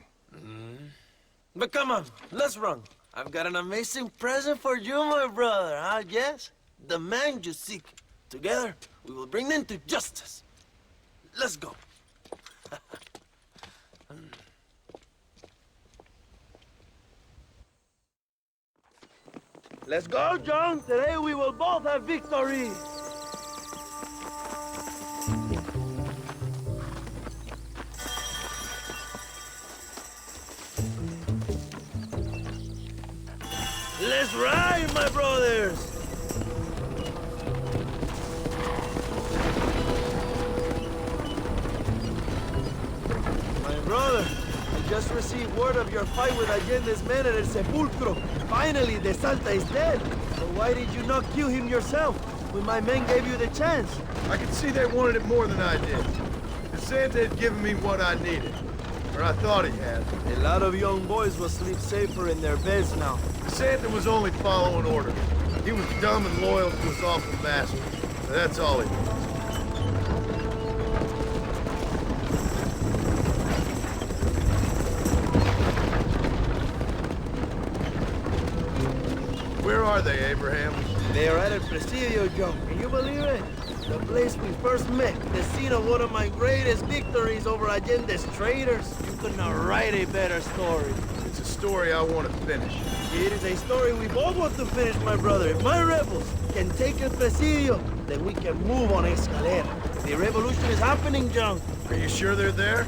But come on, let's run. I've got an amazing present for you, my brother, huh? Yes, the man you seek. Together, we will bring them to justice. Let's go. Let's go, John. Today we will both have victory. Let's ride, my brothers. My brother, I just received word of your fight with Allende's men at El Sepulcro. Finally, De Salta is dead. So why did you not kill him yourself when my men gave you the chance? I could see they wanted it more than I did. DeSanta had given me what I needed. Or I thought he had. A lot of young boys will sleep safer in their beds now. DeSanta was only following orders. He was dumb and loyal to his awful master. That's all he was. Where are they, Abraham? They are at El Presidio, John. Can you believe it? The place we first met, the scene of one of my greatest victories over Allende's traitors. You could not write a better story. It's a story I want to finish. It is a story we both want to finish, my brother. If my rebels can take El Presidio, then we can move on Escalera. The revolution is happening, John. Are you sure they're there?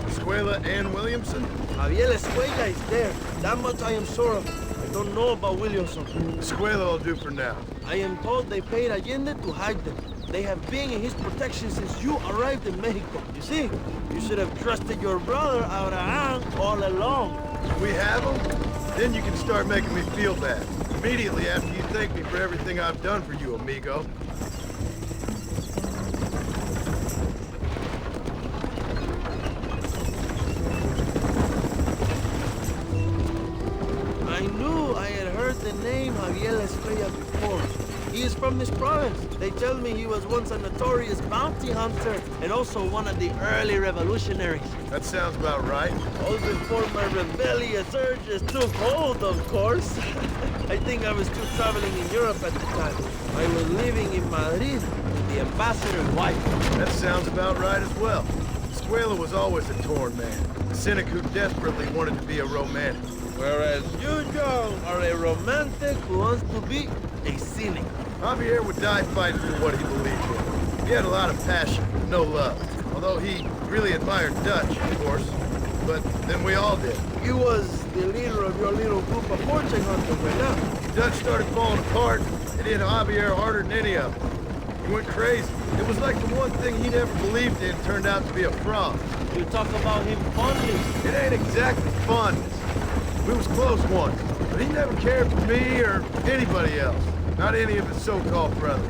Escuela and Williamson? Javier Escuela is there. That much I am sure of. don't know about Williamson. Escuela will do for now. I am told they paid Allende to hide them. They have been in his protection since you arrived in Mexico. You see, you should have trusted your brother, Abraham, all along. We have him? Then you can start making me feel bad. Immediately after you thank me for everything I've done for you, amigo. I knew I had heard the name Javier Estrella before. He is from this province. They tell me he was once a notorious bounty hunter and also one of the early revolutionaries. That sounds about right. All before my rebellious urges took hold, of course. I think I was still traveling in Europe at the time. I was living in Madrid with the ambassador's wife. That sounds about right as well. Escuela was always a torn man. A cynic who desperately wanted to be a romantic. Whereas you, John, are a romantic who wants to be a cynic. Javier would die fighting for what he believed in. He had a lot of passion, no love. Although he really admired Dutch, of course. But then we all did. He was the leader of your little group of fortune hunters right now. Dutch started falling apart. It hit Javier harder than any of them. He went crazy. It was like the one thing he never believed in turned out to be a fraud. You talk about him fondly. It ain't exactly fondness. We was close once, but he never cared for me or anybody else. Not any of his so-called brothers.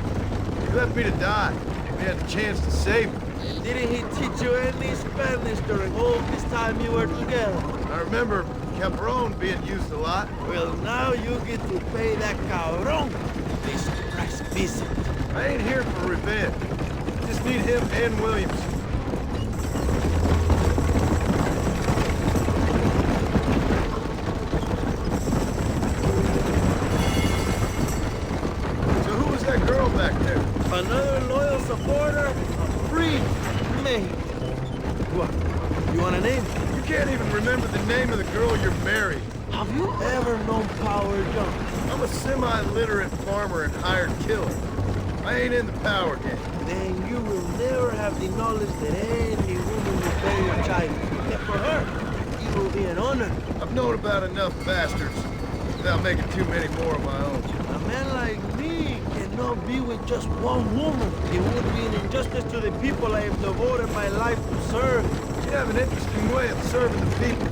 He left me to die. We had the chance to save him. Didn't he teach you any Spanish during all this time you were together? I remember Cabron being used a lot. Well, now you get to pay that cabron a surprise visit. I ain't here for revenge. Just need him and Williamson. Another loyal supporter of free Mexico. What? You want a name? You can't even remember the name of the girl you're marrying. Have you ever known power, John? I'm a semi-literate farmer and hired killer. I ain't in the power game. Then you will never have the knowledge that any woman will bear your child. Yet for her, it will be an honor. I've known about enough bastards without making too many more of my own. A man like me cannot be with just one woman. It would be an injustice to the people I have devoted my life to serve. You have an interesting way of serving the people.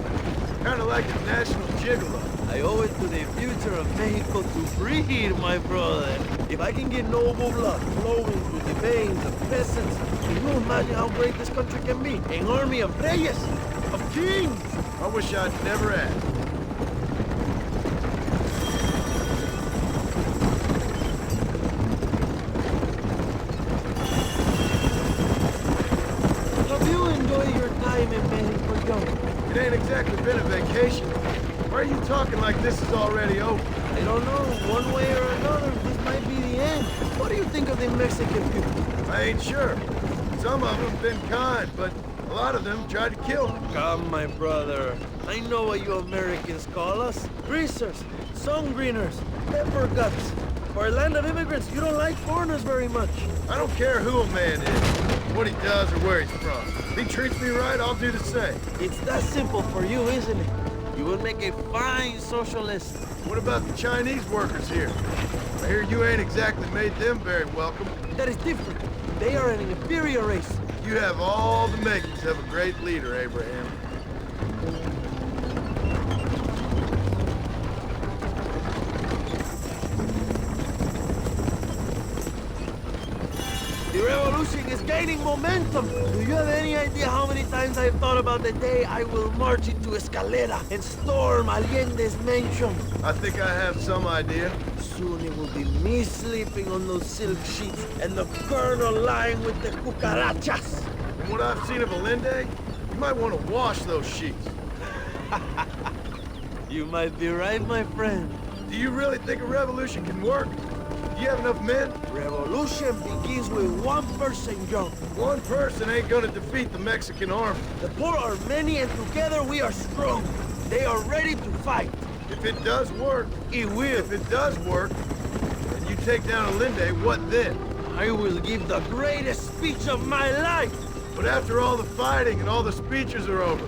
Kind of like a national gigolo. I owe it to the future of Mexico to breed, my brother. If I can get noble blood flowing through the veins of peasants, can you imagine how great this country can be? An army of reyes, of kings. I wish I'd never asked. It ain't exactly been a vacation. Why are you talking like this is already over? I don't know. One way or another, this might be the end. What do you think of the Mexican people? I ain't sure. Some of them have been kind, but a lot of them tried to kill me. Come, my brother. I know what you Americans call us. Greasers, sun-greeners, pepper guts. For a land of immigrants, you don't like foreigners very much. I don't care who a man is, what he does, or where he's from. If he treats me right, I'll do the same. It's that simple for you, isn't it? You would make a fine socialist. What about the Chinese workers here? I hear you ain't exactly made them very welcome. That is different. They are an inferior race. You have all the makings of a great leader, Abraham. The revolution is gaining momentum. Do you have any idea how many times I've thought about the day I will march into Escalera and storm Allende's mansion? I think I have some idea. Soon it will be me sleeping on those silk sheets and the colonel lying with the cucarachas. From what I've seen of Allende, you might want to wash those sheets. You might be right, my friend. Do you really think a revolution can work? Do you have enough men? Revolution begins with one person, John. One person ain't gonna defeat the Mexican army. The poor are many and together we are strong. They are ready to fight. If it does work, it will. If it does work, and you take down Allende, what then? I will give the greatest speech of my life. But after all the fighting and all the speeches are over,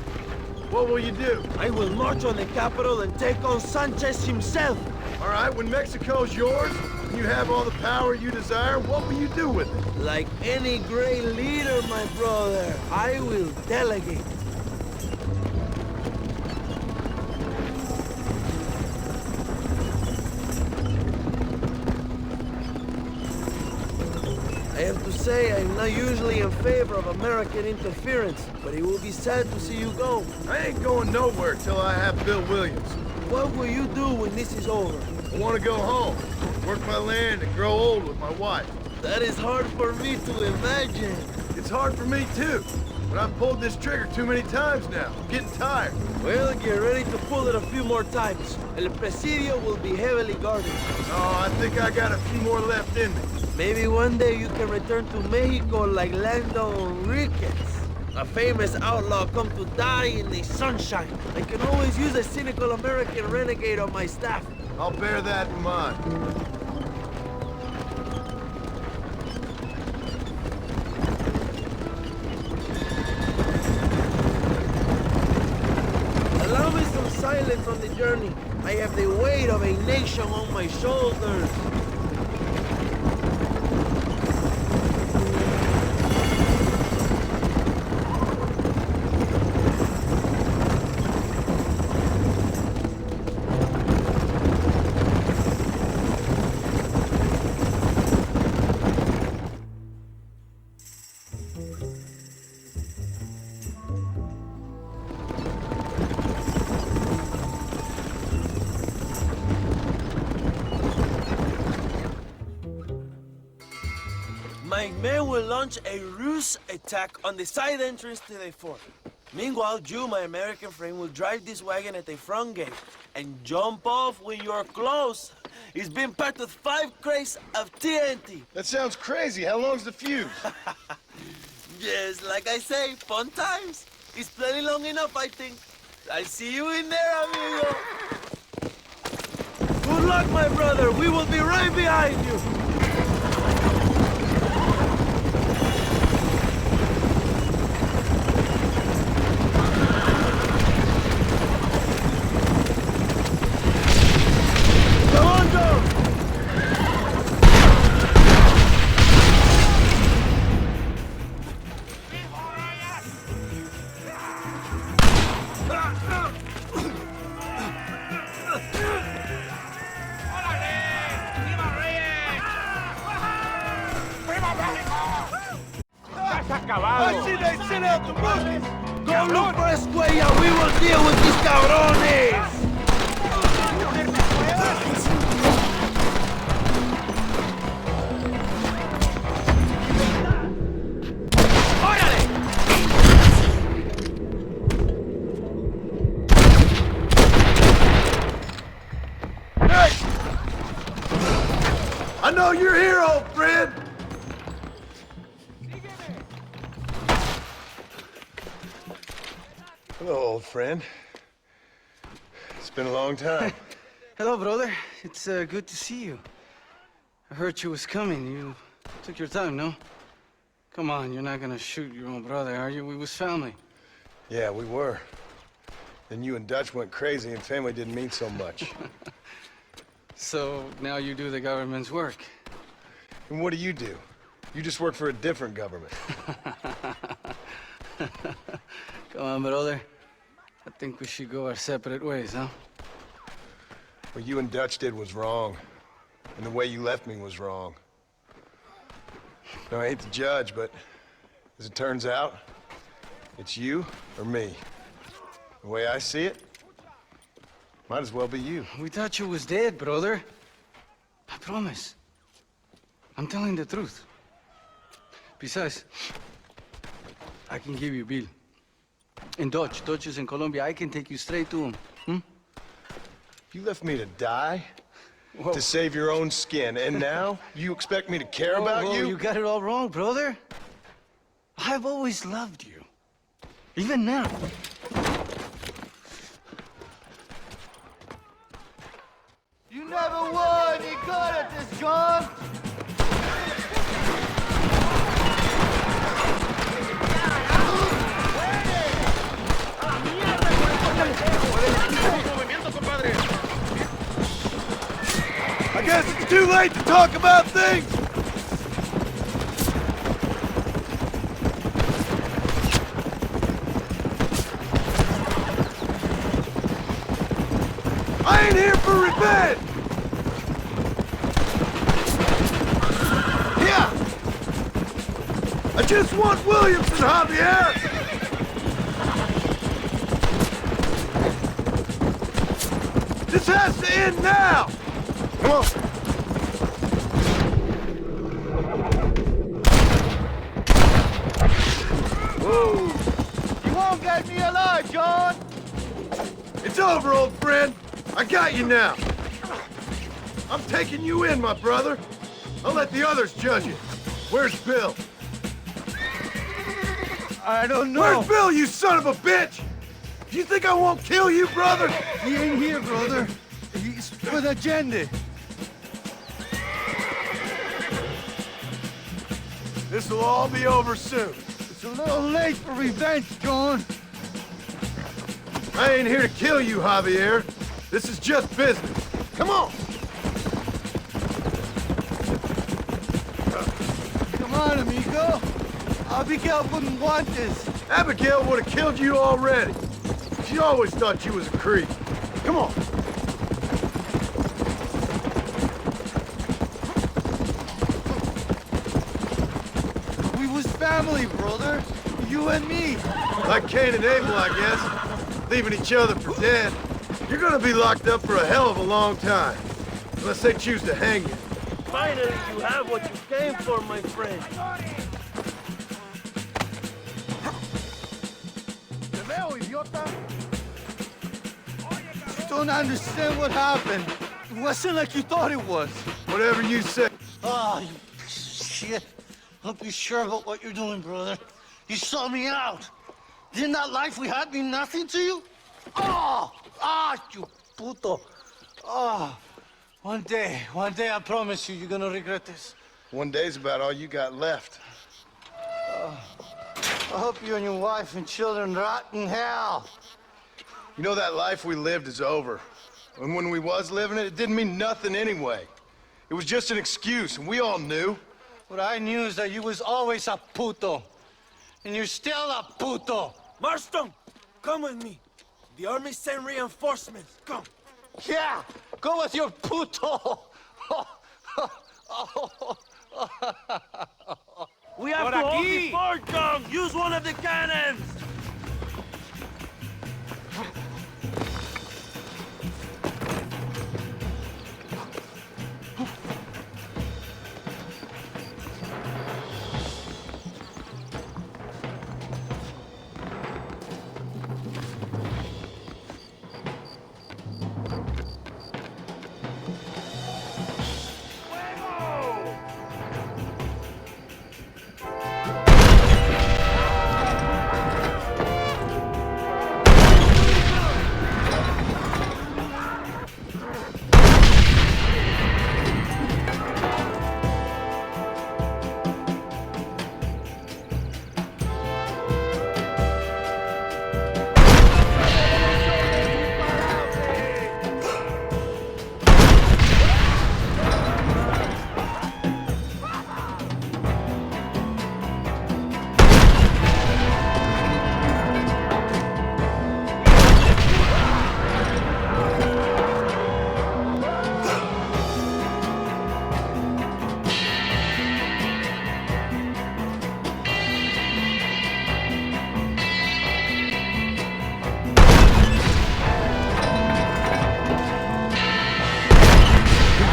What will you do? I will march on the capital and take on Sanchez himself. All right, when Mexico's yours, and you have all the power you desire, what will you do with it? Like any great leader, my brother, I will delegate. I have to say, I'm not usually in favor of American interference, but it will be sad to see you go. I ain't going nowhere till I have Bill Williams. What will you do when this is over? I want to go home, work my land, and grow old with my wife. That is hard for me to imagine. It's hard for me, too. But I've pulled this trigger too many times now. I'm getting tired. Well, get ready to pull it a few more times. El Presidio will be heavily guarded. Oh, I think I got a few more left in me. Maybe one day you can return to Mexico like Lando Enriquez. A famous outlaw come to die in the sunshine. I can always use a cynical American renegade on my staff. I'll bear that in mind. Allow me some silence on the journey. I have the weight of a nation on my shoulders. My men will launch a ruse attack on the side entrance to the fort. Meanwhile, you, my American friend, will drive this wagon at the front gate and jump off when you're close. It's been packed with 5 crates of TNT. That sounds crazy. How long's the fuse? Yes, like I say, fun times. It's plenty long enough, I think. I'll see you in there, amigo. Good luck, my brother. We will be right behind you. I see they sent out the monkeys. Go look for Escuella. We will deal with these cabrones. I know you're here, old friend. Hello, old friend. It's been a long time. Hello, brother. It's good to see you. I heard you was coming. You took your time, no? Come on, you're not gonna shoot your own brother, are you? We was family. Yeah, we were. Then you and Dutch went crazy and family didn't mean so much. So now you do the government's work. And what do? You just work for a different government. Come on, brother. I think we should go our separate ways, huh? What you and Dutch did was wrong. And the way you left me was wrong. Now, I hate to judge, but as it turns out, it's you or me. The way I see it, might as well be you. We thought you was dead, brother. I promise. I'm telling the truth. Besides, I can give you Bill. In Dutch. Dutch is in Colombia. I can take you straight to him. You left me to die? Whoa. To save your own skin, and now you expect me to care about you? You got it all wrong, brother. I've always loved you. Even now. You never won. You good at this, John. too late to talk about things! I ain't here for revenge! Yeah! I just want Williamson, Javier! This has to end now! Come on! Whoa! You won't get me alive, John! It's over, old friend! I got you now! I'm taking you in, my brother! I'll let the others judge it. Where's Bill? I don't know. Where's Bill, you son of a bitch? Do you think I won't kill you, brother? He ain't here, brother. He's with Agenda. This'll all be over soon. It's a little late for revenge, John. I ain't here to kill you, Javier. This is just business. Come on! Come on, amigo. Abigail wouldn't want this. Abigail would have killed you already. She always thought you was a creep. Come on. We was family, brother. You and me. Like Cain and Abel, I guess. Leaving each other for dead. You're gonna be locked up for a hell of a long time. Unless they choose to hang you. Finally, you have what you came for, my friend. You don't understand what happened. It wasn't like you thought it was. Whatever you say. Oh, you piece of shit. Hope you're sure about what you're doing, brother. You saw me out. Didn't that life we had mean nothing to you? Oh! Ah, you puto. Oh, one day, I promise you, you're gonna regret this. One day's about all you got left. I hope you and your wife and children rot in hell. You know, that life we lived is over. And when we was living it, it didn't mean nothing anyway. It was just an excuse, and we all knew. What I knew is that you was always a puto. And you're still a puto. Marston, come with me. The army sent reinforcements. Come. Yeah, go with your puto. We have to hold the fort, John. Use one of the cannons.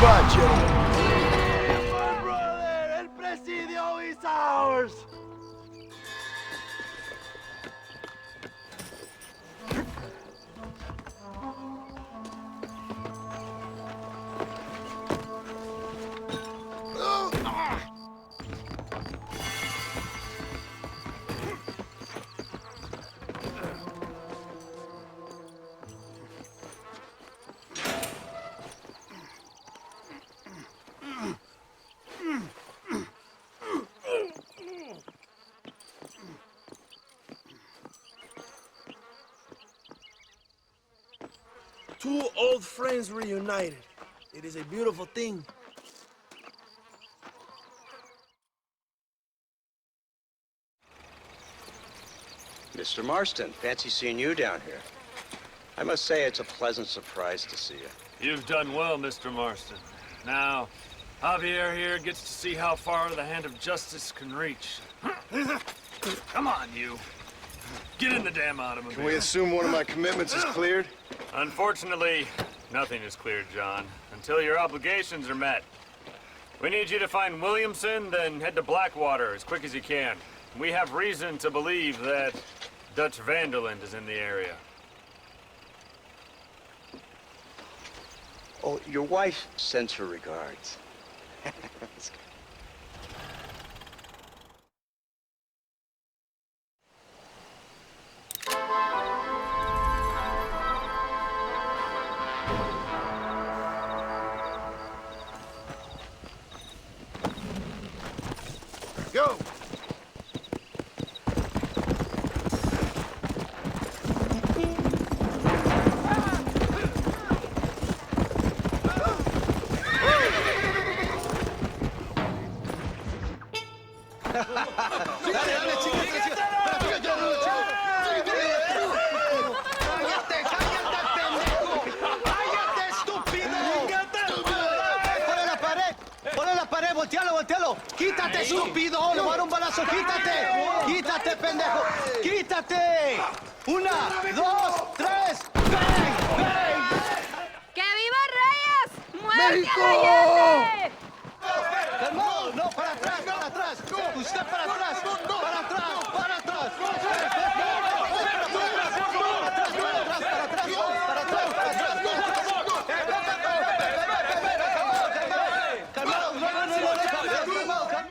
Goodbye, gentlemen. My brother, El Presidio is ours. Two old friends reunited. It is a beautiful thing. Mr. Marston, fancy seeing you down here. I must say it's a pleasant surprise to see you. You've done well, Mr. Marston. Now, Javier here gets to see how far the hand of justice can reach. Come on, you. Get in the damn automobile. Can we assume one of my commitments is cleared? Unfortunately, nothing is cleared, John, until your obligations are met. We need you to find Williamson, then head to Blackwater as quick as you can. We have reason to believe that Dutch Vanderland is in the area. Oh, your wife sends her regards. Go! ¡Voltealo! ¡Quítate, estúpido! ¡Le voy a dar un balazo! ¡Quítate! ¡Quítate, pendejo! ¡Quítate! ¡Una, dos, tres! ¡Bang! ¡Bang! ¡Que viva Reyes! ¡Muerte ¡México! a Allende! ¡Calmado! ¡No, para atrás, para atrás! ¡Usted para atrás! ¡Para atrás! ¡Para atrás!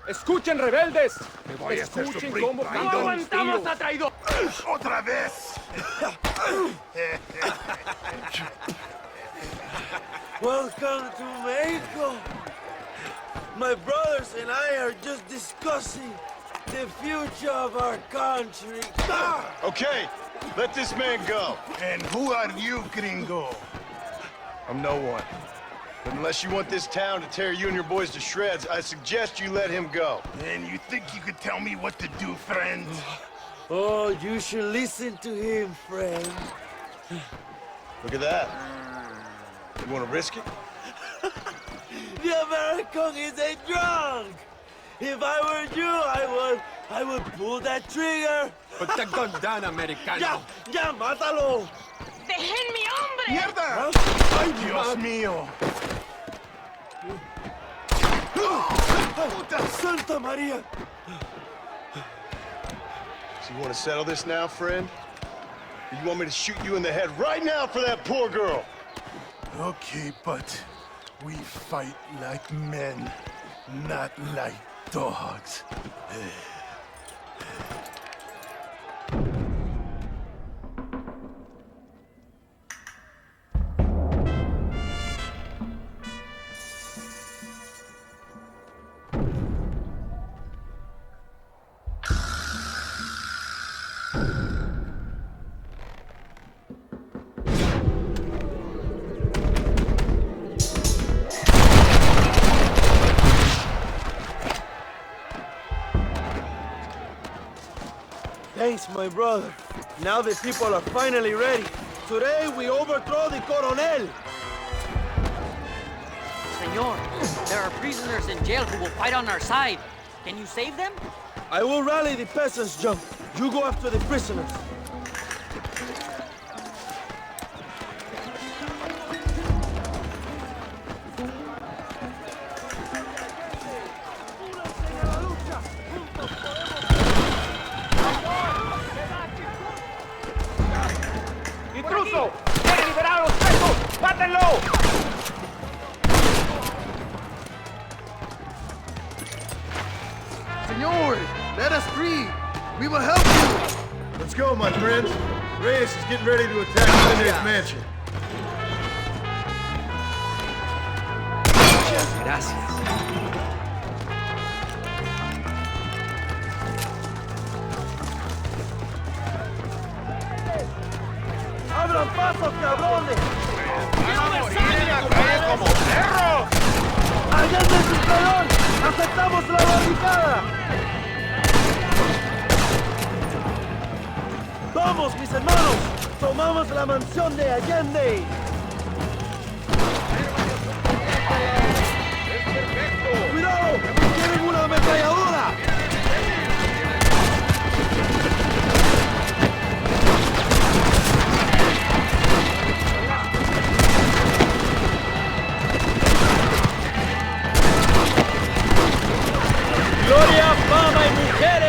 ¡Escuchen, rebeldes! Me voy a hacer Escuchen sufrir, cómo traidor. no aguantamos a traidor. ¡Otra vez! Welcome to Mexico. My brothers and I are just discussing the future of our country. Okay, let this man go. And who are you, gringo? I'm no one. But unless you want this town to tear you and your boys to shreds, I suggest you let him go. And you think you could tell me what to do, friend? Oh, you should listen to him, friend. Look at that. You want to risk it? The American is a drunk. If I were you, I would pull that trigger. Put the gun down, Americano. Ya, mátalo. ¡Dejen mi hombre! ¡Mierda! ¡Ay, Dios mío! ¡Puta Santa María! So you want to settle this now, friend? Or you want me to shoot you in the head right now for that poor girl? Okay, but we fight like men, not like dogs. Thanks, my brother. Now the people are finally ready. Today we overthrow the Coronel. Senor, there are prisoners in jail who will fight on our side. Can you save them? I will rally the peasants, John. You go after the prisoners. ¡Intruso! ¡Quiere liberar a los presos! ¡Mátenlo! Senor, let us free. We will help you. Let's go, my friends. Reyes is getting ready to attack Menendez Mansion. Gracias. ¡Abran paso, cabrones! como perros! ¡Allende su escuadrón! ¡Aceptamos la barricada! ¡Tenemos la mansión de Allende! ¡Cuidado! ¡Tienen una ametralladora! ¡Gloria, fama y mujeres!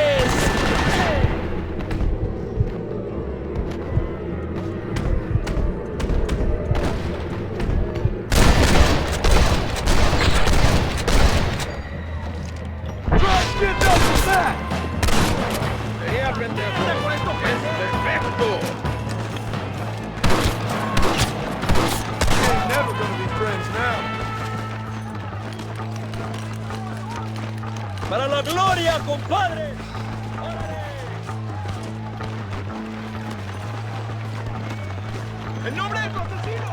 ¡Sería pendejo! ¡Es perfecto! We're never gonna be friends now. ¡Para la gloria, compadre! ¡En nombre de tu asesino!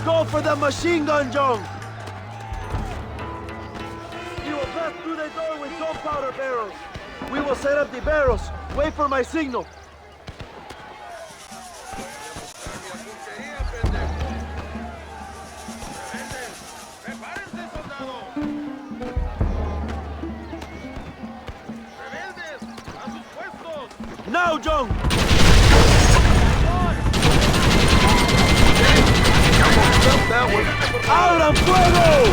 Go for the machine gun, John! You will pass through the door with gunpowder barrels. We will set up the barrels. Wait for my signal. Now, John! ¡Abran fuego!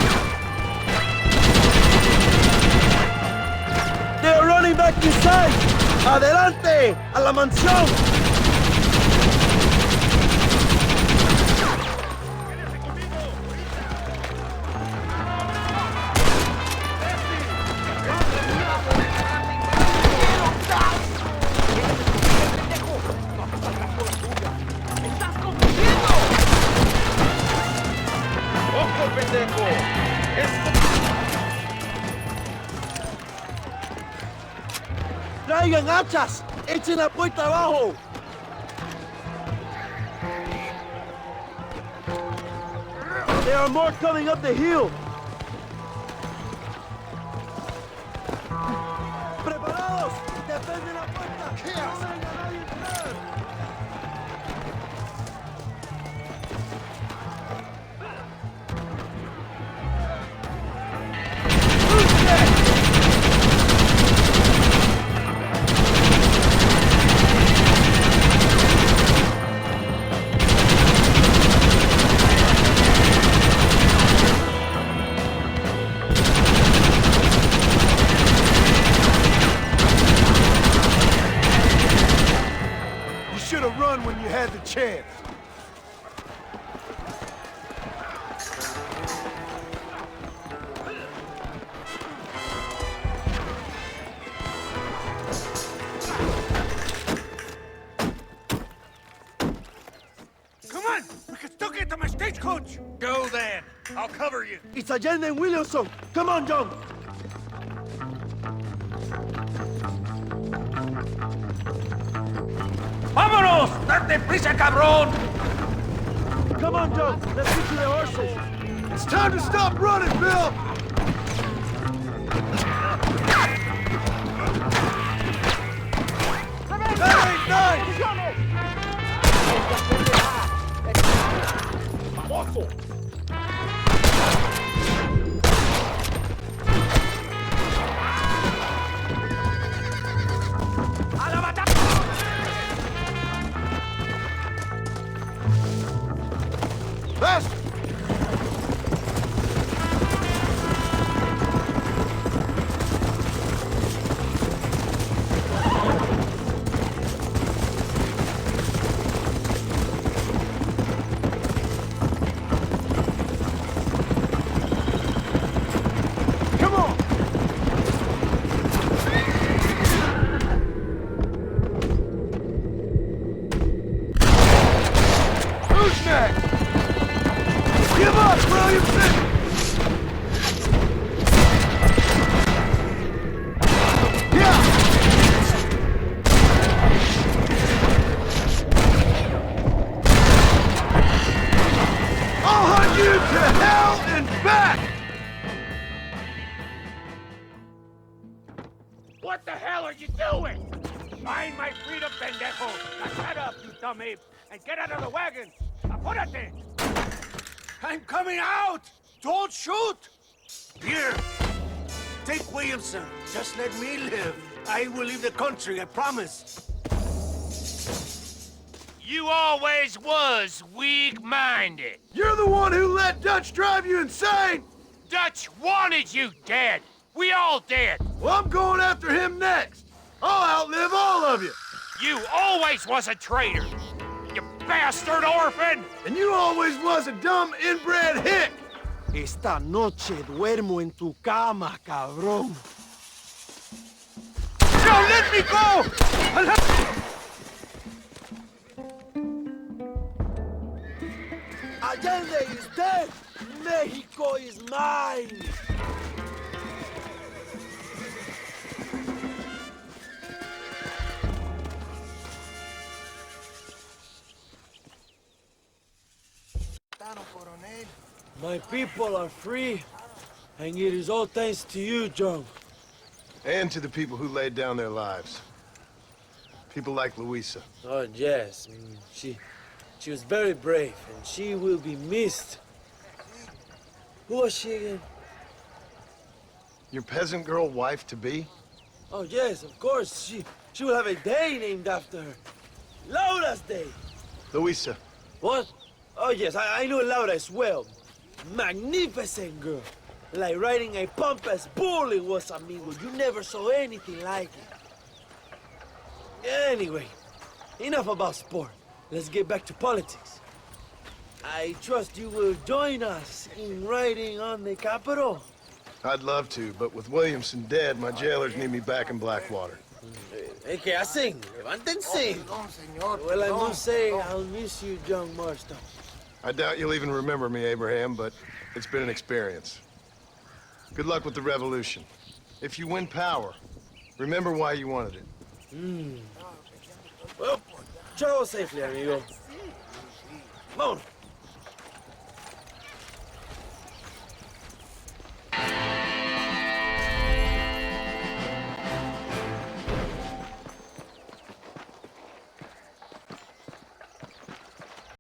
They're running back inside! ¡Adelante! ¡A la mansión! ¡Traigan hachas! ¡Echen la puerta abajo! There are more coming up the hill! ¡Preparados! ¡Defienden la puerta! ¡No venga nadie a entrar! Should have run when you had the chance. Come on! We can still get to my stagecoach! Go then! I'll cover you! It's Allende and Williamson! Come on, John! ¡Vámonos! ¡Date prisa, cabrón! Come on, John! Let's get to the horses! It's time to stop running, Bill! That ain't nice! ¡Famoso! ¡A la batalla! Faster! Give up, Williamson! Yeah! I'll hunt you to hell and back! What the hell are you doing? Find my freedom, pendejo! Now shut up, you dumb ape, and get out of the wagon! Apúrate! I'm coming out! Don't shoot! Here! Take Williamson. Just let me live. I will leave the country, I promise. You always was weak-minded. You're the one who let Dutch drive you insane! Dutch wanted you dead. We all did. Well, I'm going after him next. I'll outlive all of you. You always was a traitor. You bastard orphan! And you always was a dumb inbred hick. Esta noche duermo en tu cama, cabrón. Joe, let me go! Allende is dead! Mexico is mine! My people are free, and it is all thanks to you, John. And to the people who laid down their lives. People like Luisa. Oh, yes. She was very brave, and she will be missed. Who was she again? Your peasant girl wife-to-be? Oh, yes, of course. She will have a day named after her. Laura's Day. Luisa. What? Oh, yes, I know Laura as well. Magnificent girl. Like riding a pompous bull it was, amigo. You never saw anything like it. Anyway, enough about sport. Let's get back to politics. I trust you will join us in riding on the Capitol. I'd love to, but with Williamson dead, my jailers need me back in Blackwater. ¿Qué hacen? Levántense. Well, I must say, I'll miss you, John Marston. I doubt you'll even remember me, Abraham, but it's been an experience. Good luck with the revolution. If you win power, remember why you wanted it. Well, travel safely, amigo. Vámonos.